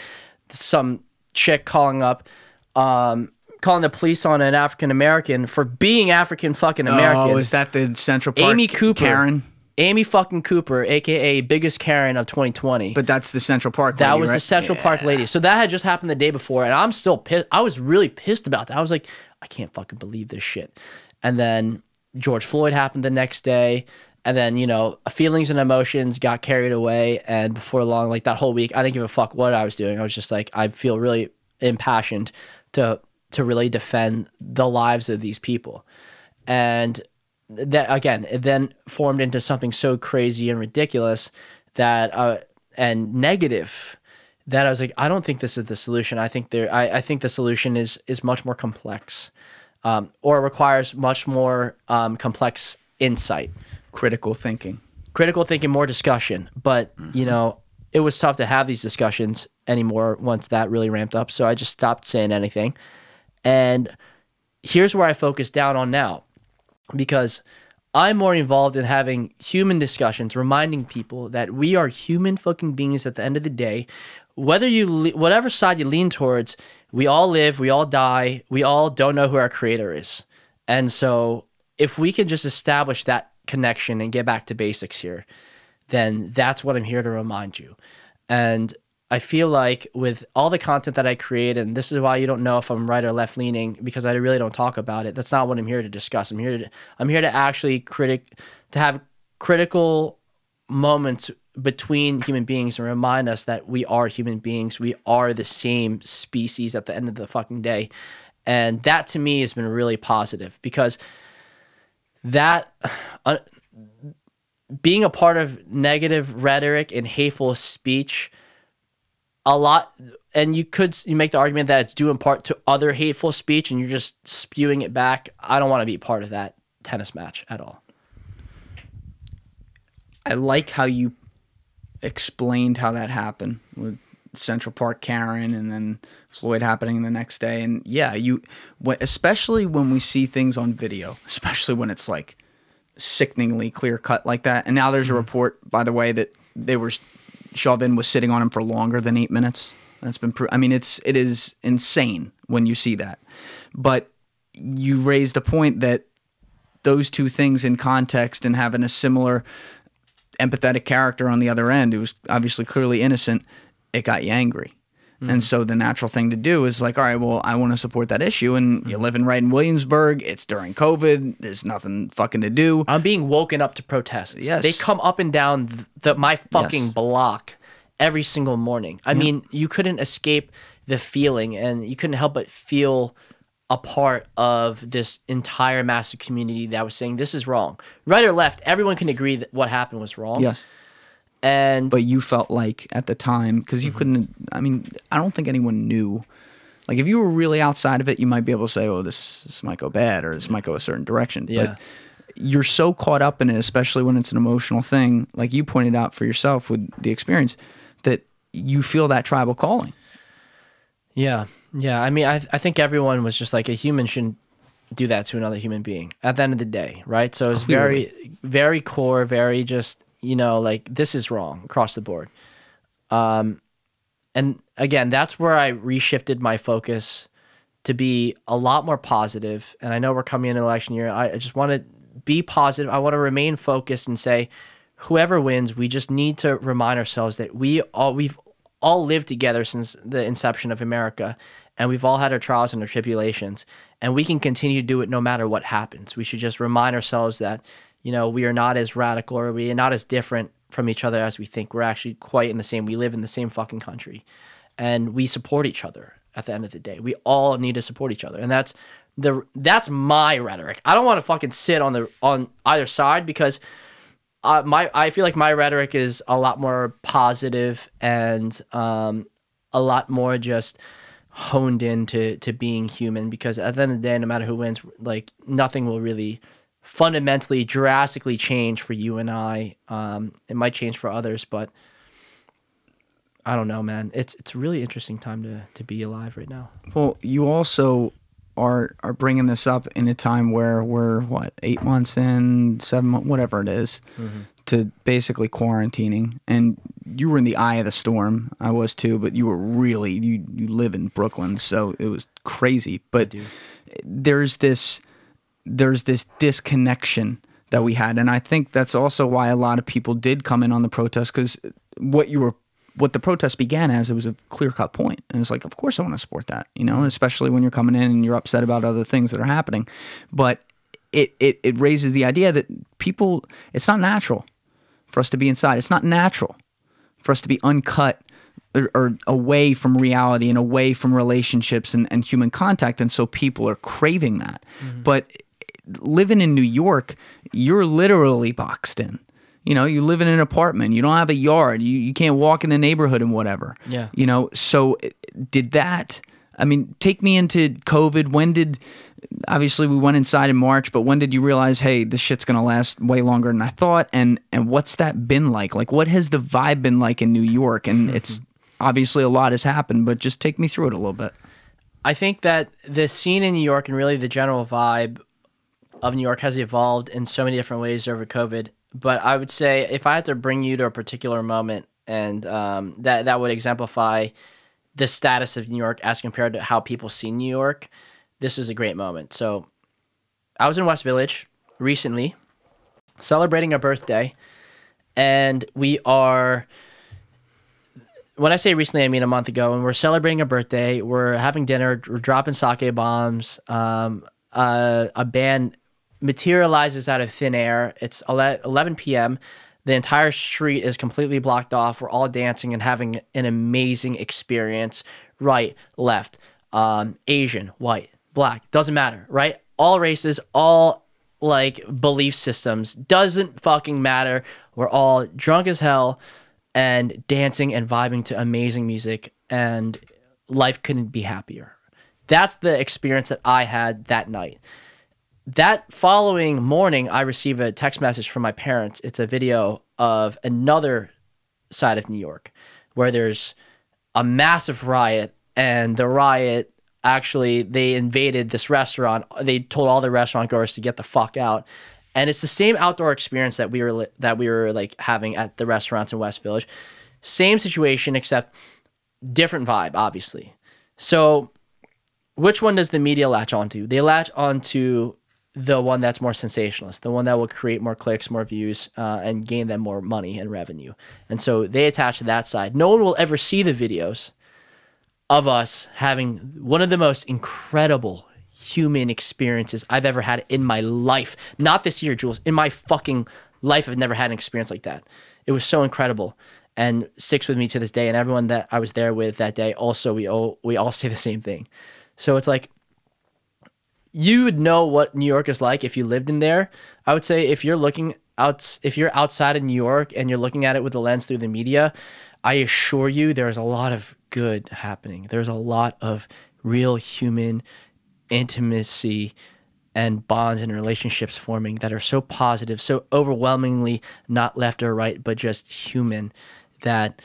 some chick calling the police on an African American for being African fucking American. Oh, is that the Central Park Amy Cooper, Karen? Amy fucking Cooper, aka biggest Karen of 2020. But that's the Central Park lady, that was right? the Central Park lady. So that had just happened the day before, and I'm still pissed. I was really pissed about that. I was like, I can't fucking believe this shit. And then George Floyd happened the next day. And then, you know, feelings and emotions got carried away. And before long, like that whole week, I didn't give a fuck what I was doing. I was just like, I feel really impassioned to really defend the lives of these people. And that, again, it then formed into something so crazy and ridiculous that, and negative, that I was like, I don't think this is the solution. I think I think the solution is much more complex, or requires much more complex insight. Critical thinking, more discussion. But, you know, it was tough to have these discussions anymore once that really ramped up. So I just stopped saying anything. And here's where I focus down on now, because I'm more involved in having human discussions, reminding people that we are human fucking beings at the end of the day. Whatever side you lean towards, we all live, we all die, we all don't know who our creator is. And so if we can just establish that connection and get back to basics here, then that's what I'm here to remind you. And I feel like with all the content that I create, and this is why you don't know if I'm right or left leaning, because I really don't talk about it. That's not what I'm here to discuss. I'm here to actually have critical moments between human beings and remind us that we are human beings. We are the same species at the end of the fucking day. And that to me has been really positive, because that being a part of negative rhetoric and hateful speech a lot, and you make the argument that it's due in part to other hateful speech and you're just spewing it back. I don't want to be part of that tennis match at all. I like how you explained how that happened with Central Park Karen and then Floyd happening the next day. And yeah, especially when we see things on video, especially when it's like sickeningly clear cut like that. And now there's a report, by the way, that Chauvin was sitting on him for longer than 8 minutes. That's been I mean, it is insane when you see that. But you raised the point that those two things in context and having a similar empathetic character on the other end who was obviously clearly innocent, it got you angry. And so the natural thing to do is like, all right, well, I want to support that issue. And you're living right in Williamsburg. It's during COVID. There's nothing fucking to do. I'm being woken up to protests. Yes. They come up and down my fucking block every single morning. I mean, you couldn't escape the feeling, and you couldn't help but feel a part of this entire massive community that was saying this is wrong. Right or left, everyone can agree that what happened was wrong. Yes. But you felt like at the time, because you couldn't, I mean, I don't think anyone knew. Like if you were really outside of it, you might be able to say, oh, this might go bad or this might go a certain direction. Yeah. But you're so caught up in it, especially when it's an emotional thing, like you pointed out for yourself with the experience, that you feel that tribal calling. Yeah. Yeah. I mean, I think everyone was just like, a human shouldn't do that to another human being at the end of the day, right? So it's very, very core, very just, you know, like this is wrong across the board. And again, that's where I reshifted my focus to be a lot more positive. And I know we're coming in an election year. I just want to be positive. I want to remain focused and say, whoever wins, we just need to remind ourselves that we've all lived together since the inception of America, and we've all had our trials and our tribulations, and we can continue to do it no matter what happens. We should just remind ourselves that, you know, we are not as radical or we are not as different from each other as we think. We're actually quite in the same. We live in the same fucking country, and we support each other at the end of the day. We all need to support each other, and that's my rhetoric. I don't want to fucking sit on either side, because I feel like my rhetoric is a lot more positive and a lot more just honed into being human, because at the end of the day, no matter who wins, like nothing will really fundamentally drastically change for you and I. It might change for others, but I don't know, man. It's a really interesting time to be alive right now. Well, you also are bringing this up in a time where we're, what, 8 months in, 7 months, whatever it is, to basically quarantining. And you were in the eye of the storm. I was too, but you were really, you live in Brooklyn, so it was crazy. But there's this disconnection that we had. And I think that's also why a lot of people did come in on the protest, because what the protest began as, it was a clear-cut point. And it's like, of course I want to support that, you know, especially when you're coming in and you're upset about other things that are happening. But it raises the idea that people, it's not natural for us to be inside. It's not natural for us to be uncut or away from reality and away from relationships and human contact. And so people are craving that. But living in New York, you're literally boxed in. You know, you live in an apartment, you don't have a yard, you can't walk in the neighborhood and whatever. Yeah. You know, so did that, I mean, take me into COVID. Obviously we went inside in March, but when did you realize, hey, this shit's going to last way longer than I thought? And what's that been like? Like, what has the vibe been like in New York? And it's obviously a lot has happened, but just take me through it a little bit. I think that the scene in New York and really the general vibe of New York has evolved in so many different ways over COVID. But I would say if I had to bring you to a particular moment and that would exemplify the status of New York as compared to how people see New York, this was a great moment. So I was in West Village recently celebrating a birthday, and we are, when I say recently, I mean a month ago, and we're celebrating a birthday, we're having dinner, we're dropping sake bombs, a band materializes out of thin air. It's 11 p.m. The entire street is completely blocked off. We're all dancing and having an amazing experience. Right, left, Asian, white, black, doesn't matter, right? All races, all like belief systems, doesn't fucking matter. We're all drunk as hell and dancing and vibing to amazing music, and life couldn't be happier. That's the experience that I had that night. That following morning, I receive a text message from my parents. It's a video of another side of New York where there's a massive riot, and the riot, actually, they invaded this restaurant. They told all the restaurant goers to get the fuck out. And it's the same outdoor experience that we were like having at the restaurants in West Village. Same situation, except different vibe, obviously. So which one does the media latch onto? They latch onto the one that's more sensationalist, the one that will create more clicks, more views, and gain them more money and revenue. And so they attach to that side. No one will ever see the videos of us having one of the most incredible human experiences I've ever had in my life. Not this year, Jules. In my fucking life, I've never had an experience like that. It was so incredible and sticks with me to this day. And everyone that I was there with that day, also, we all say the same thing. So it's like, you would know what New York is like if you lived in there. I would say if you're outside of New York and you're looking at it with a lens through the media, I assure you there's a lot of good happening. There's a lot of real human intimacy and bonds and relationships forming that are so positive, so overwhelmingly not left or right, but just human, that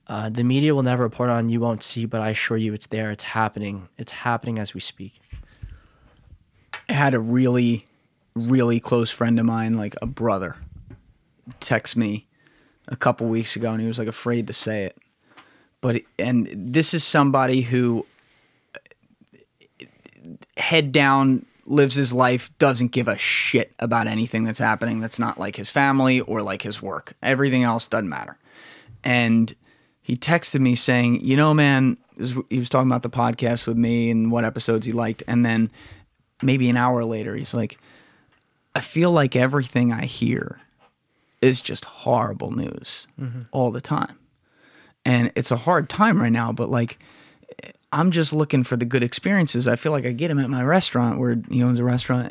the media will never report on, you won't see, but I assure you it's there, it's happening. It's happening as we speak. I had a really, really close friend of mine, like a brother, text me a couple weeks ago, and he was like afraid to say it. And this is somebody who head down, lives his life, doesn't give a shit about anything that's happening that's not like his family or like his work. Everything else doesn't matter. And he texted me saying, you know, man, he was talking about the podcast with me and what episodes he liked, and then maybe an hour later, he's like, I feel like everything I hear is just horrible news all the time. And it's a hard time right now, but like, I'm just looking for the good experiences. I feel like I get them at my restaurant, where he owns a restaurant,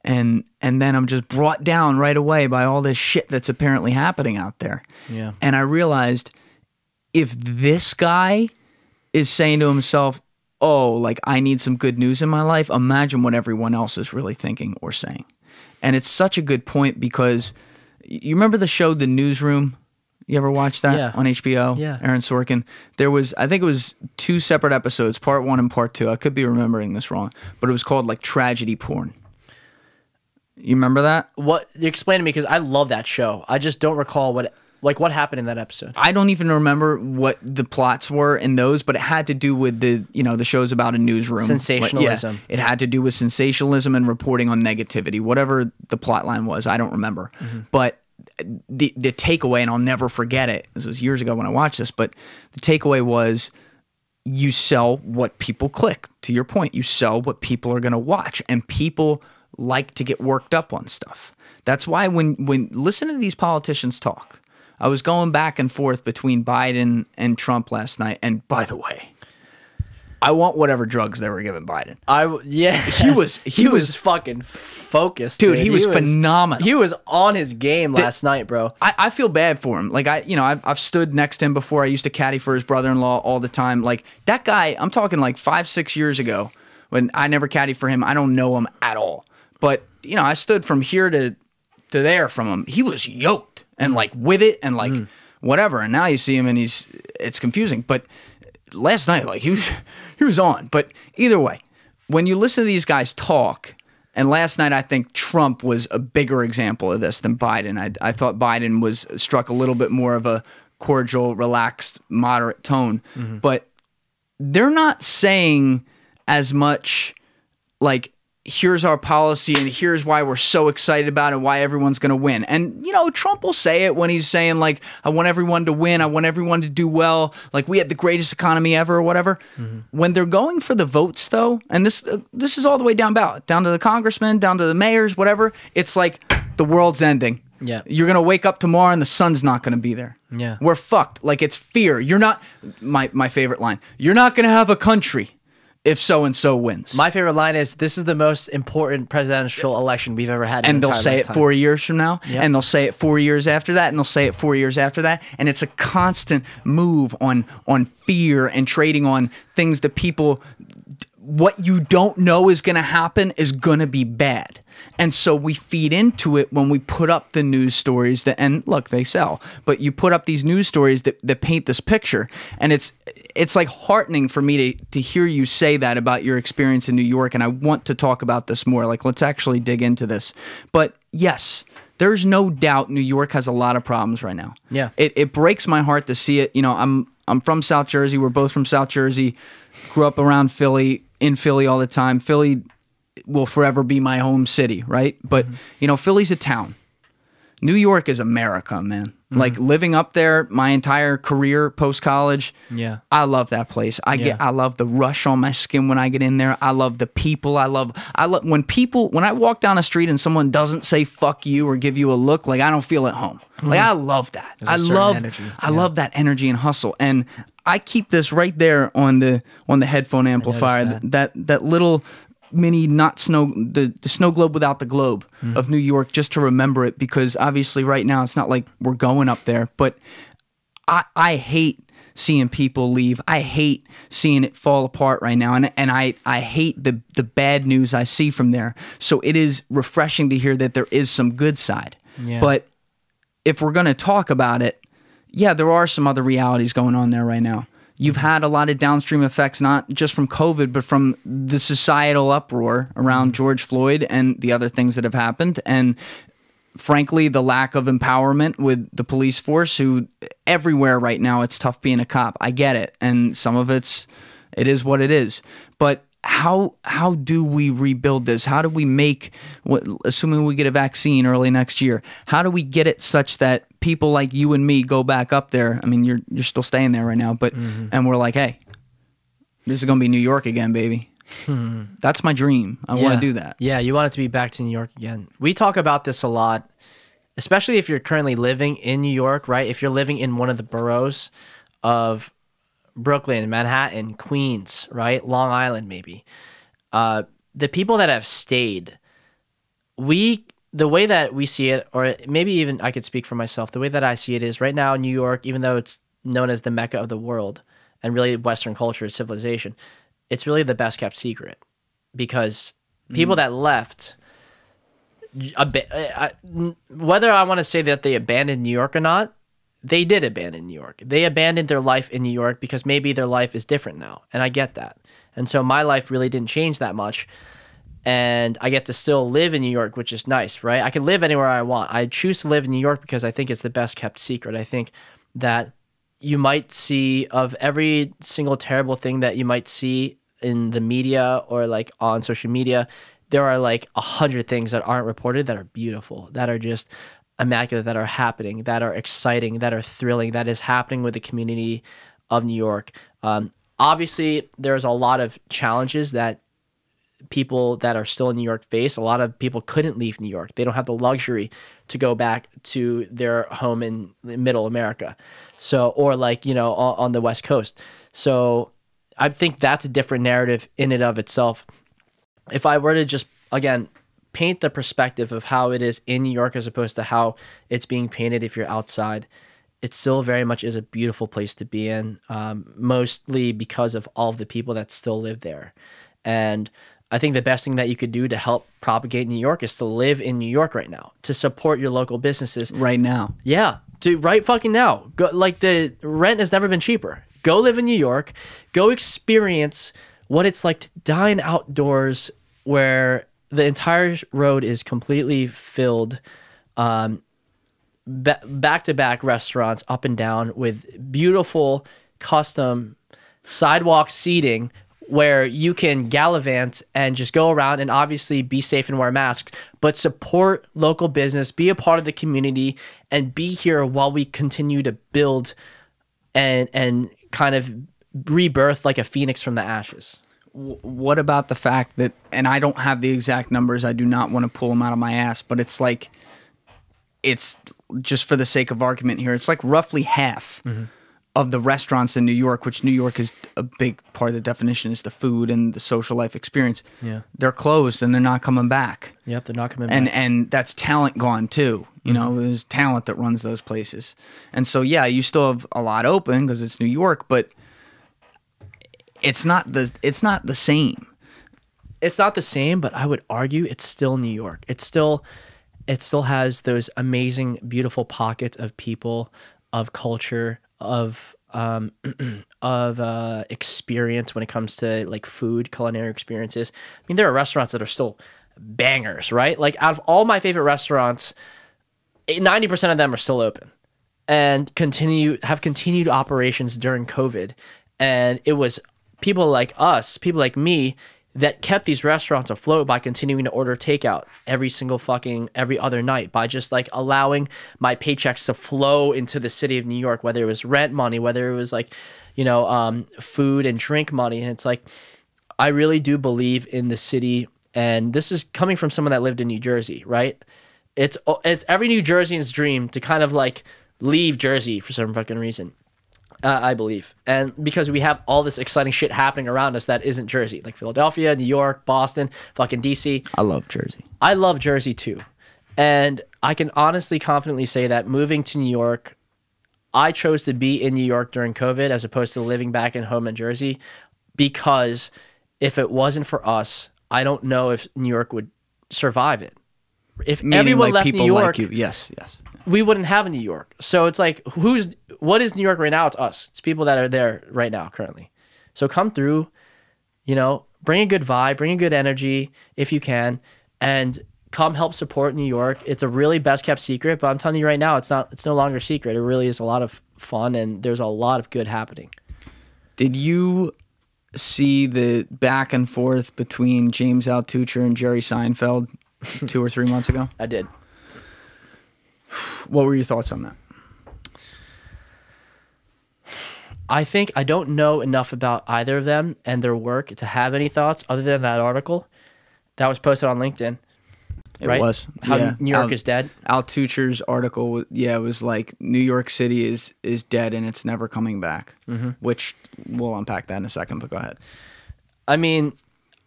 and then I'm just brought down right away by all this shit that's apparently happening out there. Yeah. And I realized, if this guy is saying to himself, oh, like, I need some good news in my life, imagine what everyone else is really thinking or saying. And it's such a good point, because you remember the show The Newsroom? You ever watch that Yeah. on HBO? Yeah. Aaron Sorkin. There was, I think it was 2 separate episodes, part 1 and part 2. I could be remembering this wrong, but it was called like tragedy porn. You remember that? What? Explain to me, because I love that show. I just don't recall what happened in that episode. I don't even remember what the plots were in those, but it had to do with the shows about a newsroom. Sensationalism. Like, it had to do with sensationalism and reporting on negativity, whatever the plot line was. I don't remember. But the takeaway, and I'll never forget it, this was years ago when I watched this, but the takeaway was you sell what people click. To your point, you sell what people are going to watch, and people like to get worked up on stuff. That's why when listen to these politicians talk. I was going back and forth between Biden and Trump last night, and by the way, I want whatever drugs they were giving Biden. He was fucking focused, dude. He was phenomenal. He was on his game last night, bro. I feel bad for him. Like I've stood next to him before. I used to caddy for his brother-in-law all the time. Like that guy, I'm talking like 5-6 years ago when I never caddied for him. I don't know him at all, but I stood from here to there from him. He was yoked and like with it and like whatever. And now you see him and it's confusing. But last night, like he was on. But either way, when you listen to these guys talk, and last night I think Trump was a bigger example of this than Biden. I thought Biden was struck a little bit more of a cordial, relaxed, moderate tone. But they're not saying as much like, here's our policy and here's why we're so excited about it and why everyone's going to win. And, Trump will say it when he's saying, like, I want everyone to win. I want everyone to do well. Like, we have the greatest economy ever or whatever. When they're going for the votes, though, and this is all the way down ballot, down to the congressmen, down to the mayors, whatever, it's like the world's ending. Yeah. You're going to wake up tomorrow and the sun's not going to be there. Yeah. We're fucked. Like, it's fear. You're not, my favorite line, you're not going to have a country if so-and-so wins. My favorite line is, this is the most important presidential election we've ever had. And they'll say it 4 years from now, and they'll say it 4 years after that, and they'll say it 4 years after that. And it's a constant move on fear and trading on things that people, what you don't know is going to happen is going to be bad. And so we feed into it when we put up the news stories that, and look, they sell, but you put up these news stories that paint this picture. And it's like heartening for me to hear you say that about your experience in New York. And I want to talk about this more. Like, let's actually dig into this. But yes, there's no doubt New York has a lot of problems right now. Yeah. It breaks my heart to see it. I'm from South Jersey. We're both from South Jersey. Grew up around Philly, in Philly all the time. Philly will forever be my home city, right? But, Philly's a town. New York is America, man. Like, living up there my entire career post-college, I love that place. I love the rush on my skin when I get in there. I love the people. I love when I walk down the street and someone doesn't say fuck you or give you a look, like, I don't feel at home. Like, I love that. I love that energy and hustle. And I keep this right there on the headphone amplifier. That little mini the snow globe without the globe of New York, just to remember it, because obviously right now it's not like we're going up there, but I hate seeing people leave. I hate seeing it fall apart right now, and I hate the bad news I see from there. So it is refreshing to hear that there is some good side. But if we're going to talk about it, there are some other realities going on there right now. You've had a lot of downstream effects, not just from COVID, but from the societal uproar around George Floyd and the other things that have happened. And frankly, the lack of empowerment with the police force, who everywhere right now, it's tough being a cop. I get it. And some of it is what it is. But how do we rebuild this? How do we make, assuming we get a vaccine early next year, how do we get it such that people like you and me go back up there? I mean, you're still staying there right now, but and we're like, hey, this is gonna be New York again, baby. That's my dream. I want to do that. Yeah, you want it to be back to New York again. We talk about this a lot, especially if you're currently living in New York, right? If you're living in one of the boroughs of Brooklyn, Manhattan, Queens, right? Long Island, maybe. The people that have stayed, the way that we see it, or maybe even I could speak for myself, the way that I see it is right now, New York, even though it's known as the Mecca of the world and really Western culture, civilization, it's really the best kept secret, because people that left, whether I want to say that they abandoned New York or not, they did abandon New York. They abandoned their life in New York because maybe their life is different now. And I get that. And so my life really didn't change that much. And I get to still live in New York, which is nice, right? I can live anywhere I want. I choose to live in New York because I think it's the best kept secret. I think that you might see of every single terrible thing that you might see in the media or like on social media, there are like 100 things that aren't reported that are beautiful, that are just immaculate, that are happening, that are exciting, that are thrilling, that is happening with the community of New York. Obviously, there's a lot of challenges that people that are still in New York face. A lot of people couldn't leave New York. They don't have the luxury to go back to their home in middle America. So, or like, you know, on the West Coast. So I think that's a different narrative in and of itself. If I were to just, again, paint the perspective of how it is in New York as opposed to how it's being painted if you're outside, it still very much is a beautiful place to be in, mostly because of all of the people that still live there. And I think the best thing that you could do to help propagate New York is to live in New York right now, to support your local businesses. Right now. Yeah, right fucking now. Go, like the rent has never been cheaper. Go live in New York. Go experience what it's like to dine outdoors where the entire road is completely filled, back-to-back restaurants up and down with beautiful custom sidewalk seating where you can gallivant and just go around and obviously be safe and wear masks, but support local business, be a part of the community, and be here while we continue to build and kind of rebirth like a phoenix from the ashes. What about the fact that, and I don't have the exact numbers, I do not want to pull them out of my ass, but it's like, it's just for the sake of argument here, it's like roughly half of the restaurants in New York, which New York is a big part of the definition, is the food and the social life experience. Yeah, they're closed and they're not coming back. Yep, they're not coming back. And that's talent gone too. You know, there's talent that runs those places. And so, yeah, you still have a lot open because it's New York, but it's not the same. It's not the same, but I would argue it's still New York. It still has those amazing, beautiful pockets of people, of culture, of experience when it comes to like food, culinary experiences. I mean, there are restaurants that are still bangers, right? Like out of all my favorite restaurants, 90% of them are still open and have continued operations during COVID. And it was people like us, people like me, that kept these restaurants afloat by continuing to order takeout every other night, by just like allowing my paychecks to flow into the city of New York, whether it was rent money, whether it was like, you know, food and drink money. And it's like, I really do believe in the city. And this is coming from someone that lived in New Jersey, right? It's every New Jersey's dream to kind of like leave Jersey for some fucking reason. I believe. And because we have all this exciting shit happening around us that isn't Jersey, like Philadelphia, New York, Boston, fucking DC. I love Jersey. I love Jersey too. And I can honestly, confidently say that moving to New York, I chose to be in New York during COVID as opposed to living back in home in Jersey, because if it wasn't for us, I don't know if New York would survive it. If Meaning everyone like left New York, like you. Yes. we wouldn't have a New York. So it's like, what is New York right now? It's us. It's people that are there right now, currently. So come through, you know, bring a good vibe, bring a good energy if you can, and come help support New York. It's a really best kept secret, but I'm telling you right now, it's no longer a secret. It really is a lot of fun, and there's a lot of good happening. Did you see the back and forth between James Altucher and Jerry Seinfeld 2 or 3 months ago? I did. What were your thoughts on that? I think I don't know enough about either of them and their work to have any thoughts other than that article that was posted on LinkedIn. It was. How New York is dead. Altucher's article, it was like New York City is dead and it's never coming back, which we'll unpack that in a second, but go ahead. I mean,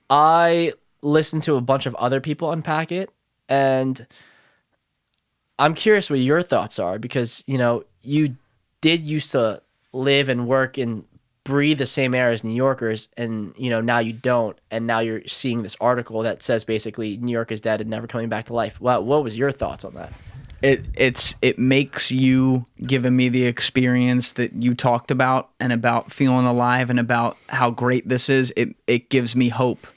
I listened to a bunch of other people unpack it, and I'm curious what your thoughts are, because, you know, you did used to live and work and breathe the same air as New Yorkers, and, you know, now you don't, and now you're seeing this article that says basically New York is dead and never coming back to life. Well, what was your thoughts on that? it makes you giving me the experience that you talked about and about feeling alive and about how great this is. It gives me hope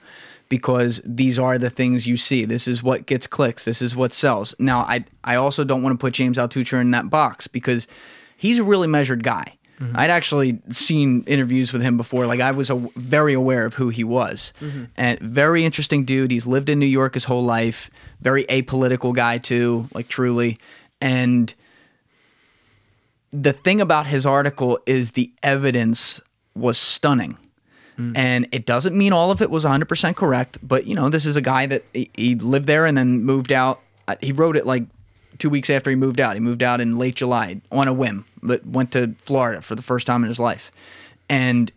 because these are the things you see. This is what gets clicks. This is what sells. Now, I also don't want to put James Altucher in that box because he's a really measured guy. I'd actually seen interviews with him before. Like I was very aware of who he was. And very interesting dude. He's lived in New York his whole life. Very apolitical guy too, like truly. And the thing about his article is the evidence was stunning. And it doesn't mean all of it was 100% correct, but you know, this is a guy that he lived there and then moved out. He wrote it like 2 weeks after he moved out. He moved out in late July on a whim, but went to Florida for the first time in his life. And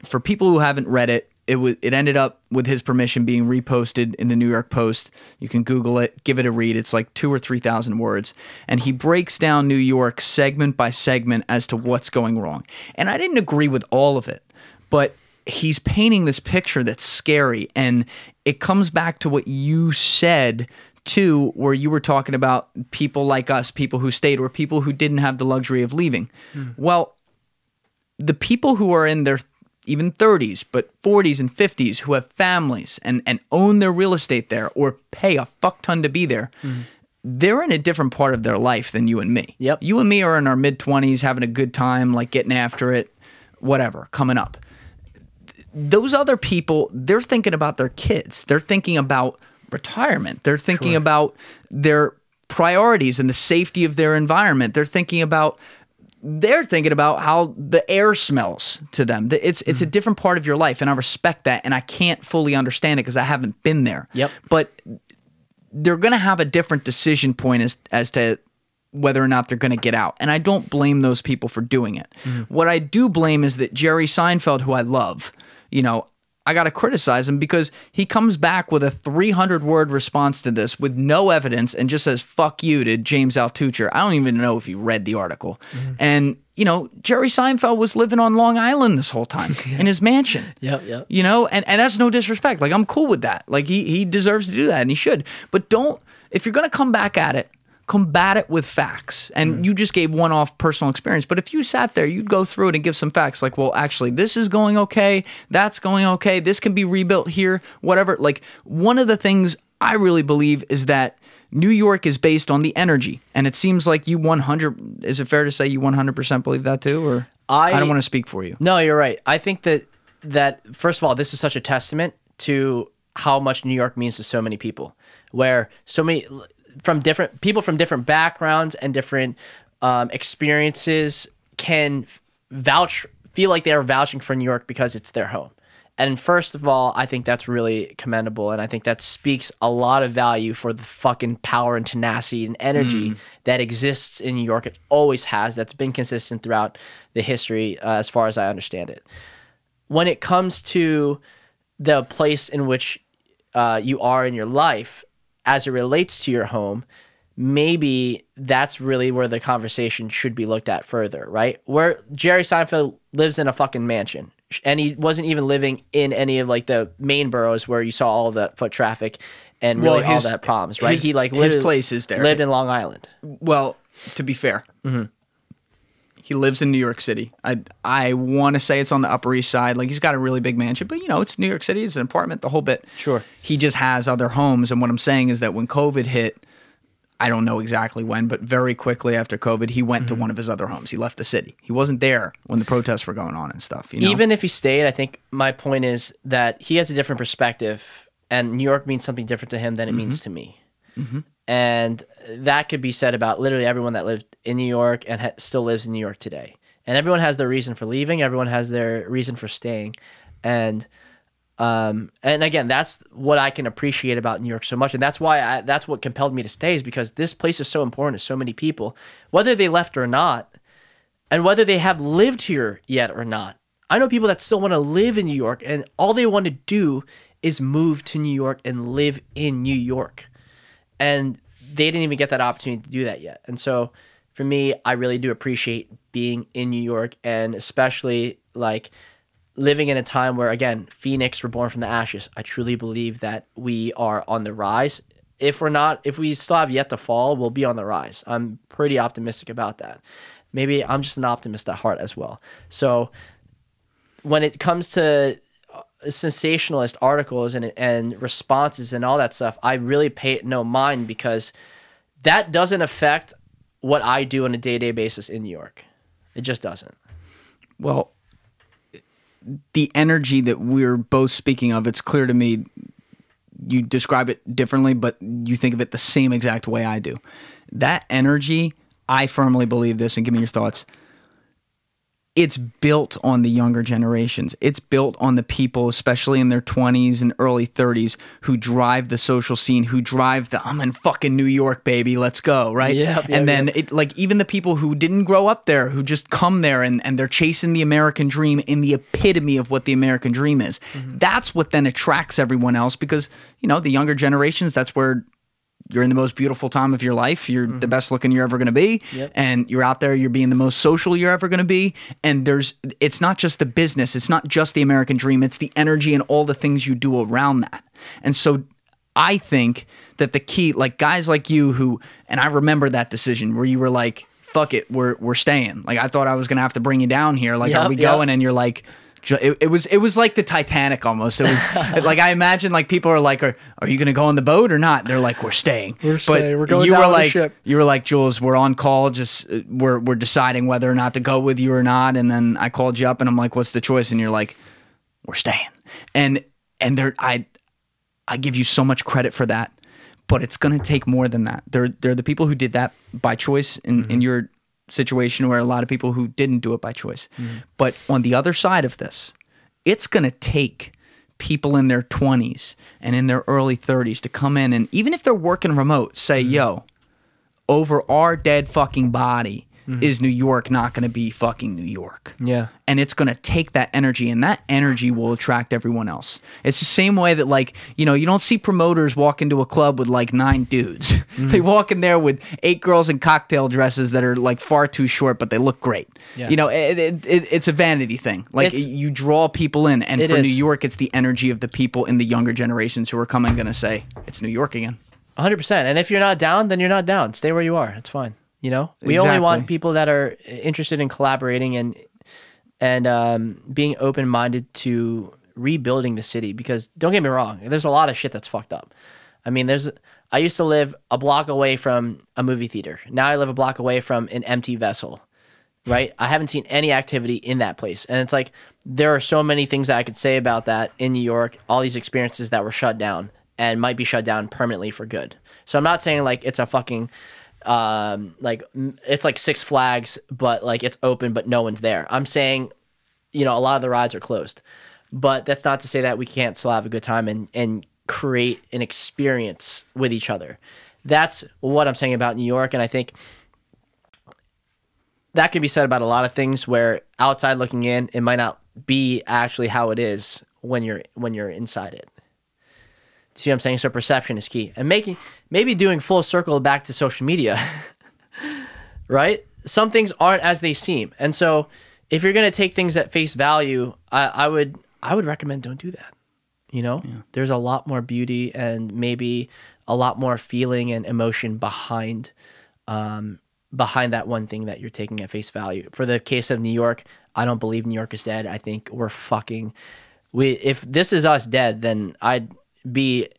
for people who haven't read it, it ended up with his permission being reposted in the New York Post. You can Google it, give it a read. It's like 2,000 or 3,000 words. And he breaks down New York segment by segment as to what's going wrong. And I didn't agree with all of it, but he's painting this picture that's scary. And it comes back to what you said too, where you were talking about people like us, people who stayed, or people who didn't have the luxury of leaving. Well, the people who are in their even 30s, but 40s and 50s, who have families and own their real estate there or pay a fuck ton to be there, they're in a different part of their life than you and me. Yep. You and me are in our mid-20s, having a good time, like getting after it, whatever, coming up. Those other people, they're thinking about their kids. They're thinking about retirement. They're thinking about their priorities and the safety of their environment. They're thinking about how the air smells to them. It's a different part of your life, and I respect that, and I can't fully understand it because I haven't been there. Yep. But they're going to have a different decision point as to whether or not they're going to get out, and I don't blame those people for doing it. What I do blame is that Jerry Seinfeld, who I love, you know, I got to criticize him because he comes back with a 300-word response to this with no evidence and just says, fuck you to James Altucher. I don't even know if he read the article. And, you know, Jerry Seinfeld was living on Long Island this whole time in his mansion. Yep. You know, and that's no disrespect. Like, I'm cool with that. Like, he deserves to do that, and he should. But if you're going to come back at it, combat it with facts. And you just gave one-off personal experience. But if you sat there, you'd go through it and give some facts like, well, actually, this is going okay. That's going okay. This can be rebuilt here, whatever. Like, one of the things I really believe is that New York is based on the energy. And it seems like you 100, is it fair to say you 100% believe that too? Or I don't want to speak for you. No, you're right. I think that first of all, this is such a testament to how much New York means to so many people, where so many people from different backgrounds and different experiences can feel like they are vouching for New York because it's their home. And first of all, I think that's really commendable, and I think that speaks a lot of value for the fucking power and tenacity and energy that exists in New York. It always has. That's been consistent throughout the history, as far as I understand it. When it comes to the place in which you are in your life, as it relates to your home, maybe that's really where the conversation should be looked at further, right? Where Jerry Seinfeld lives in a fucking mansion, and he wasn't even living in any of like the main boroughs where you saw all the foot traffic and really all that problems, right? He like his place is there. Lived in Long Island. Well, to be fair, he lives in New York City. I want to say it's on the Upper East Side. Like, he's got a really big mansion, but you know, it's New York City. It's an apartment, the whole bit. Sure. He just has other homes. And what I'm saying is that when COVID hit, I don't know exactly when, but very quickly after COVID, he went to one of his other homes. He left the city. He wasn't there when the protests were going on and stuff. You know? Even if he stayed, I think my point is that he has a different perspective, and New York means something different to him than it means to me. And that could be said about literally everyone that lived in New York and still lives in New York today. And everyone has their reason for leaving. Everyone has their reason for staying. And again, that's what I can appreciate about New York so much. And that's why that's what compelled me to stay, is because this place is so important to so many people, whether they left or not, and whether they have lived here yet or not. I know people that still want to live in New York, and all they want to do is move to New York and live in New York. And they didn't even get that opportunity to do that yet. And so for me, I really do appreciate being in New York, and especially like living in a time where, again, Phoenix reborn from the ashes. I truly believe that we are on the rise if we still have yet to fall, we'll be on the rise. I'm pretty optimistic about that. Maybe I'm just an optimist at heart as well. So when it comes to sensationalist articles and responses and all that stuff, I really pay it no mind, because that doesn't affect what I do on a day-to-day basis in New York. It just doesn't. Well, the energy that we're both speaking of, it's clear to me you describe it differently, but you think of it the same exact way I do. That energy, I firmly believe this, and give me your thoughts. It's built on the younger generations. It's built on the people, especially in their 20s and early 30s, who drive the social scene, who drive the, I'm in fucking New York, baby, let's go, right? And then it, like, even the people who didn't grow up there, who just come there and they're chasing the American dream in the epitome of what the American dream is. That's what then attracts everyone else, because, you know, the younger generations, that's where you're in the most beautiful time of your life. You're the best looking you're ever going to be. And you're out there, you're being the most social you're ever going to be. And it's not just the business. It's not just the American dream. It's the energy and all the things you do around that. And so I think that the key, like guys like you who, and I remember that decision where you were like, fuck it, we're staying. Like, I thought I was going to have to bring you down here. Like, are we going? And you're like, it was like the Titanic almost. It was like, I imagine like people are like, are you going to go on the boat or not? They're like, we're staying. We're going down the ship. You were like, Jules, we're on call. Just we're deciding whether or not to go with you or not. And then I called you up and I'm like, what's the choice? And you're like, we're staying. And I give you so much credit for that, but it's going to take more than that. They're the people who did that by choice in your situation, where a lot of people who didn't do it by choice. But on the other side of this, it's going to take people in their 20s and in their early 30s to come in, and even if they're working remote, say, yo, over our dead fucking body is New York not going to be fucking New York. Yeah. And it's going to take that energy, and that energy will attract everyone else. It's the same way that, like, you know, you don't see promoters walk into a club with like 9 dudes. They walk in there with 8 girls in cocktail dresses that are like far too short, but they look great. Yeah. You know, it's a vanity thing. Like, you draw people in, and for New York, it's the energy of the people in the younger generations who are coming, going to say, it's New York again. 100%. And if you're not down, then you're not down. Stay where you are. It's fine. You know, we only want people that are interested in collaborating and being open-minded to rebuilding the city, because don't get me wrong, there's a lot of shit that's fucked up. I mean, I used to live a block away from a movie theater. Now I live a block away from an empty vessel, right? I haven't seen any activity in that place. And it's like, there are so many things that I could say about that in New York, all these experiences that were shut down and might be shut down permanently for good. So I'm not saying like it's a fucking... like it's like Six Flags, but like it's open, but no one's there. I'm saying, you know, a lot of the rides are closed, but that's not to say that we can't still have a good time and create an experience with each other. That's what I'm saying about New York. And I think that can be said about a lot of things, where outside looking in, it might not be actually how it is when you're inside it. See what I'm saying? So perception is key. And maybe doing full circle back to social media, right? Some things aren't as they seem. And so if you're going to take things at face value, I would recommend don't do that. You know, there's a lot more beauty and maybe a lot more feeling and emotion behind that one thing that you're taking at face value. For the case of New York, I don't believe New York is dead. I think if this is us dead, then I'd be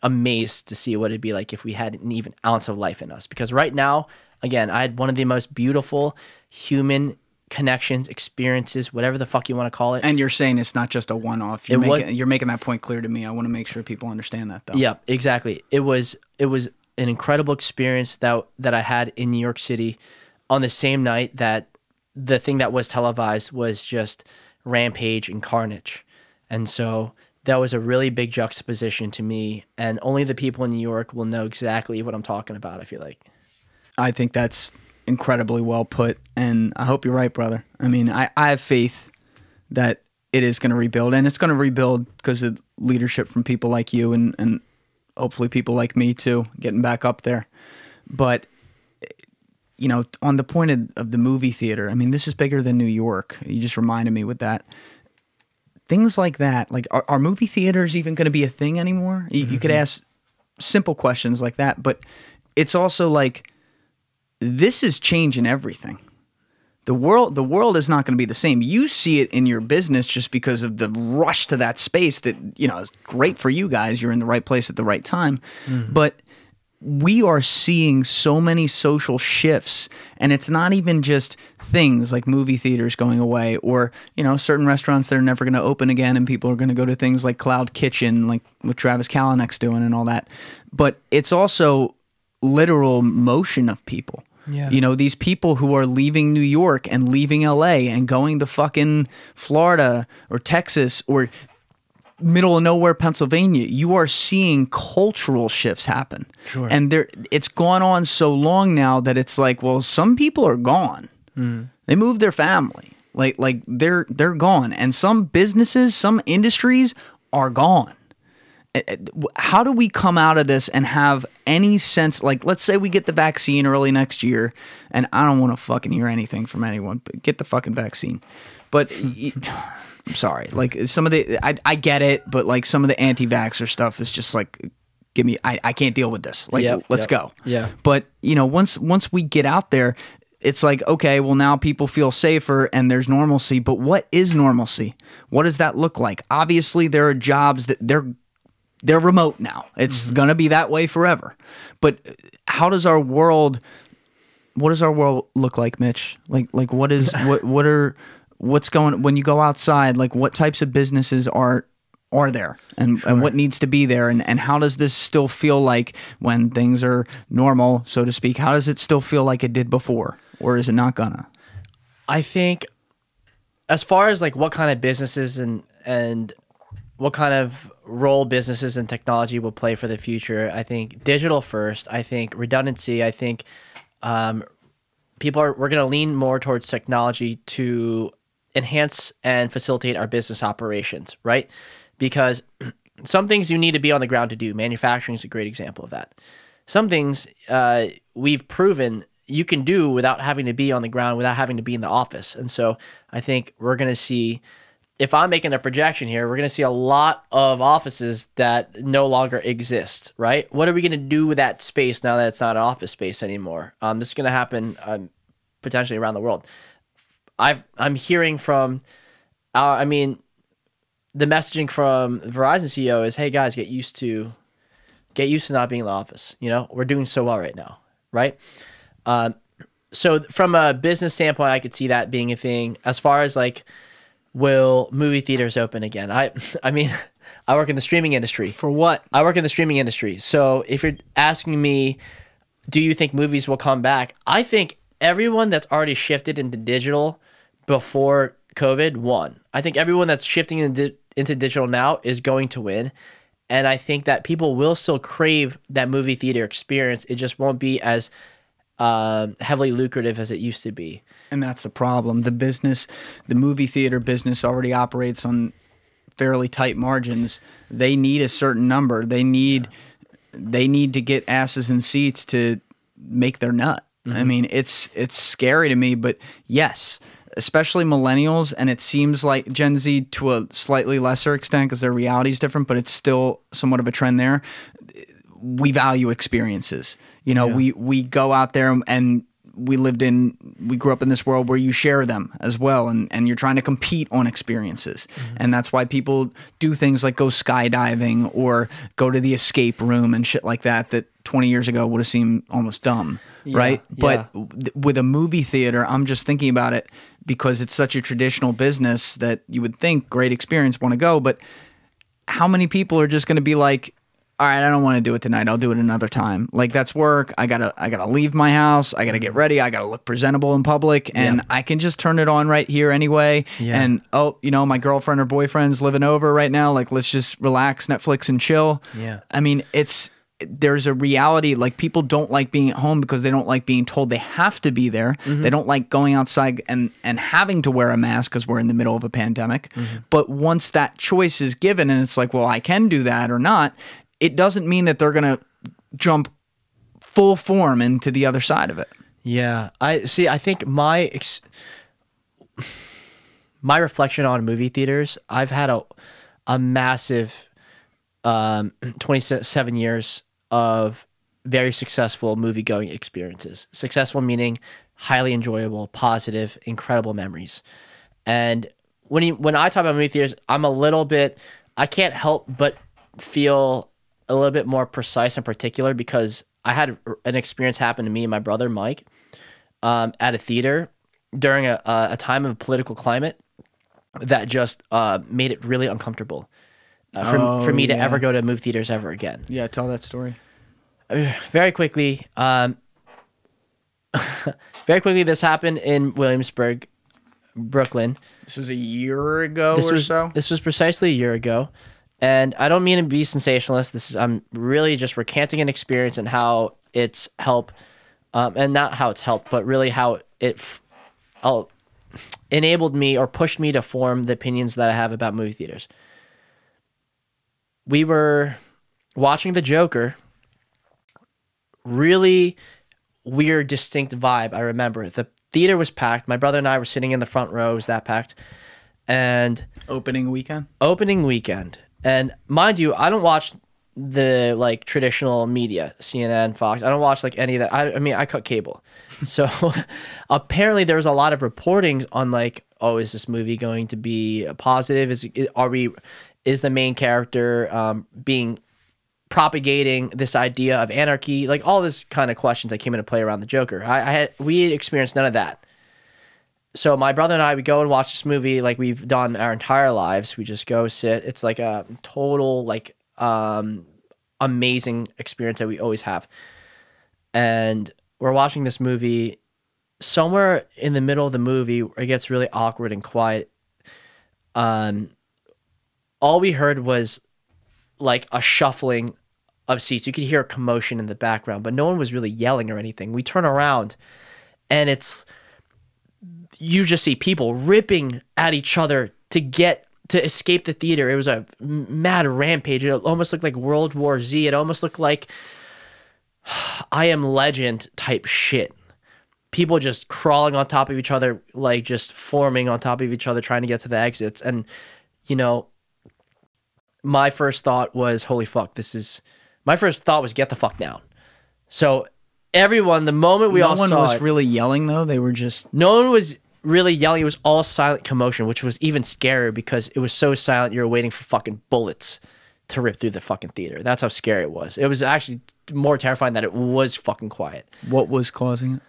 amazed to see what it'd be like if we had an even ounce of life in us. Because right now, again, I had one of the most beautiful human connections, experiences, whatever the fuck you want to call it. And you're saying it's not just a one-off. You're making that point clear to me. I want to make sure people understand that, though. Yeah, exactly. It was an incredible experience that I had in New York City on the same night that the thing that was televised was just rampage and carnage. And so that was a really big juxtaposition to me, and only the people in New York will know exactly what I'm talking about, I feel like. I think that's incredibly well put, and I hope you're right, brother. I mean, I have faith that it is going to rebuild, and it's going to rebuild because of leadership from people like you and hopefully people like me too, getting back up there. But, you know, on the point of the movie theater, I mean, this is bigger than New York. You just reminded me with that. Things like that, like are movie theaters even going to be a thing anymore? You could ask simple questions like that. But it's also like, this is changing everything. The world is not going to be the same. You see it in your business just because of the rush to that space that, you know, is great for you guys. You're in the right place at the right time. But we are seeing so many social shifts, and it's not even just things like movie theaters going away, or, you know, certain restaurants that are never going to open again, and people are going to go to things like Cloud Kitchen, like what Travis Kalanick's doing and all that. But it's also literal motion of people. Yeah. You know, these people who are leaving New York and leaving LA and going to fucking Florida or Texas or middle of nowhere Pennsylvania. You are seeing cultural shifts happen. Sure. And it's gone on so long now that it's like, well, some people are gone. They moved their family. Like they're gone. And some businesses, some industries are gone. How do we come out of this and have any sense, like, let's say we get the vaccine early next year, and I don't want to fucking hear anything from anyone, but get the fucking vaccine. But I'm sorry, like, some of the, I get it, but like some of the anti-vaxxer stuff is just like, give me, I can't deal with this. Like, let's go. Yeah. But, you know, once we get out there, it's like, okay, well, now people feel safer and there's normalcy, but what is normalcy? What does that look like? Obviously, there are jobs that they're remote now. It's going to be that way forever. But how does our world, what does our world look like, Mitch? Like what's going, when you go outside, like what types of businesses are there and what needs to be there? And how does this still feel like when things are normal, so to speak? How does it still feel like it did before? Or is it not gonna? I think as far as like what kind of businesses and what kind of role businesses and technology will play for the future, I think digital first. I think redundancy. I think we're going to lean more towards technology to enhance and facilitate our business operations, right? Because some things you need to be on the ground to do. Manufacturing is a great example of that. Some things we've proven you can do without having to be on the ground, without having to be in the office. And so I think we're going to see, if I'm making a projection here, we're going to see a lot of offices that no longer exist, right? What are we going to do with that space now that it's not an office space anymore? This is going to happen potentially around the world. I'm hearing from, the messaging from Verizon CEO is, hey guys, get used to not being in the office. You know, we're doing so well right now, right? So from a business standpoint, I could see that being a thing. As far as like, will movie theaters open again? I mean, I work in the streaming industry. For what? I work in the streaming industry. So if you're asking me, do you think movies will come back? I think everyone that's already shifted into digital before COVID won. I think everyone that's shifting into digital now is going to win. And I think that people will still crave that movie theater experience. It just won't be as heavily lucrative as it used to be. And that's the problem. The movie theater business already operates on fairly tight margins. They need a certain number. They need to get asses in seats to make their nut. I mean, it's scary to me, but yes, especially millennials, and it seems like Gen Z to a slightly lesser extent because their reality is different, but it's still somewhat of a trend there. We value experiences. You know, we go out there and we grew up in this world where you share them as well, and you're trying to compete on experiences. And that's why people do things like go skydiving or go to the escape room and shit like that 20 years ago would have seemed almost dumb, right? But with a movie theater, I'm just thinking about it because it's such a traditional business that you would think great experience, want to go, but how many people are just going to be like, all right, I don't want to do it tonight. I'll do it another time. Like, that's work. I gotta leave my house. I gotta get ready. I gotta look presentable in public, and I can just turn it on right here anyway. And my girlfriend or boyfriend's living over right now. Like, let's just relax, Netflix, and chill. I mean, there's a reality. Like, people don't like being at home because they don't like being told they have to be there. They don't like going outside and having to wear a mask because we're in the middle of a pandemic. But once that choice is given, and it's like, well, I can do that or not. It doesn't mean that they're going to jump full form into the other side of it. Yeah. I think my reflection on movie theaters, I've had a massive 27 years of very successful movie-going experiences. Successful meaning highly enjoyable, positive, incredible memories. And when I talk about movie theaters, I can't help but feel a little bit more precise and particular because I had an experience happen to me and my brother Mike at a theater during a time of political climate that just made it really uncomfortable for me to ever go to movie theaters ever again. Yeah, tell that story. Very quickly, this happened in Williamsburg, Brooklyn. This was a year ago so? This was precisely a year ago. And I don't mean to be sensationalist. I'm really just recanting an experience and how it's helped, and not how it's helped, but really how it enabled me or pushed me to form the opinions that I have about movie theaters. We were watching The Joker. Really weird, distinct vibe. I remember the theater was packed. My brother and I were sitting in the front row. It was that packed. And opening weekend. And mind you, I don't watch the like traditional media, CNN, Fox. I don't watch like any of that. I mean, I cut cable. So apparently there was a lot of reporting on like, oh, is this movie going to be positive? Is the main character being propagating this idea of anarchy? Like all this kind of questions that came into play around the Joker. We experienced none of that. So my brother and I, we go and watch this movie like we've done our entire lives. We just go sit. It's like a total like amazing experience that we always have. And we're watching this movie. Somewhere in the middle of the movie, it gets really awkward and quiet. All we heard was like a shuffling of seats. You could hear a commotion in the background, but no one was really yelling or anything. We turn around and you just see people ripping at each other to escape the theater. It was a mad rampage. It almost looked like World War Z. It almost looked like I Am Legend type shit. People just crawling on top of each other, like just forming on top of each other, trying to get to the exits. And, you know, my first thought was, holy fuck, my first thought was get the fuck down. So everyone, the moment we all saw it. No one was really yelling though. They were just. No one was really yelling. It was all silent commotion, which was even scarier because it was so silent. You were waiting for fucking bullets to rip through the fucking theater. That's how scary it was. It was actually more terrifying that it was fucking quiet. What was causing it?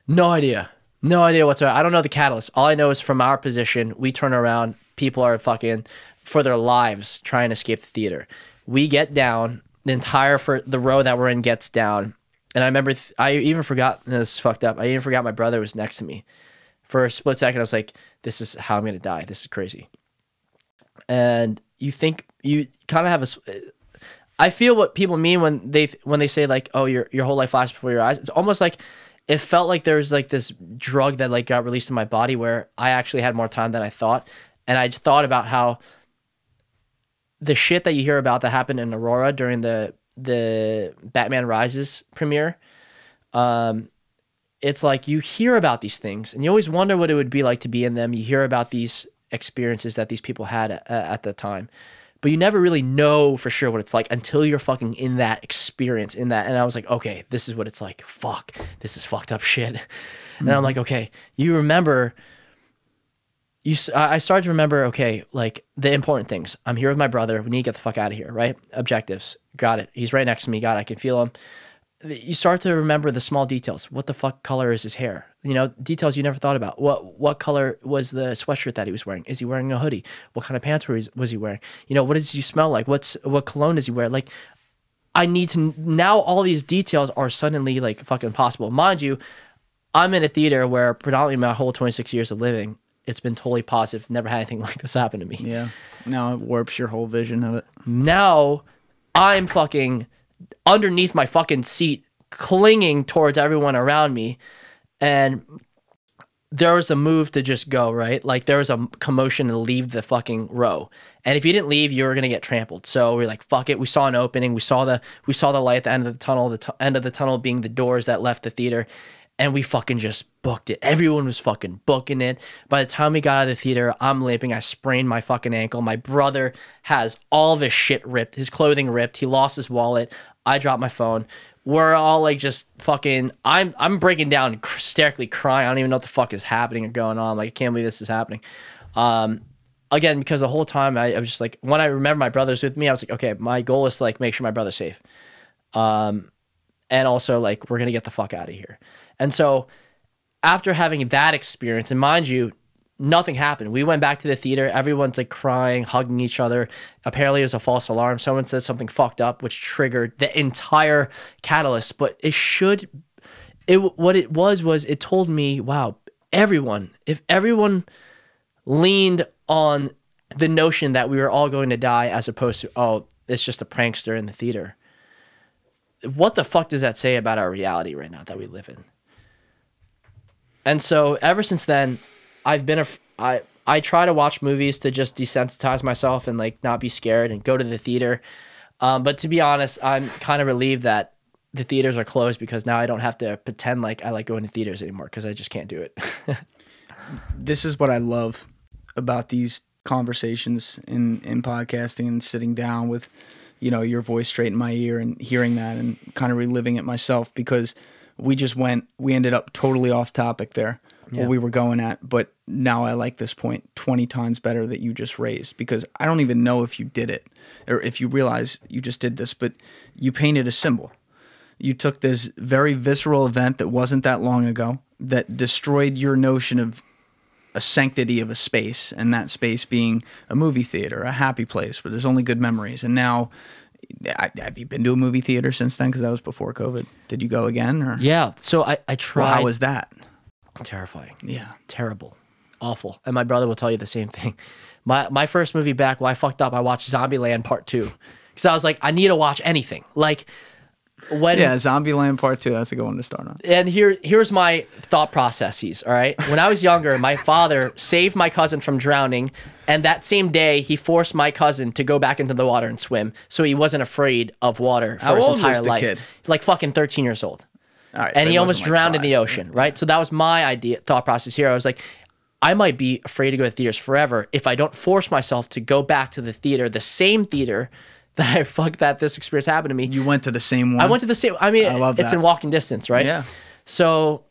No idea. No idea whatsoever. I don't know the catalyst. All I know is from our position, we turn around, people are fucking for their lives trying to escape the theater. We get down, the row that we're in gets down. And I remember, I even forgot, this is fucked up, I even forgot my brother was next to me. For a split second, I was like, this is how I'm going to die. This is crazy. And you think, you kind of have I feel what people mean when they say like, oh, your whole life flashes before your eyes. It's almost like, it felt like there was like this drug that like got released in my body where I actually had more time than I thought. And I just thought about how the shit that you hear about that happened in Aurora during the Batman Rises premiere, it's like you hear about these things and you always wonder what it would be like to be in them. You hear about these experiences that these people had at the time, but you never really know for sure what it's like until you're fucking in that experience, in that. And I was like, okay, this is what it's like. Fuck, this is fucked up shit. And I'm like, okay, you remember. I started to remember, okay, like the important things. I'm here with my brother. We need to get the fuck out of here, right? Objectives. Got it. He's right next to me. God, I can feel him. You start to remember the small details. What the fuck color is his hair? You know, details you never thought about. What color was the sweatshirt that he was wearing? Is he wearing a hoodie? What kind of pants was he wearing? You know, what does he smell like? What cologne does he wear? Like, I need to, now all these details are suddenly like fucking possible. Mind you, I'm in a theater where predominantly my whole 26 years of living, it's been totally positive. Never had anything like this happen to me. Yeah. Now it warps your whole vision of it. Now I'm fucking underneath my fucking seat, clinging towards everyone around me. And there was a move to just go, right? Like there was a commotion to leave the fucking row. And if you didn't leave, you were going to get trampled. So we're like, fuck it. We saw an opening. We saw the light at the end of the tunnel, end of the tunnel being the doors that left the theater. And we fucking just booked it. Everyone was fucking booking it. By the time we got out of the theater, I'm limping. I sprained my fucking ankle. My brother has all of his shit ripped, his clothing ripped. He lost his wallet. I drop my phone. We're all like just fucking. I'm breaking down, hysterically crying. I don't even know what the fuck is happening or going on. Like I can't believe this is happening. Again, because the whole time I was just like, when I remember my brother's with me, I was like, okay, my goal is to like make sure my brother's safe. And also like, we're going to get the fuck out of here. And so after having that experience, and mind you, nothing happened. We went back to the theater. Everyone's like crying, hugging each other. Apparently it was a false alarm. Someone said something fucked up, which triggered the entire catalyst. But what it was it told me, wow, if everyone leaned on the notion that we were all going to die as opposed to, oh, it's just a prankster in the theater. What the fuck does that say about our reality right now that we live in? And so ever since then, I've been I try to watch movies to just desensitize myself and like not be scared and go to the theater. But to be honest, I'm kind of relieved that the theaters are closed because now I don't have to pretend like I like going to theaters anymore because I just can't do it. This is what I love about these conversations in podcasting and sitting down with, you know, your voice straight in my ear and hearing that and kind of reliving it myself, because we ended up totally off topic there. Yeah. What we were going at, but now I like this point 20 times better that you just raised, because I don't even know if you did it or if you realize you just did this, but you painted a symbol. You took this very visceral event that wasn't that long ago that destroyed your notion of a sanctity of a space, and that space being a movie theater, a happy place where there's only good memories. And now, have you been to a movie theater since then? Because that was before COVID. Did you go again? Or? Yeah. So I tried. Well, how was that? Terrifying. Yeah. Terrible. Awful. And my brother will tell you the same thing. My first movie back, I fucked up. I watched Zombieland Part 2. Because I was like, I need to watch anything. Like, when... Yeah, Zombieland Part 2. That's a good one to start on. And here's my thought processes, all right? When I was younger, my father saved my cousin from drowning. And that same day, he forced my cousin to go back into the water and swim. So he wasn't afraid of water for his entire life. Kid? Like fucking 13 years old. All right, and so he almost drowned in the ocean, right? So that was my thought process here. I was like, I might be afraid to go to theaters forever if I don't force myself to go back to the theater, the same theater that this experience happened to me. You went to the same one? I went to the same. I mean, it's in walking distance, right? Yeah. So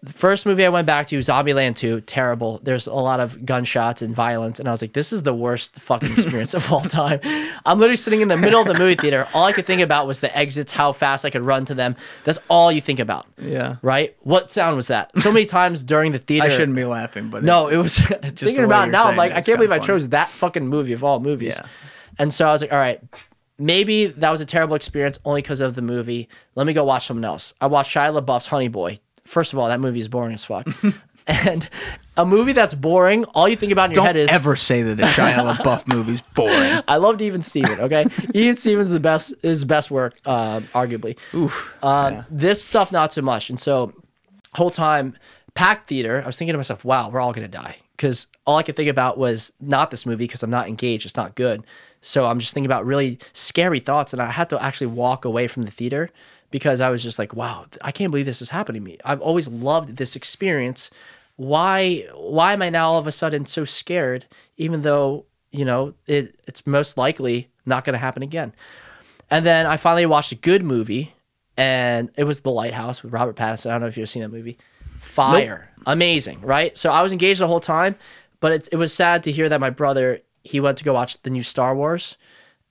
the first movie I went back to, Zombieland 2, terrible. There's a lot of gunshots and violence. And I was like, this is the worst fucking experience of all time. I'm literally sitting in the middle of the movie theater. All I could think about was the exits, how fast I could run to them. That's all you think about. Yeah. Right? What sound was that? So many times during the theater. I shouldn't be laughing, but... No, it was... thinking about it now, I'm like, I can't believe I chose that fucking movie of all movies. Yeah. And so I was like, all right, maybe that was a terrible experience only because of the movie. Let me go watch something else. I watched Shia LaBeouf's Honey Boy. First of all, that movie is boring as fuck. And a movie that's boring, all you think about in your head is... Don't ever say that a Shia LaBeouf movie's boring. I loved Even Steven, okay? Even Steven's his best work, arguably. Oof. Yeah. This stuff, not so much. And so, whole time, packed theater, I was thinking to myself, wow, we're all going to die. Because all I could think about was not this movie because I'm not engaged. It's not good. So I'm just thinking about really scary thoughts. And I had to actually walk away from the theater because I was just like, wow, I can't believe this is happening to me. I've always loved this experience. Why am I now all of a sudden so scared, even though, you know, it's most likely not going to happen again? And then I finally watched a good movie, and it was The Lighthouse with Robert Pattinson. I don't know if you've seen that movie. Fire. Nope. Amazing, right? So I was engaged the whole time, but it was sad to hear that my brother, he went to go watch the new Star Wars,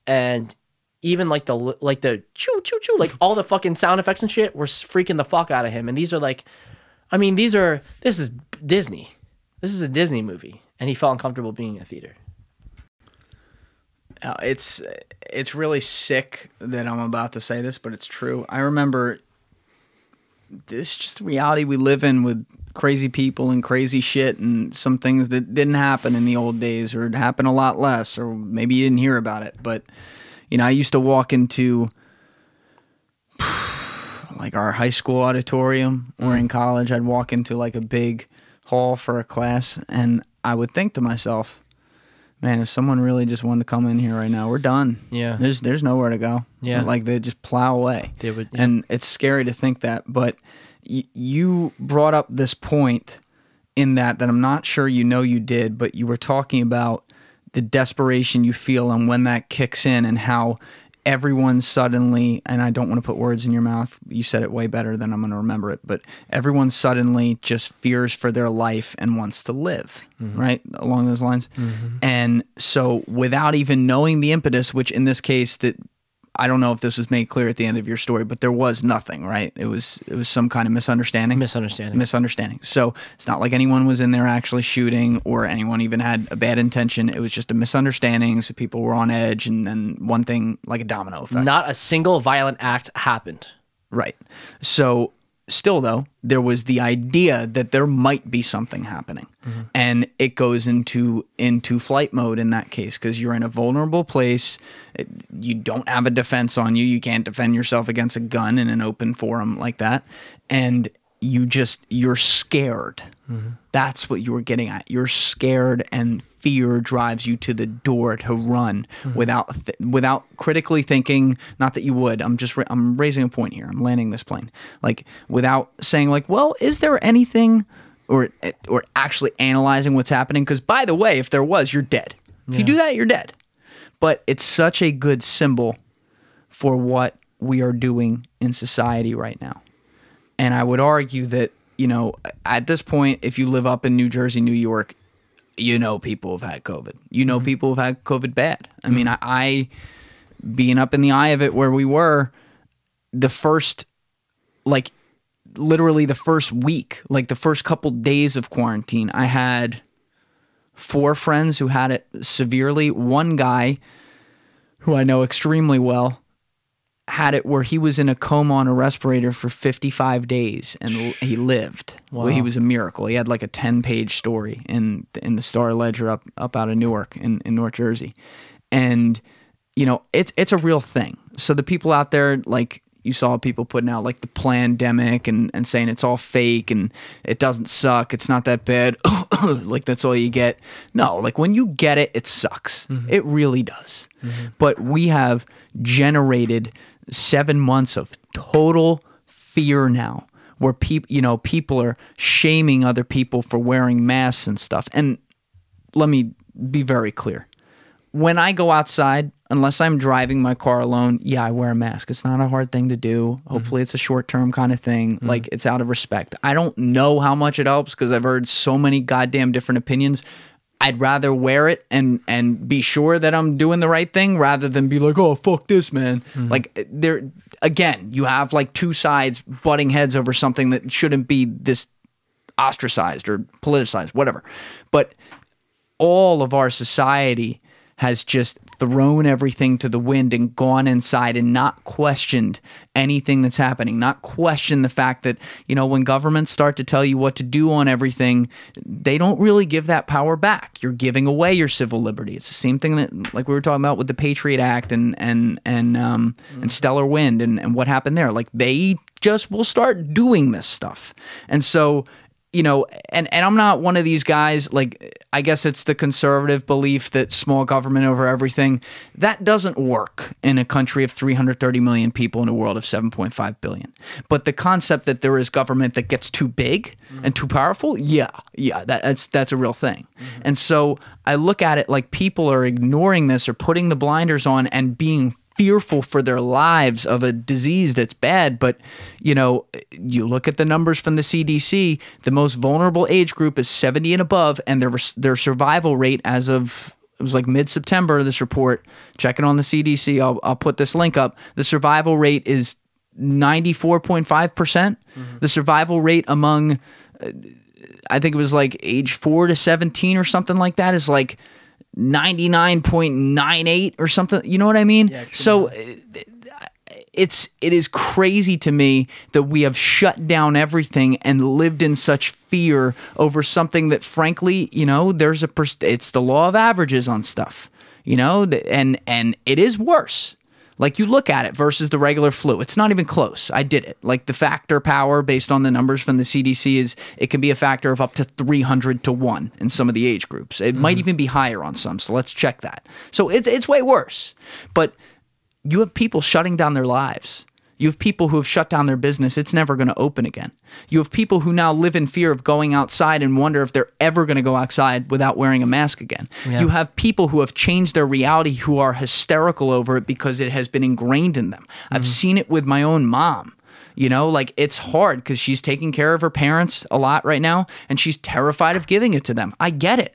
and even like the choo choo choo, like all the fucking sound effects and shit were freaking the fuck out of him. And these are like, I mean, this is Disney. This is a Disney movie, and he felt uncomfortable being in a theater. It's really sick that I'm about to say this, but it's true. I remember this is just the reality we live in with crazy people and crazy shit and some things that didn't happen in the old days or happened a lot less, or maybe you didn't hear about it, but... You know, I used to walk into like our high school auditorium or in college. I'd walk into like a big hall for a class, and I would think to myself, man, if someone really just wanted to come in here right now, we're done. Yeah. There's nowhere to go. Yeah. Like they just plow away. They would, yeah. And it's scary to think that. But you brought up this point in that I'm not sure you did, but you were talking about the desperation you feel and when that kicks in and how everyone suddenly, and I don't want to put words in your mouth, you said it way better than I'm going to remember it, but everyone suddenly just fears for their life and wants to live, right? Along those lines. And so without even knowing the impetus, which in this case, that I don't know if this was made clear at the end of your story, but there was nothing, right? It was some kind of misunderstanding. Misunderstanding. So it's not like anyone was in there actually shooting or anyone even had a bad intention. It was just a misunderstanding. So people were on edge, and then one thing, like a domino effect. Not a single violent act happened. Right. So still, though, there was the idea that there might be something happening. And it goes into flight mode in that case, because you're in a vulnerable place. You don't have a defense on you. You can't defend yourself against a gun in an open forum like that. And you're scared. That's what you were getting at. You're scared, and fear drives you to the door to run without critically thinking. Not that you would. I'm raising a point here. I'm landing this plane. Like, without saying like, well, is there anything, or actually analyzing what's happening? Because by the way, if there was, you're dead. If you do that, you're dead. But it's such a good symbol for what we are doing in society right now. And I would argue that, you know, at this point, if you live up in New Jersey, New York, you know people have had COVID. You know people have had COVID bad. I mean, I being up in the eye of it where we were, the first, like, literally the first week, like the first couple days of quarantine, I had 4 friends who had it severely. One guy who I know extremely well had it where he was in a coma on a respirator for 55 days and he lived. Wow. Well, he was a miracle. He had like a 10-page story in the Star Ledger up out of Newark in North Jersey. And, you know, it's a real thing. So the people out there, like, you saw people putting out like the plandemic and saying it's all fake and it doesn't suck, it's not that bad, like that's all you get. No, like when you get it, it sucks. It really does. But we have generated 7 months of total fear now, where people are shaming other people for wearing masks and stuff. And let me be very clear. When I go outside, unless I'm driving my car alone, yeah, I wear a mask. It's not a hard thing to do. Hopefully it's a short-term kind of thing. Like, it's out of respect. I don't know how much it helps because I've heard so many goddamn different opinions. I'd rather wear it and be sure that I'm doing the right thing rather than be like, oh, fuck this, man. Like, again, you have like 2 sides butting heads over something that shouldn't be this ostracized or politicized, whatever. But all of our society has just thrown everything to the wind and gone inside and not questioned anything that's happening, not questioned the fact that, you know, when governments start to tell you what to do on everything, they don't really give that power back. You're giving away your civil liberty. It's the same thing that, like we were talking about with the Patriot Act and Stellar Wind and what happened there. Like, they just will start doing this stuff. And so, you know, and I'm not one of these guys, like, I guess it's the conservative belief that small government over everything. That doesn't work in a country of 330 million people in a world of 7.5 billion. But the concept that there is government that gets too big and too powerful, yeah, that's a real thing. And so I look at it like people are ignoring this or putting the blinders on and being fearful for their lives of a disease that's bad. But, you know, you look at the numbers from the CDC, the most vulnerable age group is 70 and above, and their survival rate as of, it was like mid-September, this report, checking on the CDC, I'll put this link up, the survival rate is 94.5%. The survival rate among, I think it was like age 4 to 17 or something like that, is like 99.98 or something. You know what I mean? Yeah, so it is crazy to me that we have shut down everything and lived in such fear over something that, frankly, you know, it's the law of averages on stuff, you know, and it is worse. Like, you look at it versus the regular flu, it's not even close. I did it. Like, the factor power based on the numbers from the CDC is it can be a factor of up to 300 to 1 in some of the age groups. It might even be higher on some, so let's check that. So it's way worse. But you have people shutting down their lives. You have people who have shut down their business. It's never going to open again. You have people who now live in fear of going outside and wonder if they're ever going to go outside without wearing a mask again. Yeah. You have people who have changed their reality who are hysterical over it because it has been ingrained in them. I've seen it with my own mom. You know, like it's hard because she's taking care of her parents a lot right now and she's terrified of giving it to them. I get it.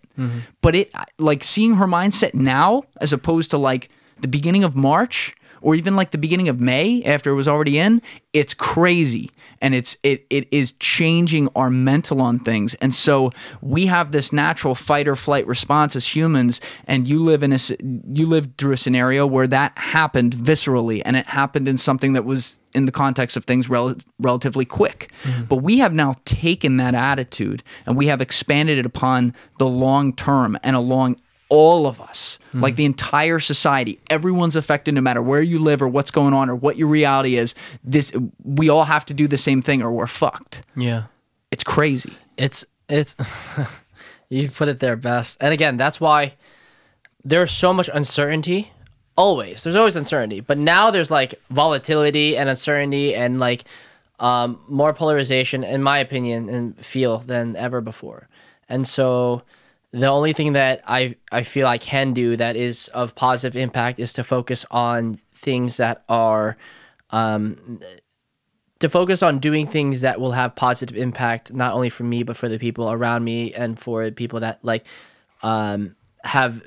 But it, like seeing her mindset now as opposed to like the beginning of March or even like the beginning of May after it was already in, it's crazy. And it is changing our mental on things. And so we have this natural fight or flight response as humans, and you lived through a scenario where that happened viscerally, and it happened in something that was in the context of things relatively quick. But we have now taken that attitude and we have expanded it upon the long term and along all of us, like the entire society. Everyone's affected no matter where you live or what's going on or what your reality is. We all have to do the same thing or we're fucked. Yeah. It's crazy. It's you put it there best. And again, that's why there's so much uncertainty. There's always uncertainty, but now there's like volatility and uncertainty and like more polarization, in my opinion, and feel than ever before. And so the only thing that I feel I can do that is of positive impact is to focus on things that are to focus on doing things that will have positive impact, not only for me but for the people around me and for people that like have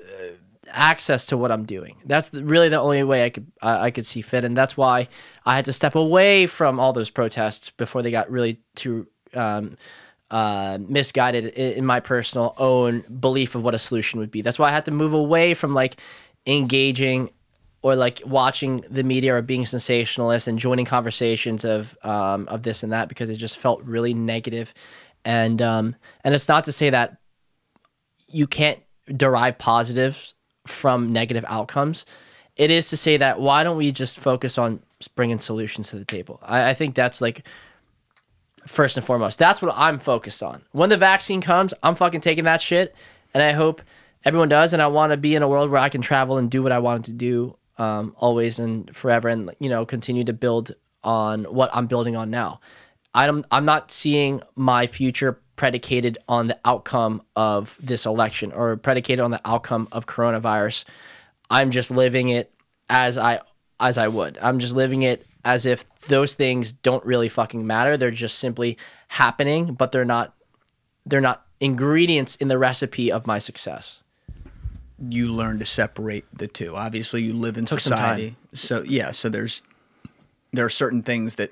access to what I'm doing. That's really the only way I could see fit, and that's why I had to step away from all those protests before they got really too misguided in my personal own belief of what a solution would be. That's why I had to move away from like engaging or like watching the media or being sensationalist and joining conversations of this and that, because it just felt really negative. And it's not to say that you can't derive positives from negative outcomes. It is to say that why don't we just focus on bringing solutions to the table? I think that's like first and foremost. That's what I'm focused on. When the vaccine comes, I'm fucking taking that shit, and I hope everyone does. And I want to be in a world where I can travel and do what I wanted to do always and forever, and continue to build on what I'm building on now. I'm not seeing my future predicated on the outcome of this election or predicated on the outcome of coronavirus. I'm just living it as I would. I'm just living it as if those things don't really fucking matter. They're just simply happening, but they're not ingredients in the recipe of my success. You learn to separate the two. Obviously, you live in society. So yeah, so there are certain things that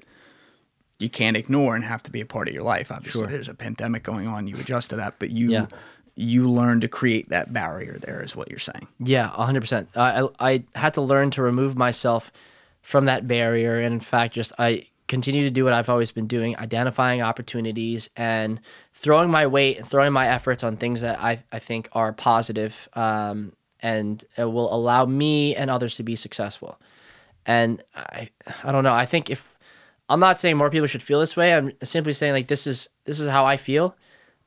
you can't ignore and have to be a part of your life. Obviously, there's a pandemic going on. You adjust to that, but you learn to create that barrier there is what you're saying. Yeah, 100%. I had to learn to remove myself from that barrier. And in fact, I continue to do what I've always been doing, identifying opportunities and throwing my weight and throwing my efforts on things that I think are positive and it will allow me and others to be successful. And I don't know. I think I'm not saying more people should feel this way. I'm simply saying like this is how I feel.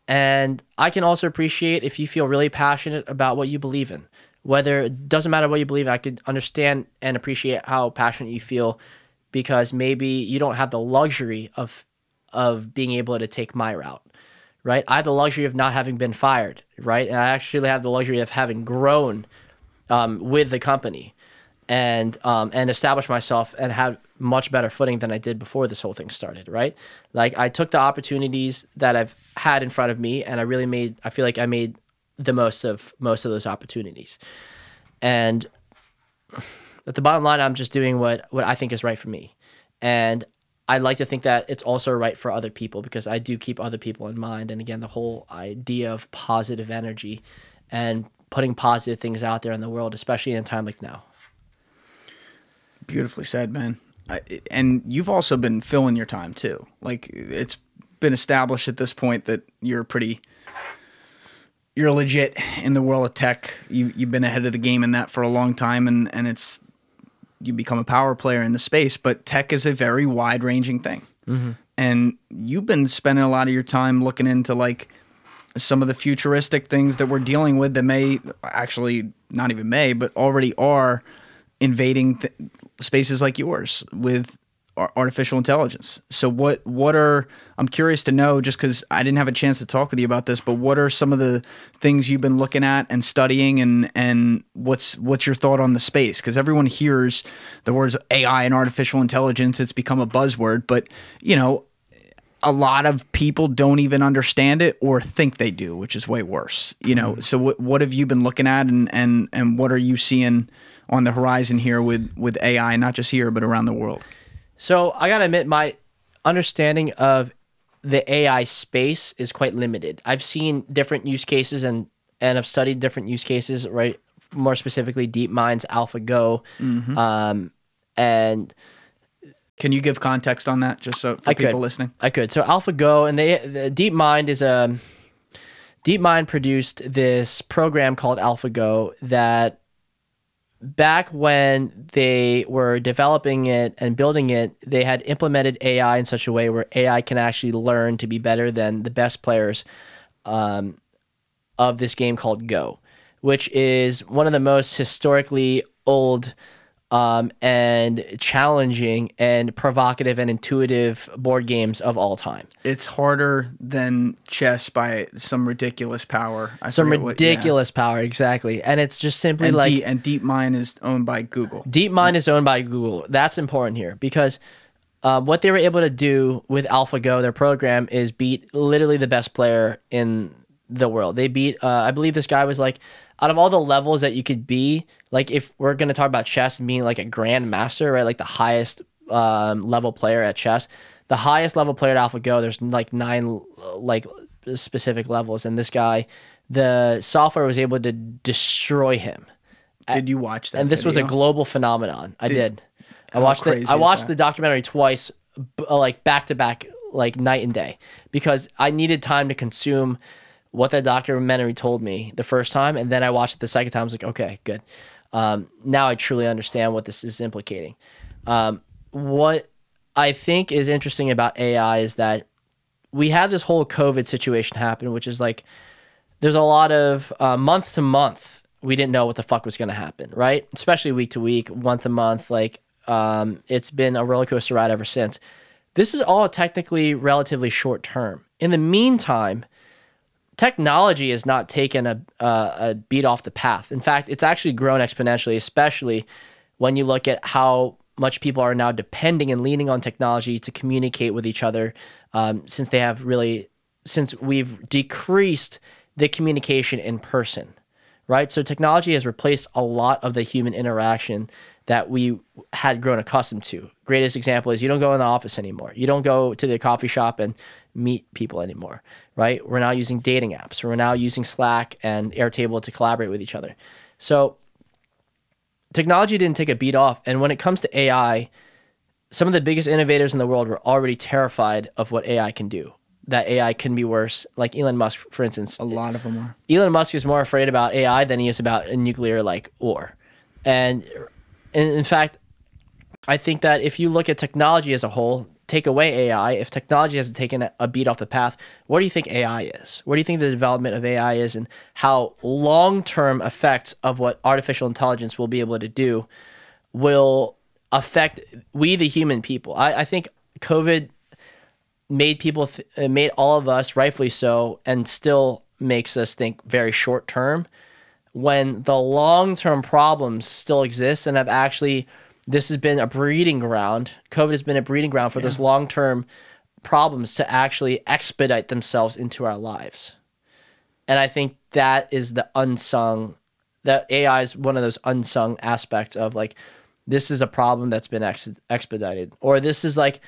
And I can also appreciate if you feel really passionate about what you believe in. Whether it doesn't matter what you believe in, I could understand and appreciate how passionate you feel, because maybe you don't have the luxury of being able to take my route, right? I have the luxury of not having been fired, right? And I actually have the luxury of having grown with the company and established myself and had much better footing than I did before this whole thing started, right? Like I took the opportunities that I've had in front of me, and I feel like I made the most of those opportunities. And at the bottom line, I'm just doing what I think is right for me. And I like to think that it's also right for other people, because I do keep other people in mind. And again, the whole idea of positive energy and putting positive things out there in the world, especially in a time like now. Beautifully said, man. And you've also been filling your time too. Like it's been established at this point that you're legit in the world of tech. You've been ahead of the game in that for a long time, and you become a power player in the space. But tech is a very wide-ranging thing, and you've been spending a lot of your time looking into like some of the futuristic things that we're dealing with that may actually not even may, but already are invading spaces like yours with artificial intelligence. So I'm curious to know, just because I didn't have a chance to talk with you about this, but what are some of the things you've been looking at and studying, and what's your thought on the space? Because everyone hears the words AI and artificial intelligence, it's become a buzzword, but a lot of people don't even understand it or think they do, which is way worse. So what have you been looking at, and what are you seeing on the horizon here with AI, not just here, but around the world? So I gotta admit, my understanding of the AI space is quite limited. I've seen different use cases and I've studied different use cases, right? More specifically, DeepMind's AlphaGo. And can you give context on that, just so for people listening? I could. So AlphaGo and the DeepMind produced this program called AlphaGo that, back when they were developing it and building it, they had implemented AI in such a way where AI can actually learn to be better than the best players of this game called Go, which is one of the most historically old and challenging and provocative and intuitive board games of all time. It's harder than chess by some ridiculous power. Power, exactly. And it's just simply and DeepMind is owned by Google. DeepMind is owned by Google. That's important here because what they were able to do with AlphaGo, their program, is beat literally the best player in the world. They beat, I believe this guy was like, out of all the levels that you could be, like if we're going to talk about chess and being like a grandmaster, right? Like the highest level player at chess, the highest level player at AlphaGo, there's like 9 like specific levels. And this guy, the software was able to destroy him. Did you watch that? And this was a global phenomenon. I did. I watched the documentary twice, like back to back, like night and day, because I needed time to consume what that documentary told me the first time, and then I watched it the second time. I was like, okay, good. Now I truly understand what this is implicating. What I think is interesting about AI is that we have this whole COVID situation happen, which is like, there's a lot of month to month, we didn't know what the fuck was going to happen, right? Especially week to week, month to month, like it's been a roller coaster ride ever since. This is all technically relatively short term. In the meantime, technology has not taken a beat off the path. In fact, it's actually grown exponentially, especially when you look at how much people are now depending and leaning on technology to communicate with each other, since we've decreased the communication in person, right? So technology has replaced a lot of the human interaction that we had grown accustomed to. Greatest example is you don't go in the office anymore. You don't go to the coffee shop and meet people anymore, right? We're now using dating apps. We're now using Slack and Airtable to collaborate with each other. So technology didn't take a beat off. And when it comes to AI, some of the biggest innovators in the world were already terrified of what AI can do, that AI can be worse. Like Elon Musk, for instance. A lot of them are. Elon Musk is more afraid about AI than he is about a nuclear war. And in fact, I think that if you look at technology as a whole, take away AI, if technology hasn't taken a beat off the path, what do you think AI is? What do you think the development of AI is, and how long-term effects of what artificial intelligence will be able to do will affect we, the human people? I think COVID made all of us, rightfully so, and still makes us think very short-term, when the long-term problems still exist and have actually... This has been a breeding ground. COVID has been a breeding ground for those long-term problems to actually expedite themselves into our lives. And I think that is the unsung, that AI is one of those unsung aspects of like, this is a problem that's been expedited. Or this is like,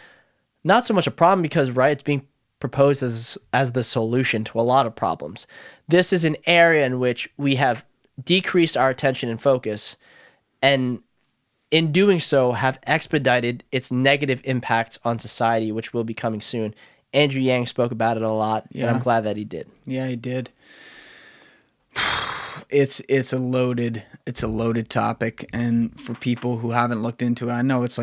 not so much a problem because, right, it's being proposed as the solution to a lot of problems. This is an area in which we have decreased our attention and focus, and in doing so, have expedited its negative impact on society, which will be coming soon. Andrew Yang spoke about it a lot, and I'm glad that he did. Yeah, he did. It's a loaded topic, and for people who haven't looked into it, I know it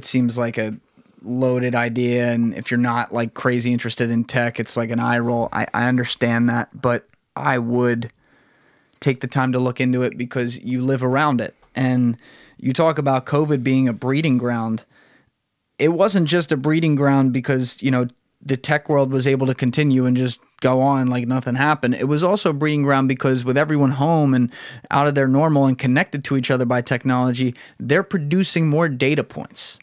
seems like a loaded idea, and if you're not like crazy interested in tech, it's like an eye roll. I understand that, but I would take the time to look into it because you live around it. And you talk about COVID being a breeding ground. it wasn't just a breeding ground because, you know, the tech world was able to continue and just go on like nothing happened. It was also a breeding ground because with everyone home and out of their normal and connected to each other by technology, they're producing more data points.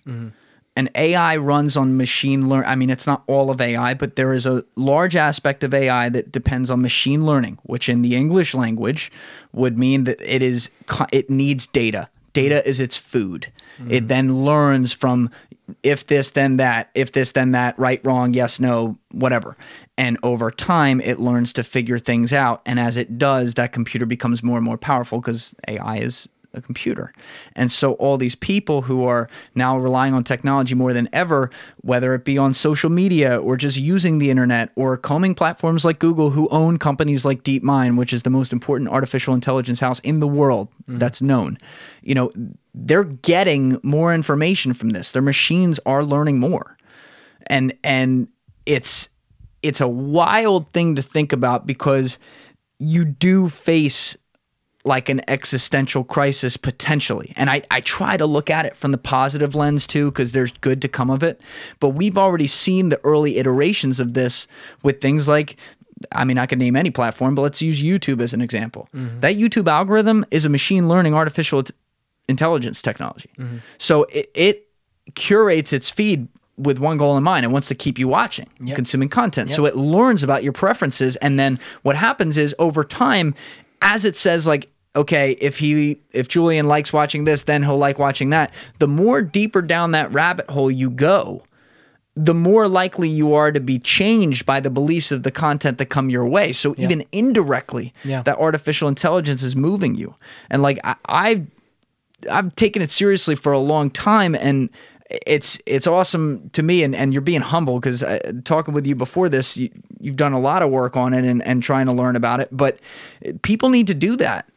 And AI runs on machine learning. I mean, it's not all of AI, but there is a large aspect of AI that depends on machine learning, which in the English language would mean that it needs data. Data is its food. It then learns from if this, then that, if this, then that, right, wrong, yes, no, whatever. And over time, it learns to figure things out. And as it does, that computer becomes more and more powerful because AI is a computer. And so all these people who are now relying on technology more than ever, whether it be on social media or just using the internet or combing platforms like Google, who own companies like DeepMind, which is the most important artificial intelligence house in the world that's known, you know, they're getting more information from this. Their machines are learning more. And it's a wild thing to think about because you do face like an existential crisis potentially. And I try to look at it from the positive lens too, because there's good to come of it. But we've already seen the early iterations of this with things like, I mean, I could name any platform, but let's use YouTube as an example. That YouTube algorithm is a machine learning artificial intelligence technology. So it curates its feed with one goal in mind. It wants to keep you watching, consuming content. So it learns about your preferences. And then what happens is over time, as it says, like, okay, if Julian likes watching this, then he'll like watching that. The more deeper down that rabbit hole you go, the more likely you are to be changed by the beliefs of the content that come your way. So even indirectly, that artificial intelligence is moving you. And like I've taken it seriously for a long time, and it's awesome to me, and you're being humble because talking with you before this, you've done a lot of work on it and trying to learn about it, but people need to do that.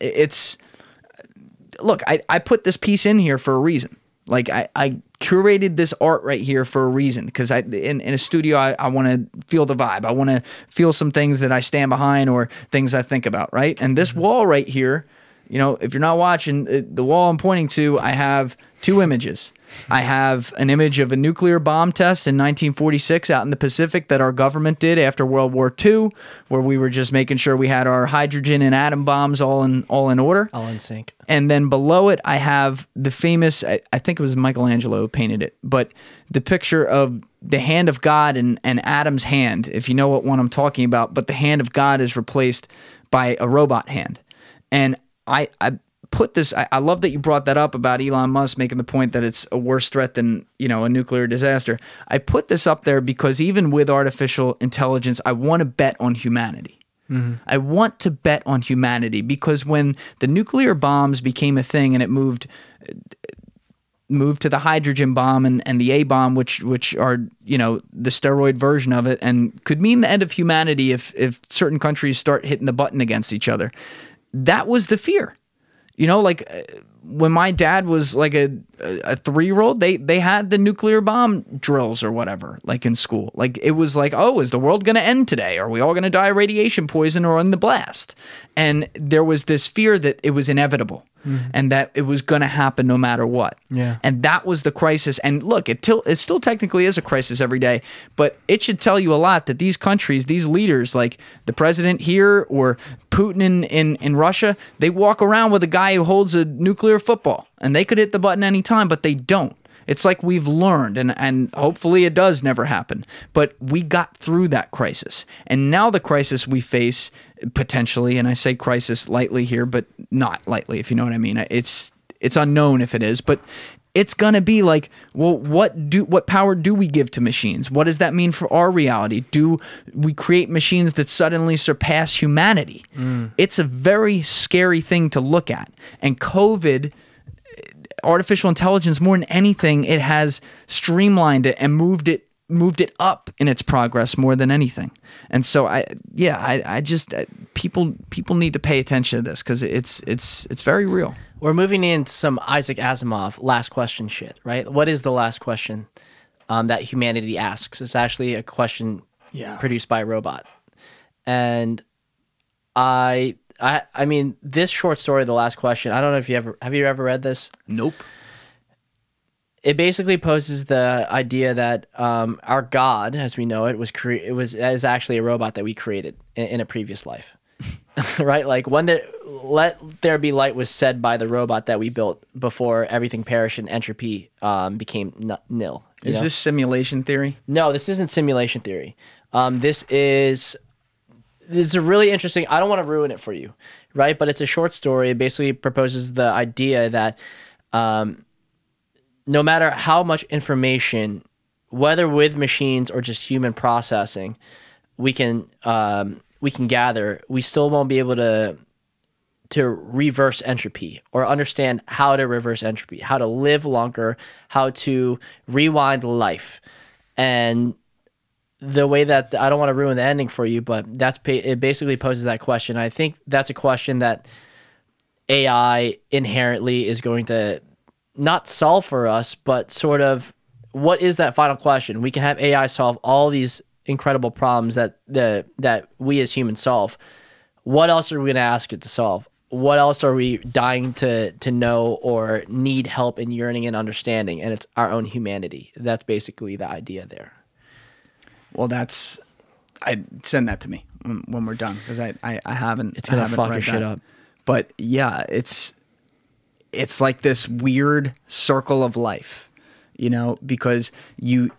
Look, I put this piece in here for a reason. Like I curated this art right here for a reason because in a studio, I want to feel the vibe. I want to feel some things that I stand behind or things I think about, right? And this wall right here, you know, if you're not watching, the wall I'm pointing to, I have two images. I have an image of a nuclear bomb test in 1946 out in the Pacific that our government did after World War II, where we were just making sure we had our hydrogen and atom bombs all in order. All in sync. And then below it, I have the famous, I think it was Michelangelo who painted it, but the picture of the hand of God and Adam's hand, if you know what one I'm talking about, but the hand of God is replaced by a robot hand. And I put this, I love that you brought that up about Elon Musk making the point that it's a worse threat than, you know, a nuclear disaster. I put this up there because even with artificial intelligence, I want to bet on humanity. I want to bet on humanity because when the nuclear bombs became a thing and it moved to the hydrogen bomb and the A bomb, which are, you know, the steroid version of it, and could mean the end of humanity if certain countries start hitting the button against each other. That was the fear. You know, like when my dad was like a 3-year-old, they had the nuclear bomb drills or whatever, like in school. Like it was like, oh, is the world going to end today? Are we all going to die of radiation poison or in the blast? And there was this fear that it was inevitable and that it was going to happen no matter what. And that was the crisis. And look, it still technically is a crisis every day, but it should tell you a lot that these countries, these leaders, like the president here or Putin in Russia, they walk around with a guy who holds a nuclear football and they could hit the button anytime, but they don't. It's like we've learned, and hopefully it does never happen. But we got through that crisis. And now the crisis we face, potentially, and I say crisis lightly here, but not lightly, if you know what I mean. It's unknown if it is, but it's going to be like, well, what power do we give to machines? What does that mean for our reality? Do we create machines that suddenly surpass humanity? It's a very scary thing to look at. And COVID, artificial intelligence, more than anything, it has streamlined it and moved it up in its progress more than anything. And so I just people need to pay attention to this because it's very real. We're moving into some Isaac Asimov last question shit, right? What is the last question that humanity asks? It's actually a question produced by a robot. And I mean, this short story, The Last Question, I don't know if have you ever read this? Nope. It basically poses the idea that our God, as we know it, is actually a robot that we created in a previous life, right? Like when the "Let there be light" was said by the robot that we built before everything perished and entropy became nil. Is this simulation theory? No, this isn't simulation theory. This is a really interesting. I don't want to ruin it for you, right? But it's a short story. It basically proposes the idea that no matter how much information, whether with machines or just human processing, we can gather, we still won't be able to reverse entropy or understand how to reverse entropy, how to live longer, how to rewind life. And the way that, I don't want to ruin the ending for you, but it basically poses that question. I think that's a question that AI inherently is going to not solve for us, but sort of, what is that final question? We can have AI solve all these incredible problems that we as humans solve. What else are we going to ask it to solve? What else are we dying to know or need help in yearning and understanding? And it's our own humanity. That's basically the idea there. Well, send that to me when we're done, because I haven't. It's gonna fuck your shit up. But yeah, it's like this weird circle of life, you know, because you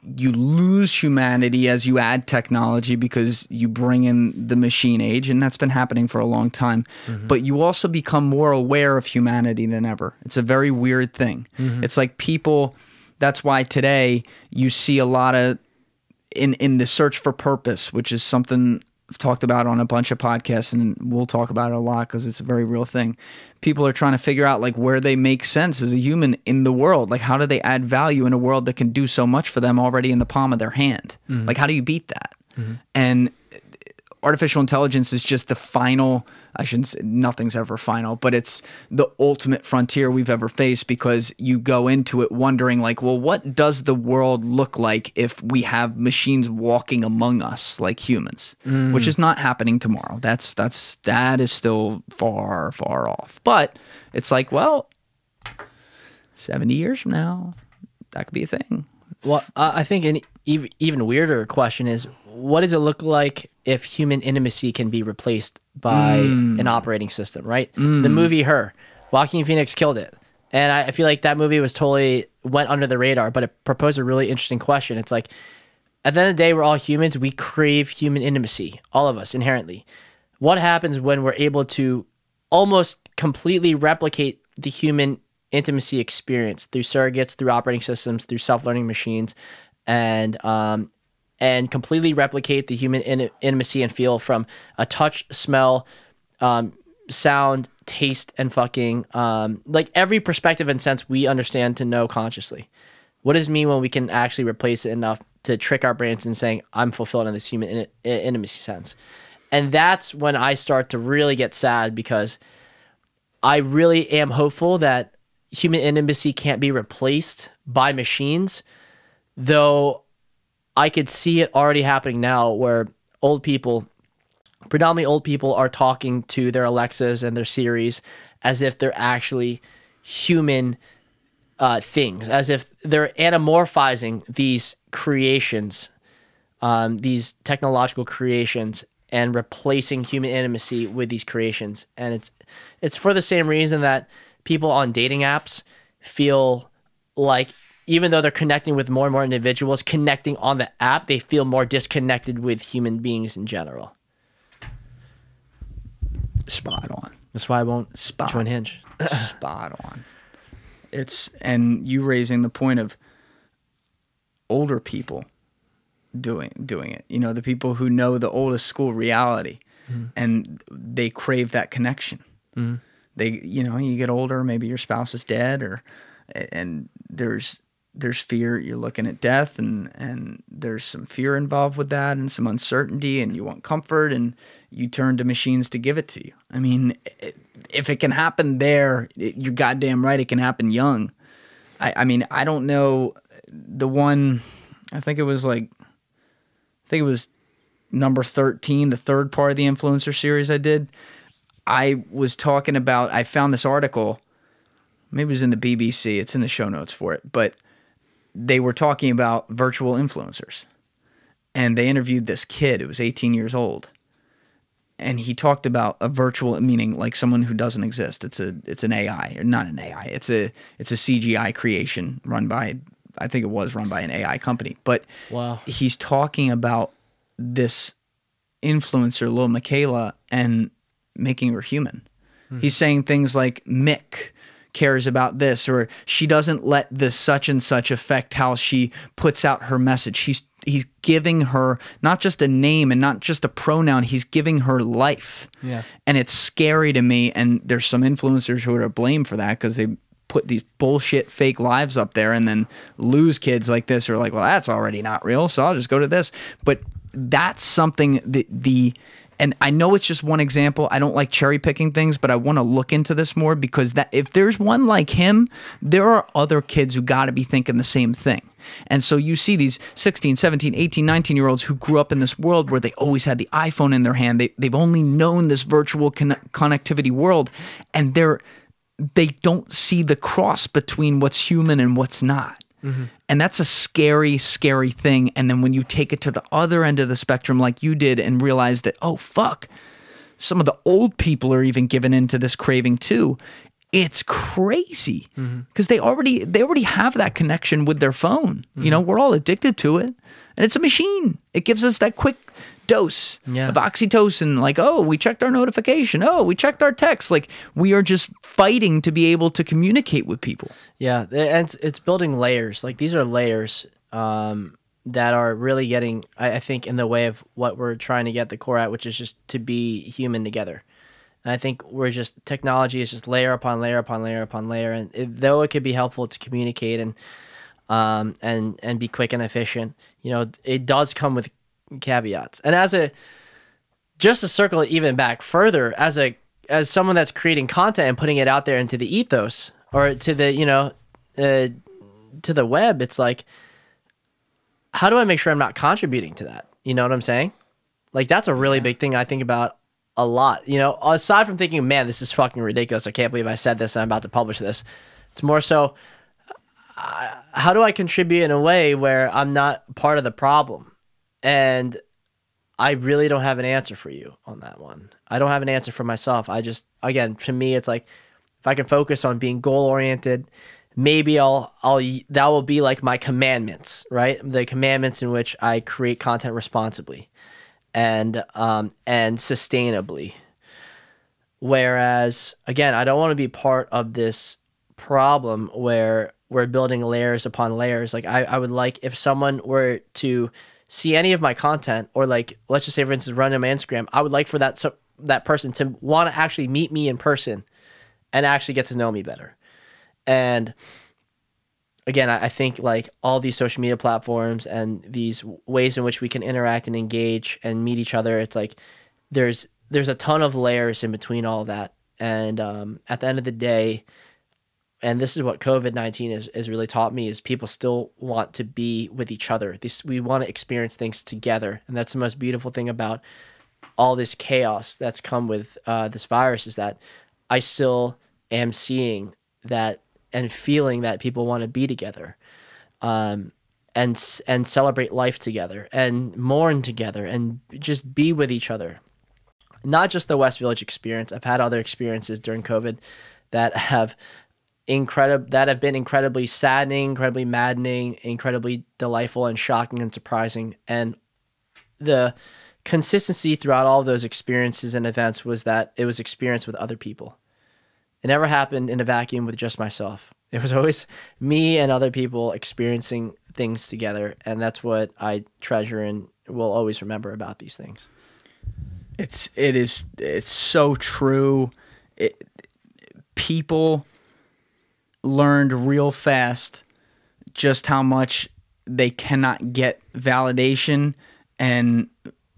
lose humanity as you add technology because you bring in the machine age, and that's been happening for a long time. But you also become more aware of humanity than ever. It's a very weird thing. It's like people, that's why today you see a lot of, in the search for purpose, which is something I've talked about on a bunch of podcasts, and we'll talk about it a lot because it's a very real thing. People are trying to figure out like where they make sense as a human in the world. Like, how do they add value in a world that can do so much for them already in the palm of their hand? Like, how do you beat that? And artificial intelligence is just the final, I shouldn't say nothing's ever final, but it's the ultimate frontier we've ever faced, because you go into it wondering like, well, what does the world look like if we have machines walking among us like humans, which is not happening tomorrow. That is still far, far off. But it's like, well, 70 years from now, that could be a thing. Well, I think an even weirder question is, what does it look like if human intimacy can be replaced by an operating system, right? The movie Her, Joaquin Phoenix killed it. And I feel like that movie went under the radar, but it proposed a really interesting question. It's like, at the end of the day, we're all humans. We crave human intimacy, all of us inherently. What happens when we're able to almost completely replicate the human intimacy experience through surrogates, through operating systems, through self-learning machines, and completely replicate the human intimacy and feel from a touch, smell, sound, taste, and fucking like every perspective and sense we understand to know consciously. What does it mean when we can actually replace it enough to trick our brains in saying, I'm fulfilled in this human intimacy sense? And that's when I start to really get sad, because I really am hopeful that human intimacy can't be replaced by machines, though I could see it already happening now, where old people, predominantly old people, are talking to their Alexas and their Siris as if they're actually human things, as if they're anamorphizing these creations, these technological creations, and replacing human intimacy with these creations. And it's for the same reason that people on dating apps feel like, even though they're connecting with more and more individuals, connecting on the app, they feel more disconnected with human beings in general. Spot on. That's why I won't join Hinge. Spot on. And you raising the point of older people doing it. You know, the people who know the oldest school reality, and they crave that connection. They, you know, you get older, maybe your spouse is dead, and there's fear. You're looking at death, and there's some fear involved with that, and some uncertainty, and you want comfort, and you turn to machines to give it to you. I mean, if it can happen there, you're goddamn right, it can happen young. I mean, I don't know, the one, I think it was number 13, the third part of the influencer series I did. I was talking about, I found this article maybe it was in the BBC. It's in the show notes for it. But they were talking about virtual influencers. And they interviewed this kid who was 18 years old. And he talked about a virtual, meaning like someone who doesn't exist. It's an AI, or not an AI. It's a CGI creation run by, I think it was run by an AI company. But wow. He's talking about this influencer, Lil Michaela, and making her human. He's saying things like Mick cares about this, or she doesn't let this such and such affect how she puts out her message. He's giving her not just a name and not just a pronoun, he's giving her life. Yeah. And it's scary to me, and there's some influencers who are to blame for that because they put these bullshit fake lives up there and then lose kids like this, or like, well, that's already not real, so I'll just go to this. But that's something and I know it's just one example. I don't like cherry picking things, but I want to look into this more, because that if there's one like him, there are other kids who got to be thinking the same thing. And so you see these 16, 17, 18, 19-year-olds who grew up in this world where they always had the iPhone in their hand. They've only known this virtual connectivity world, and they don't see the cross between what's human and what's not. And that's a scary, scary thing. And then when you take it to the other end of the spectrum like you did and realize that, oh, fuck, some of the old people are even given into this craving too, it's crazy. Because they already have that connection with their phone. You know, we're all addicted to it. And it's a machine. It gives us that quick dose of oxytocin, like, oh, we checked our notification, oh, we checked our text. Like, we are just fighting to be able to communicate with people. Yeah, and it's building layers. Like, these are layers that are really getting, I think, in the way of what we're trying to get the core at, which is just to be human together. And I think technology is just layer upon layer upon layer upon layer. And though it could be helpful to communicate and be quick and efficient, you know, it does come with caveats. And just to circle it even back further, as someone that's creating content and putting it out there into the ethos, or to the, you know, to the web, it's like, how do I make sure I'm not contributing to that? You know what I'm saying? Like, that's a really big thing I think about a lot. You know, aside from thinking, man, this is fucking ridiculous, I can't believe I said this and I'm about to publish this. It's more so, how do I contribute in a way where I'm not part of the problem? And I really don't have an answer for you on that one. I don't have an answer for myself. Again, to me, it's like, if I can focus on being goal-oriented, maybe that will be like my commandments, right? The commandments in which I create content responsibly and sustainably. Whereas, again, I don't want to be part of this problem where we're building layers upon layers. Like, I would like, if someone were to see any of my content, or like, let's just say, for instance, run on my Instagram, I would like for that person to want to actually meet me in person and actually get to know me better. And again, I think like all these social media platforms and these ways in which we can interact and engage and meet each other, it's like there's a ton of layers in between all of that. And at the end of the day, and this is what COVID-19 has really taught me, is people still want to be with each other. We want to experience things together. And that's the most beautiful thing about all this chaos that's come with this virus, is that I still am seeing that and feeling that people want to be together and celebrate life together and mourn together and just be with each other. Not just the West Village experience. I've had other experiences during COVID that have been incredibly saddening, incredibly maddening, incredibly delightful and shocking and surprising. And the consistency throughout all of those experiences and events was that it was experienced with other people. It never happened in a vacuum with just myself. It was always me and other people experiencing things together. And that's what I treasure and will always remember about these things. It's so true. People learned real fast just how much they cannot get validation and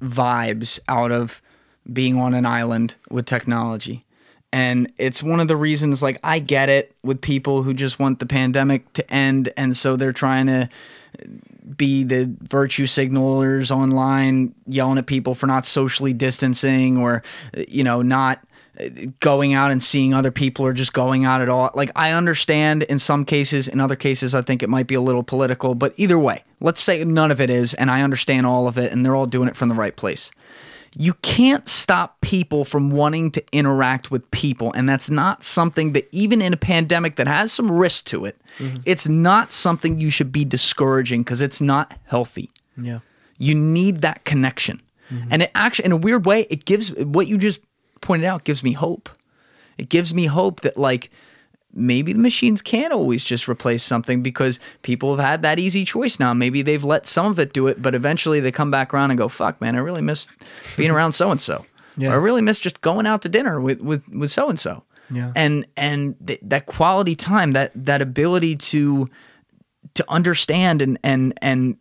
vibes out of being on an island with technology. And it's one of the reasons, like, I get it with people who just want the pandemic to end, and so they're trying to be the virtue signalers online, yelling at people for not socially distancing, or, you know, not going out and seeing other people or just going out at all. Like, I understand in some cases, in other cases, I think it might be a little political, but either way, let's say none of it is, and I understand all of it, and they're all doing it from the right place. You can't stop people from wanting to interact with people, and that's not something that, even in a pandemic that has some risk to it, it's not something you should be discouraging, because it's not healthy. Yeah. You need that connection. And it actually, in a weird way, it gives, what you just pointed out, gives me hope. It gives me hope that, like, maybe the machines can't always just replace something, because people have had that easy choice now. Maybe they've let some of it do it, but eventually they come back around and go, fuck, man, I really miss being around so-and-so. Yeah. Or I really miss just going out to dinner with so-and-so. Yeah. And that quality time, that ability to understand and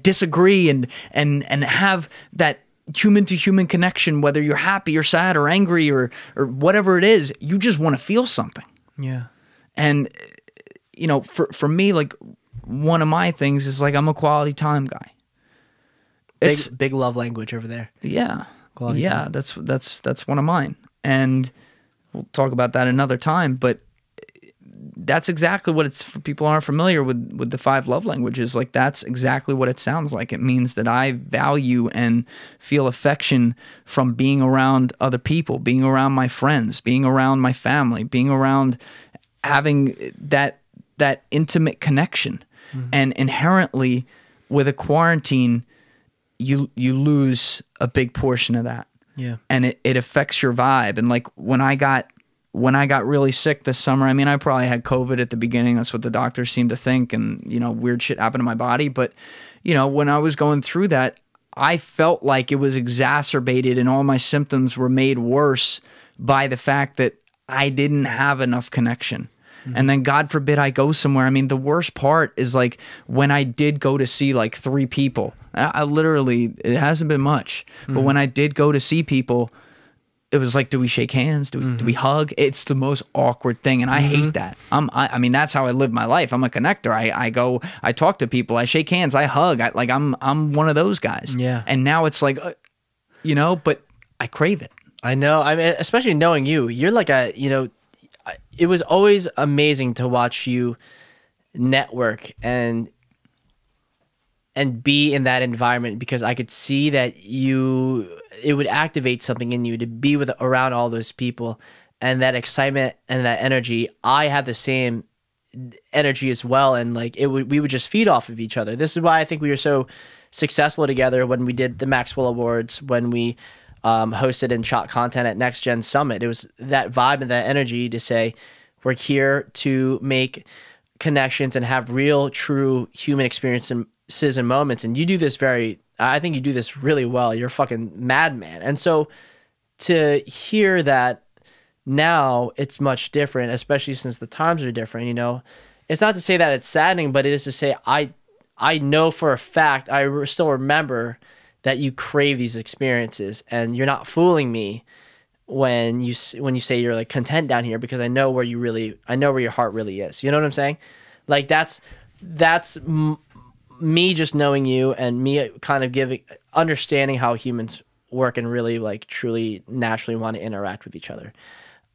disagree and have that human to human connection, whether you're happy or sad or angry or whatever it is, you just want to feel something. Yeah. And, you know, for me, like, one of my things is, like, I'm a quality time guy. It's Big love language over there. Yeah. Quality yeah. time. That's one of mine. And we'll talk about that another time, but that's exactly what it's, for people who aren't familiar with the 5 love languages. Like, that's exactly what it sounds like. It means that I value and feel affection from being around other people, being around my friends, being around my family, being around, having that intimate connection. And inherently, with a quarantine, you lose a big portion of that. Yeah. And it affects your vibe. And, like, when I got really sick this summer, I mean, I probably had COVID at the beginning. That's what the doctors seemed to think. And, you know, weird shit happened to my body. But, you know, when I was going through that, I felt like it was exacerbated and all my symptoms were made worse by the fact that I didn't have enough connection. And then, God forbid, I go somewhere. I mean, the worst part is, like, when I did go to see, like, 3 people, I literally, it hasn't been much, but when I did go to see people, it was like, do we shake hands? Do we hug? It's the most awkward thing, and I hate that. I mean, that's how I live my life. I'm a connector. I go, I talk to people, I shake hands, I hug. I'm one of those guys. Yeah. And now it's like, you know, but I crave it. I know. I mean, especially knowing you, you're like a, you know, it was always amazing to watch you network and be in that environment, because I could see that it would activate something in you to be around all those people, and that excitement and that energy. I have the same energy as well, and, like, we would just feed off of each other. This is why I think we were so successful together when we did the Maxwell Awards, when we hosted and shot content at Next Gen Summit. It was that vibe and that energy to say, we're here to make connections and have real, true human experiences and moments. And you do this I think you do this really well. You're a fucking madman. And so to hear that now, it's much different, especially since the times are different, you know. It's not to say that it's saddening, but it is to say I know for a fact, I still remember that you crave these experiences, and you're not fooling me when you say you're, like, content down here, because I know where your heart really is. You know what I'm saying? Like, that's me just knowing you, and me kind of understanding how humans work and really, like, truly naturally want to interact with each other.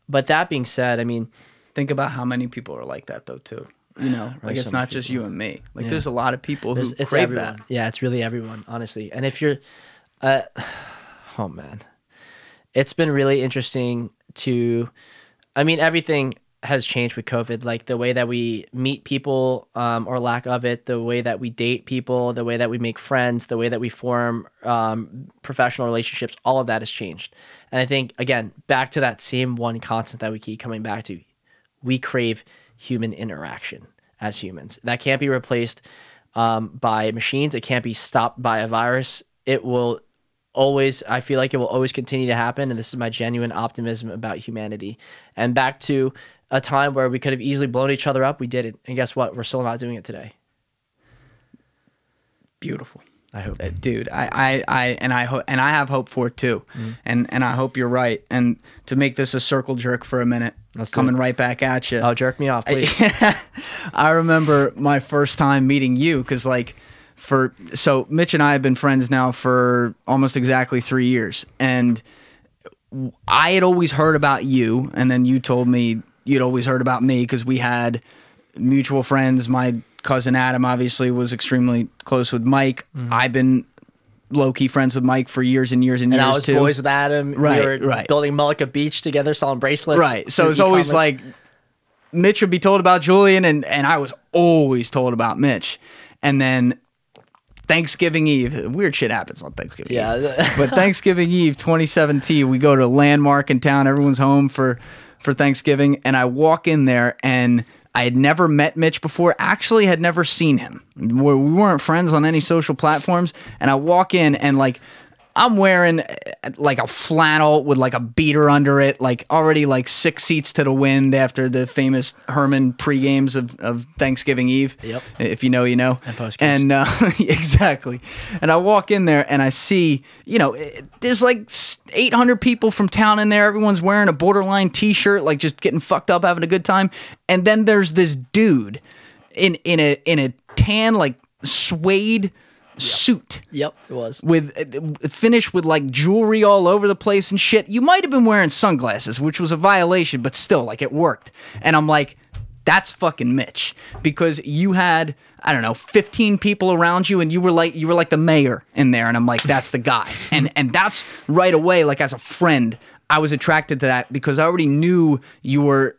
But that being said, I mean, think about how many people are like that, though, too. You know, like, it's not just you and me. Like, there's a lot of people who crave that. Yeah, it's really everyone, honestly. And if you're, oh man, it's been really interesting I mean, everything has changed with COVID. Like, the way that we meet people, or lack of it, the way that we date people, the way that we make friends, the way that we form professional relationships, all of that has changed. And I think, again, back to that same one constant that we keep coming back to, we crave human interaction as humans. That can't be replaced by machines. It can't be stopped by a virus. It will always, I feel like it will always continue to happen. And this is my genuine optimism about humanity. And back to a time where we could have easily blown each other up, we didn't. And guess what? We're still not doing it today. Beautiful. I hope, dude. I hope, and I have hope for it too. And I hope you're right. And to make this a circle jerk for a minute, coming right back at you. Oh, jerk me off, please. I remember my first time meeting you, because, like, so Mitch and I have been friends now for almost exactly 3 years, and I had always heard about you, and then you told me you'd always heard about me because we had mutual friends. My cousin Adam obviously was extremely close with Mike. I've been low-key friends with Mike for years and years and years, I was too. boys with Adam. Right, We were building Mullica Beach together, selling bracelets. Right. So it's always like Mitch would be told about Julian, and I was always told about Mitch. And then Thanksgiving Eve, weird shit happens on Thanksgiving Eve. But Thanksgiving Eve 2017, we go to a landmark in town. Everyone's home for Thanksgiving, and I walk in there, and I had never met Mitch before, actually had never seen him. We weren't friends on any social platforms, and I walk in, and like I'm wearing like a flannel with like a beater under it, like already like 6 seats to the wind after the famous Herman pre-games of Thanksgiving Eve. Yep. If you know, you know. And post-games. And exactly. And I walk in there and I see, you know, there's like 800 people from town in there. Everyone's wearing a Borderline t-shirt, like just getting fucked up, having a good time. And then there's this dude in a tan, like suede suit. Yep, it was. With finished with like jewelry all over the place and shit. You might have been wearing sunglasses, which was a violation, but still, like, it worked. And I'm like, that's fucking Mitch, because you had, I don't know, 15 people around you, and you were like the mayor in there, and I'm like, that's the guy. And that's right away, like, as a friend, I was attracted to that because I already knew your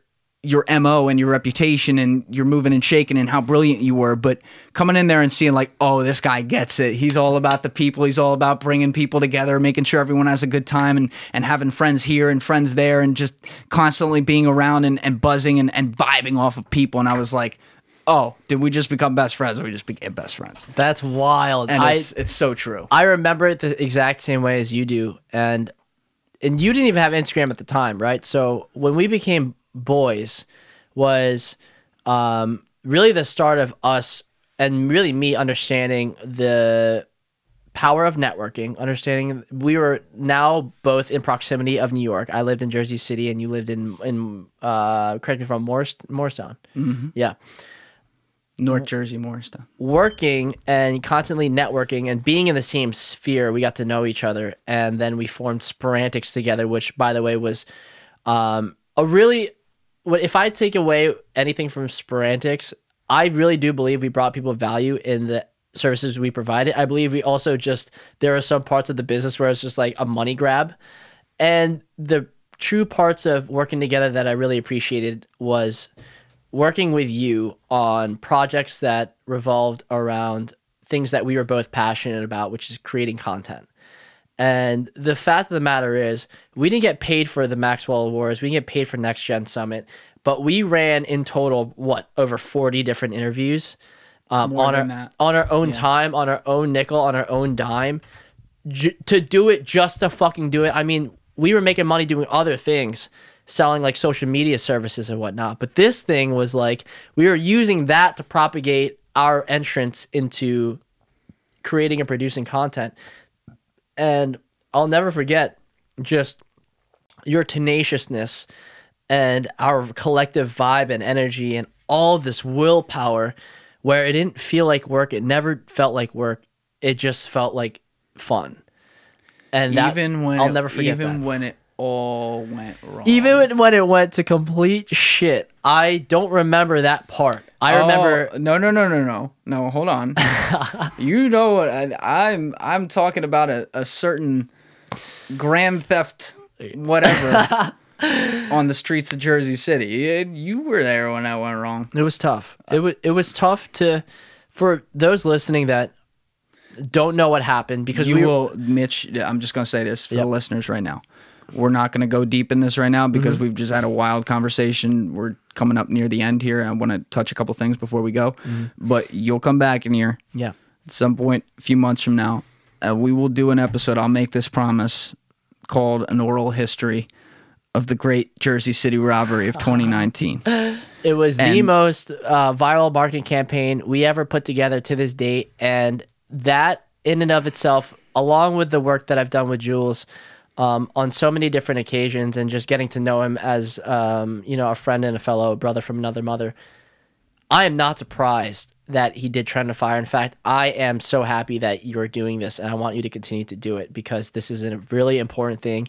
MO and your reputation and your moving and shaking and how brilliant you were, but coming in there and seeing like, oh, this guy gets it. He's all about the people. He's all about bringing people together, making sure everyone has a good time, and having friends here and friends there, and just constantly being around and buzzing and vibing off of people. And I was like, oh, did we just become best friends, or we just became best friends? That's wild. And it's so true. I remember it the exact same way as you do. And you didn't even have Instagram at the time, right? So when we became boys was really the start of us, and really me understanding the power of networking, understanding we were now both in proximity of New York. I lived in Jersey City and you lived in correct me if I'm Morristown. Yeah. North Jersey, Morristown. Working and constantly networking and being in the same sphere, we got to know each other, and then we formed Sporantics together, which, by the way, was a really... If I take away anything from Sporantics, I really do believe we brought people value in the services we provided. I believe we also there are some parts of the business where it's just like a money grab. And the true parts of working together that I really appreciated was working with you on projects that revolved around things that we were both passionate about, which is creating content. And the fact of the matter is, we didn't get paid for the Maxwell Awards. We didn't get paid for Next Gen Summit, but we ran in total, over 40 different interviews on our own time, on our own nickel, on our own dime, to do it just to fucking do it. I mean, we were making money doing other things, selling like social media services and whatnot. But this thing was like, we were using that to propagate our entrance into creating and producing content. And I'll never forget just your tenaciousness and our collective vibe and energy and all this willpower, where it didn't feel like work. It never felt like work. It just felt like fun. And I'll never forget that. Even when it all went wrong. Even when it went to complete shit. I don't remember that part. I remember... No, hold on. You know what? I'm talking about a certain grand theft whatever on the streets of Jersey City. You were there when that went wrong. It was tough. It was tough for those listening that don't know what happened, because Mitch, I'm just going to say this for the listeners right now. We're not going to go deep in this right now because we've just had a wild conversation. We're coming up near the end here. I want to touch a couple things before we go. But you'll come back in here at some point a few months from now. We will do an episode, I'll make this promise, called An Oral History of the Great Jersey City Robbery of 2019. It was the most viral marketing campaign we ever put together to this date. And that in and of itself, along with the work that I've done with Jules, on so many different occasions, and just getting to know him as a friend and a fellow brother from another mother, I am not surprised that he did Trendify. In fact, I am so happy that you're doing this, and I want you to continue to do it, because this is a really important thing.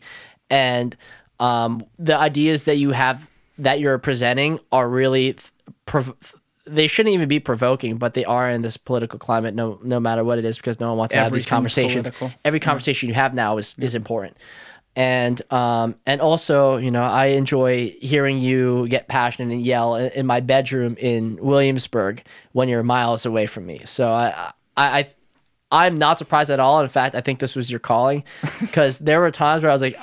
And the ideas that you have that you're presenting are really they shouldn't even be provoking, but they are in this political climate, no matter what it is, because no one wants to have these conversations. Every conversation you have now is important. And also, you know, I enjoy hearing you get passionate and yell in my bedroom in Williamsburg when you're miles away from me. So I'm not surprised at all. In fact, I think this was your calling, because there were times where I was like,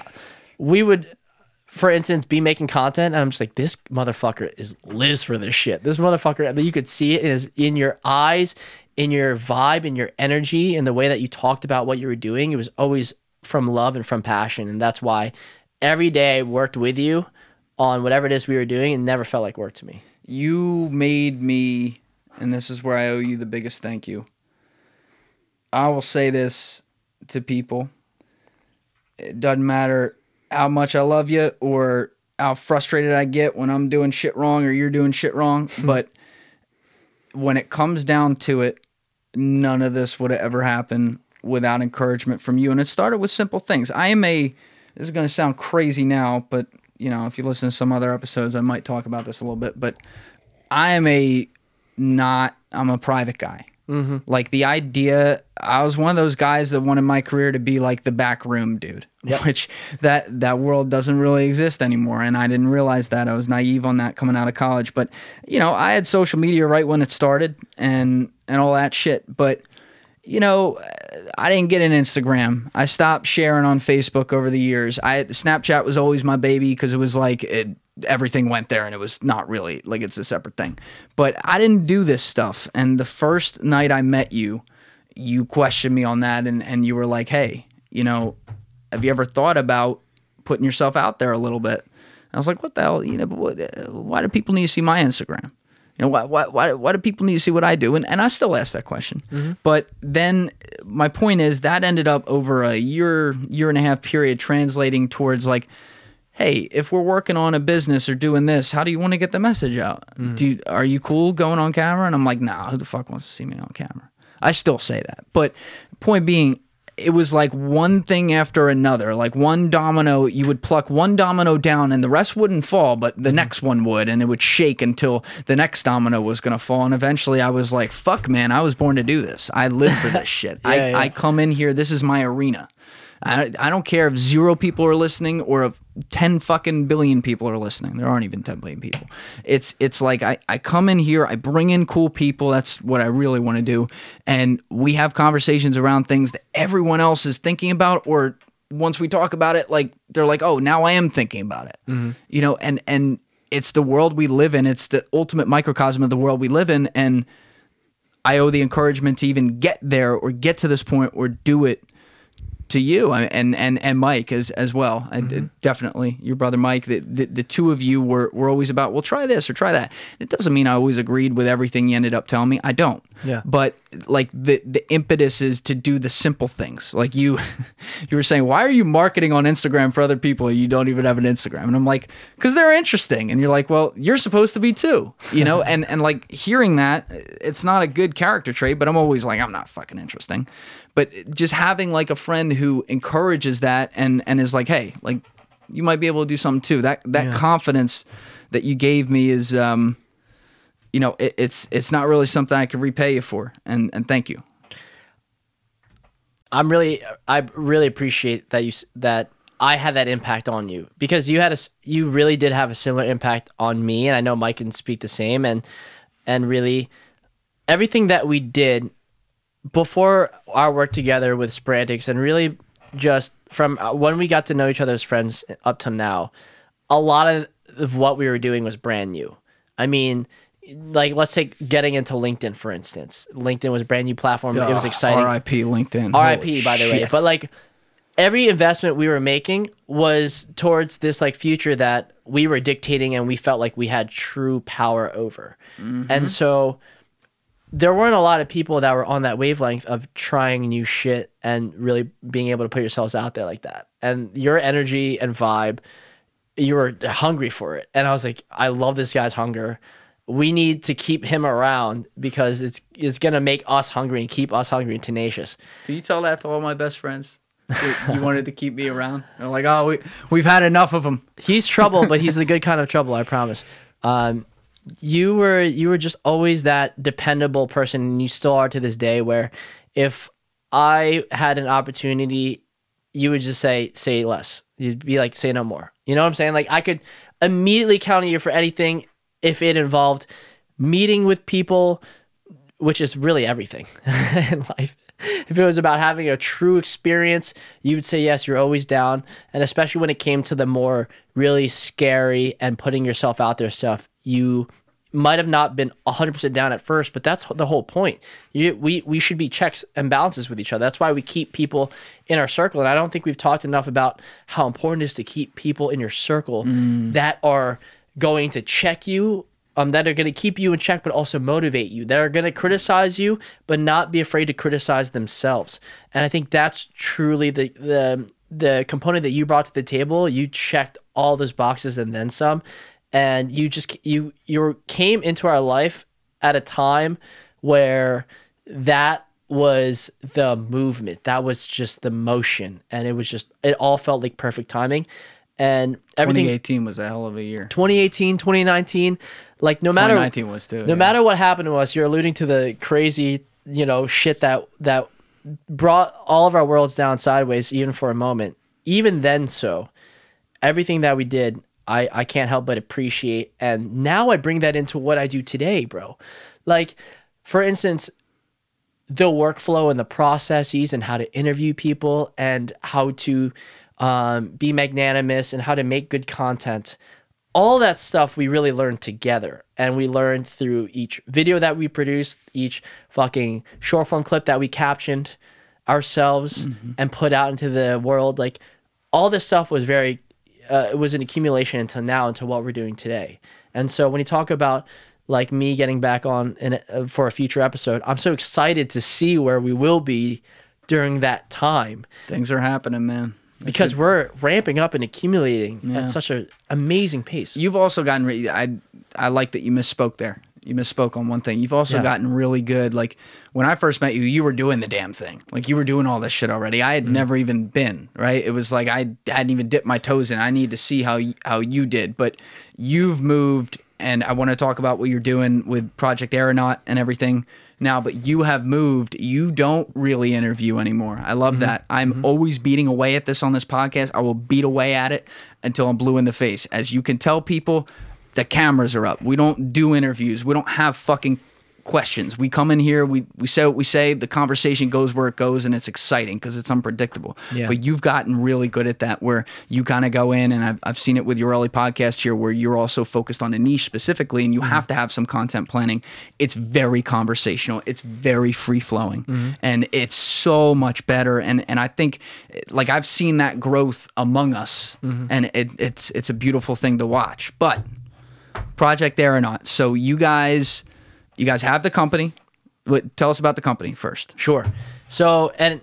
we would, for instance, be making content, and I'm just like, this motherfucker lives for this shit. This motherfucker, that you could see it is in your eyes, in your vibe, in your energy, in the way that you talked about what you were doing. It was always from love and from passion, and that's why every day I worked with you on whatever it is we were doing. It never felt like work to me. You made me, and this is where I owe you the biggest thank you. I will say this to people. It doesn't matter how much I love you or how frustrated I get when I'm doing shit wrong or you're doing shit wrong, but when it comes down to it, none of this would have ever happened without encouragement from you. And it started with simple things. This is going to sound crazy now, but you know, if you listen to some other episodes, I might talk about this a little bit, but I'm a private guy. Mm-hmm. Like the idea, I was one of those guys that wanted my career to be like the back room dude, which that world doesn't really exist anymore. And I didn't realize that. I was naive on that coming out of college. But, you know, I had social media right when it started and all that shit. But, you know, I didn't get an Instagram. I stopped sharing on Facebook over the years. Snapchat was always my baby because it was like everything went there, and it was not really like it's a separate thing. But I didn't do this stuff. And the first night I met you, you questioned me on that, and you were like, hey, you know, have you ever thought about putting yourself out there a little bit? And I was like, what the hell? You know, why do people need to see my Instagram? You know, why do people need to see what I do? And I still ask that question. Mm-hmm. But then my point is that ended up over a year and a half period translating towards like, hey, if we're working on a business or doing this, how do you want to get the message out? Are you cool going on camera? And I'm like, nah, who the fuck wants to see me on camera? I still say that. But point being, it was like one thing after another, like one domino, you would pluck one domino down and the rest wouldn't fall, but the next one would, and it would shake until the next domino was going to fall. And eventually I was like, fuck, man, I was born to do this. I live for this shit. I come in here. This is my arena. I don't care if 0 people are listening or if 10 fucking billion people are listening. There aren't even 10 billion people. It's like I come in here, I bring in cool people. That's what I really want to do. And we have conversations around things that everyone else is thinking about, or once we talk about it, like they're like, oh, now I am thinking about it. Mm-hmm. You know, and it's the world we live in. It's the ultimate microcosm of the world we live in. And I owe the encouragement to even get there or get to this point or do it to you and Mike as well. Definitely your brother Mike. The two of you were always about, well, try this or try that. It doesn't mean I always agreed with everything you ended up telling me. I don't. Yeah. But like the impetus is to do the simple things. Like you were saying, why are you marketing on Instagram for other people? You don't even have an Instagram. And I'm like, because they're interesting. And you're like, well, you're supposed to be too, you know? and like hearing that, it's not a good character trait, but I'm always like, I'm not fucking interesting. But just having like a friend who encourages that and is like, hey, like you might be able to do something too. That confidence that you gave me is, you know, it's not really something I could repay you for. And thank you. I really appreciate that I had that impact on you, because you really did have a similar impact on me. And I know Mike can speak the same, and really everything that we did before our work together with Sprantix, and really just from when we got to know each other as friends up to now, a lot of what we were doing was brand new. I mean, like, let's take getting into LinkedIn, for instance. LinkedIn was a brand new platform. It was exciting. R.I.P. LinkedIn. R.I.P. by the way. But like every investment we were making was towards this like future that we were dictating and we felt like we had true power over. Mm-hmm. And so there weren't a lot of people that were on that wavelength of trying new shit and really being able to put yourselves out there like that. And your energy and vibe, you were hungry for it. And I was like, I love this guy's hunger. We need to keep him around because it's going to make us hungry and keep us hungry and tenacious. Can you tell that to all my best friends? You wanted to keep me around. They're like, oh, we've had enough of him. He's trouble, but he's the good kind of trouble, I promise. You were just always that dependable person, and you still are to this day, where if I had an opportunity, you would just say less. You'd be like, say no more. You know what I'm saying? Like, I could immediately count on you for anything if it involved meeting with people, which is really everything in life. If it was about having a true experience, you would say yes, you're always down. And especially when it came to the more really scary and putting yourself out there stuff, you might have not been 100% down at first, but that's the whole point. We should be checks and balances with each other. That's why we keep people in our circle. And I don't think we've talked enough about how important it is to keep people in your circle that are going to check you, that are going to keep you in check, but also motivate you. That are going to criticize you, but not be afraid to criticize themselves. And I think that's truly the component that you brought to the table. You checked all those boxes and then some. And you came into our life at a time where that was the movement. That was just the motion. And it all felt like perfect timing. And everything. 2018 was a hell of a year. 2018, 2019, like no matter 2019 was too. No matter what happened to us, you're alluding to the crazy, shit that brought all of our worlds down sideways, even for a moment. Even then, everything that we did, I can't help but appreciate. And now I bring that into what I do today, bro. Like, for instance, the workflow and the processes and how to interview people and how to be magnanimous and how to make good content. All that stuff we really learned together. And we learned through each video that we produced, each fucking short form clip that we captioned ourselves and put out into the world. Like, all this stuff was it was an accumulation until now, into what we're doing today. And so when you talk about like me getting back on for a future episode, I'm so excited to see where we will be during that time. Things are happening, man. Because we're ramping up and accumulating at such an amazing pace. You've also gotten, I like that you misspoke there. You misspoke on one thing. You've also gotten really good. Like, when I first met you, you were doing the damn thing. Like, you were doing all this shit already. I had never even been, right? It was like I hadn't even dipped my toes in. I need to see how you did. But you've moved, and I want to talk about what you're doing with Project Aeronaut and everything now, but you have moved. You don't really interview anymore. I love that. I'm always beating away at this on this podcast. I will beat away at it until I'm blue in the face. As you can tell people, the cameras are up. We don't do interviews. We don't have fucking questions. We come in here, we say what we say, the conversation goes where it goes, and it's exciting because it's unpredictable. Yeah. But you've gotten really good at that, where you kind of go in, and I've seen it with your early podcast here, where you're also focused on a niche specifically, and you have to have some content planning. It's very conversational. It's very free-flowing, and it's so much better. And I think, like, I've seen that growth among us, and it's a beautiful thing to watch. But Project Aeronaut. So you guys have the company. Tell us about the company first. Sure. So, and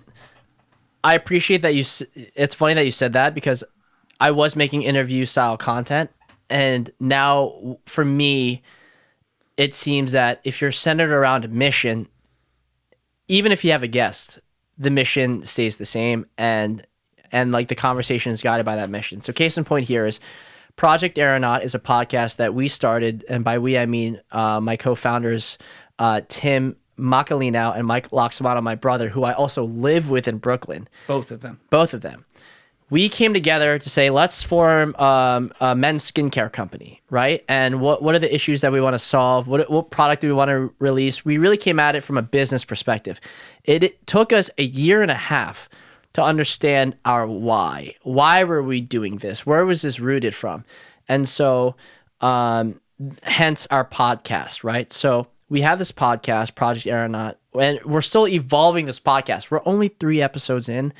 I appreciate that it's funny that you said that, because I was making interview style content. And now for me, it seems that if you're centered around a mission, even if you have a guest, the mission stays the same. And like, the conversation is guided by that mission. So case in point here is Project Aeronaut is a podcast that we started, and by we I mean my co-founders Tim Macalino and Mitch Lacsamana, my brother, who I also live with in Brooklyn. Both of them. We came together to say, let's form a men's skincare company, right? And what are the issues that we want to solve? What product do we want to release? We really came at it from a business perspective. It took us a year and a half to understand our why. Why were we doing this? Where was this rooted from? And so, hence our podcast, right? So we have this podcast, Project Aeronaut, and we're still evolving this podcast. We're only 3 episodes in.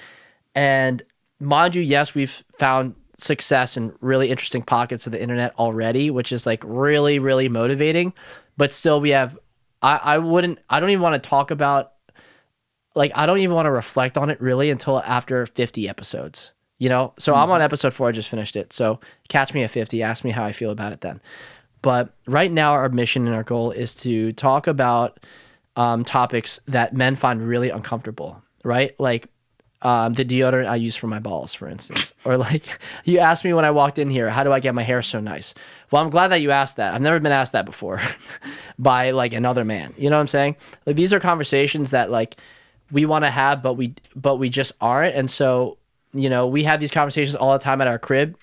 And mind you, yes, we've found success in really interesting pockets of the internet already, which is like really, really motivating. But still, we have, I don't even want to talk about, like, I don't even want to reflect on it really until after 50 episodes, So I'm on episode 4. I just finished it. So catch me at 50. Ask me how I feel about it then. But right now, our mission and our goal is to talk about topics that men find really uncomfortable, right? Like, the deodorant I use for my balls, for instance. Or like, you asked me when I walked in here, how do I get my hair so nice? Well, I'm glad that you asked that. I've never been asked that before by like another man. You know what I'm saying? Like, these are conversations that like we want to have, but we just aren't. And so, you know, we have these conversations all the time at our crib,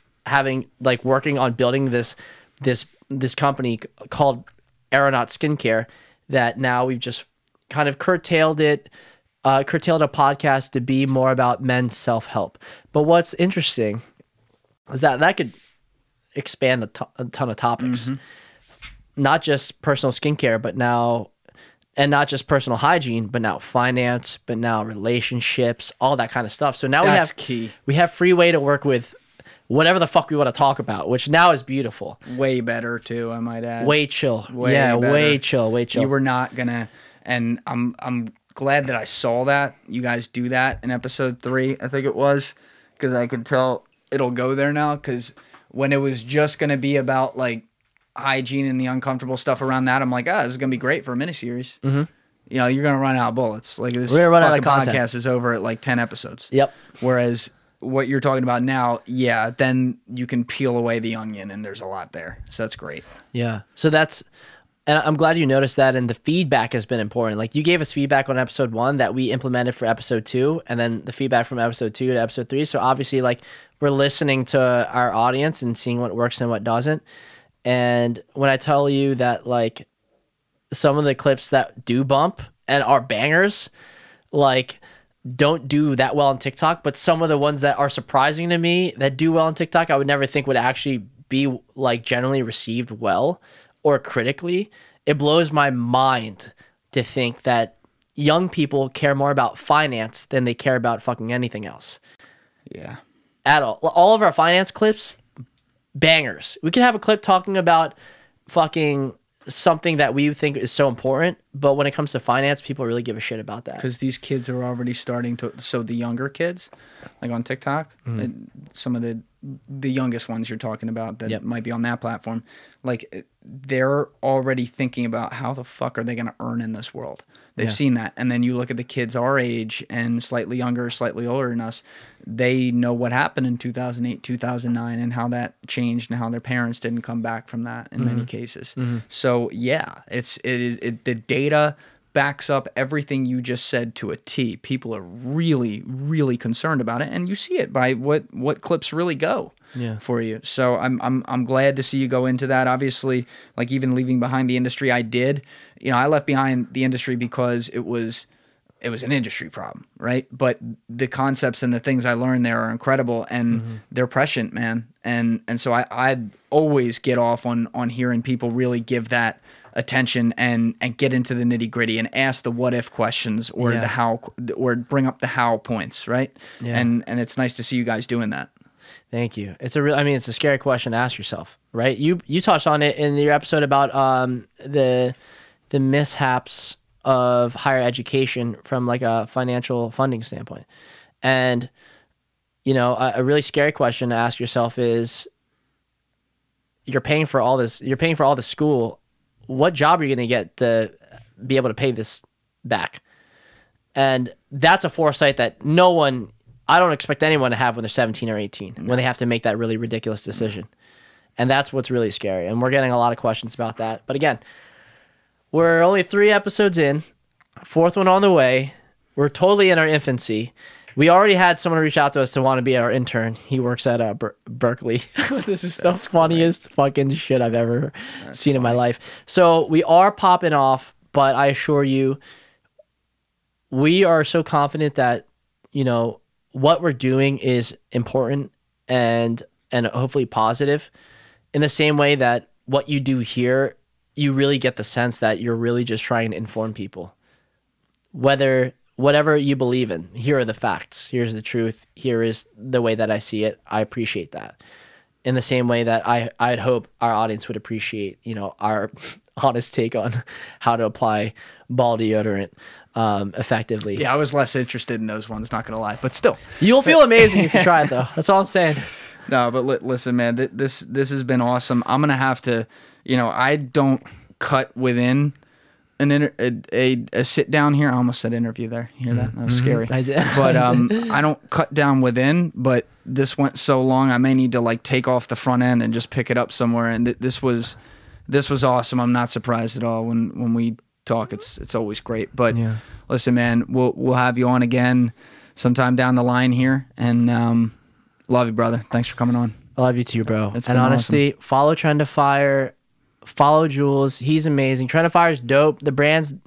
working on building this company called Aeronaut Skincare, that now we've just kind of curtailed a podcast to be more about men's self-help. But what's interesting is that could expand a ton of topics, not just personal skincare, but now, and not just personal hygiene, but now finance, but now relationships, all that kind of stuff. So now we have free way to work with whatever the fuck we want to talk about, which now is beautiful. Way better too, I might add. Way chill. Better. Way chill. You were not gonna, and I'm glad that I saw that you guys do that in episode 3, I think it was, because I can tell it'll go there now. Because when it was just gonna be about like hygiene and the uncomfortable stuff around that, I'm like, this is gonna be great for a miniseries. You know, you're gonna run out of bullets. Like, this we're gonna run out of content. Podcast is over at like 10 episodes. Yep. Whereas what you're talking about now, yeah, then you can peel away the onion and there's a lot there. So that's great. Yeah. So and I'm glad you noticed that, and the feedback has been important. Like, you gave us feedback on episode 1 that we implemented for episode 2, and then the feedback from episode 2 to episode 3. So obviously, like, we're listening to our audience and seeing what works and what doesn't. And when I tell you that, like, some of the clips that do bump and are bangers, like, don't do that well on TikTok, but some of the ones that are surprising to me that do well on TikTok, I would never think would actually be like generally received well or critically. It blows my mind to think that young people care more about finance than they care about fucking anything else. Yeah. At all. All of our finance clips, bangers. We could have a clip talking about fucking something that we think is so important, but when it comes to finance, people really give a shit about that. Because these kids are already starting to, so the younger kids, like on TikTok, some of the youngest ones you're talking about that might be on that platform, like, they're already thinking about how the fuck are they going to earn in this world. They've seen that. And then you look at the kids our age and slightly younger, slightly older than us, they know what happened in 2008, 2009 and how that changed and how their parents didn't come back from that in many cases. So yeah, the data backs up everything you just said to a T. People are really, really concerned about it, and you see it by what clips really go for you. So I'm glad to see you go into that. Obviously, like, even leaving behind the industry, I did. You know, I left behind the industry because it was an industry problem, right? But the concepts and the things I learned there are incredible, and they're prescient, man. And so I'd always get off on hearing people really give that attention and get into the nitty gritty and ask the what if questions or the how, or bring up the how points, right? And it's nice to see you guys doing that. Thank you. It's a scary question to ask yourself, right? You touched on it in your episode about the mishaps of higher education from like a financial funding standpoint. And, you know, a really scary question to ask yourself is, you're paying for all this school. What job are you going to get to be able to pay this back? And that's a foresight that I don't expect anyone to have when they're 17 or 18, when they have to make that really ridiculous decision. And that's what's really scary. And we're getting a lot of questions about that. But again, we're only 3 episodes in, 4th one on the way. We're totally in our infancy. We already had someone reach out to us to want to be our intern. He works at Berkeley. This is the funniest fucking shit I've ever seen in my life. So we are popping off, but I assure you, we are so confident that, you know, what we're doing is important and hopefully positive, in the same way that what you do here, you really get the sense that you're really just trying to inform people. Whatever you believe in, here are the facts. Here's the truth. Here is the way that I see it. I appreciate that. In the same way that I'd hope our audience would appreciate, you know, our honest take on how to apply ball deodorant effectively. Yeah, I was less interested in those ones, not gonna lie, but still. You'll feel amazing if you try it, though. That's all I'm saying. No, but listen, man, this has been awesome. I'm gonna have to, you know, I don't cut within a sit down here. I almost said interview there. You hear that? That was scary. I did. But I don't cut down within. But this went so long, I may need to like take off the front end and just pick it up somewhere. And this was awesome. I'm not surprised at all when we talk. It's always great. But listen, man, we'll have you on again sometime down the line here. And love you, brother. Thanks for coming on. I love you too, bro. It's and honestly, awesome. Follow Trendifier. Follow Jules. He's amazing. Trendifier is dope. The brand,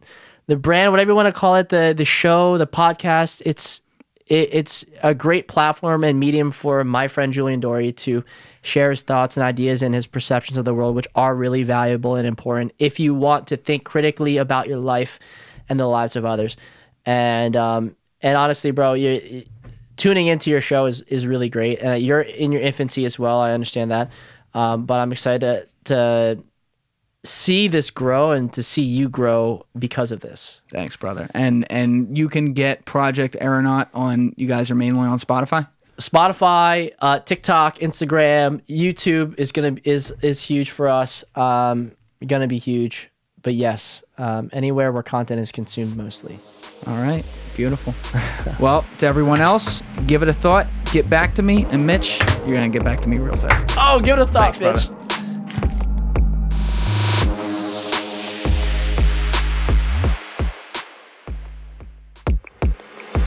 whatever you want to call it, the show, the podcast, it's a great platform and medium for my friend Julian Dorey to share his thoughts and ideas and his perceptions of the world, which are really valuable and important if you want to think critically about your life and the lives of others. And honestly, bro, tuning into your show is really great. You're in your infancy as well. I understand that. But I'm excited to see this grow and to see you grow because of this. Thanks, brother. And you can get Project Aeronaut on, you guys are mainly on Spotify? Spotify, TikTok, Instagram, YouTube is huge for us. Gonna be huge. But yes, anywhere where content is consumed mostly. All right. Beautiful. Well, to everyone else, give it a thought. Get back to me. And Mitch, you're going to get back to me real fast. Oh, give it a thought, Thanks, Mitch. brother.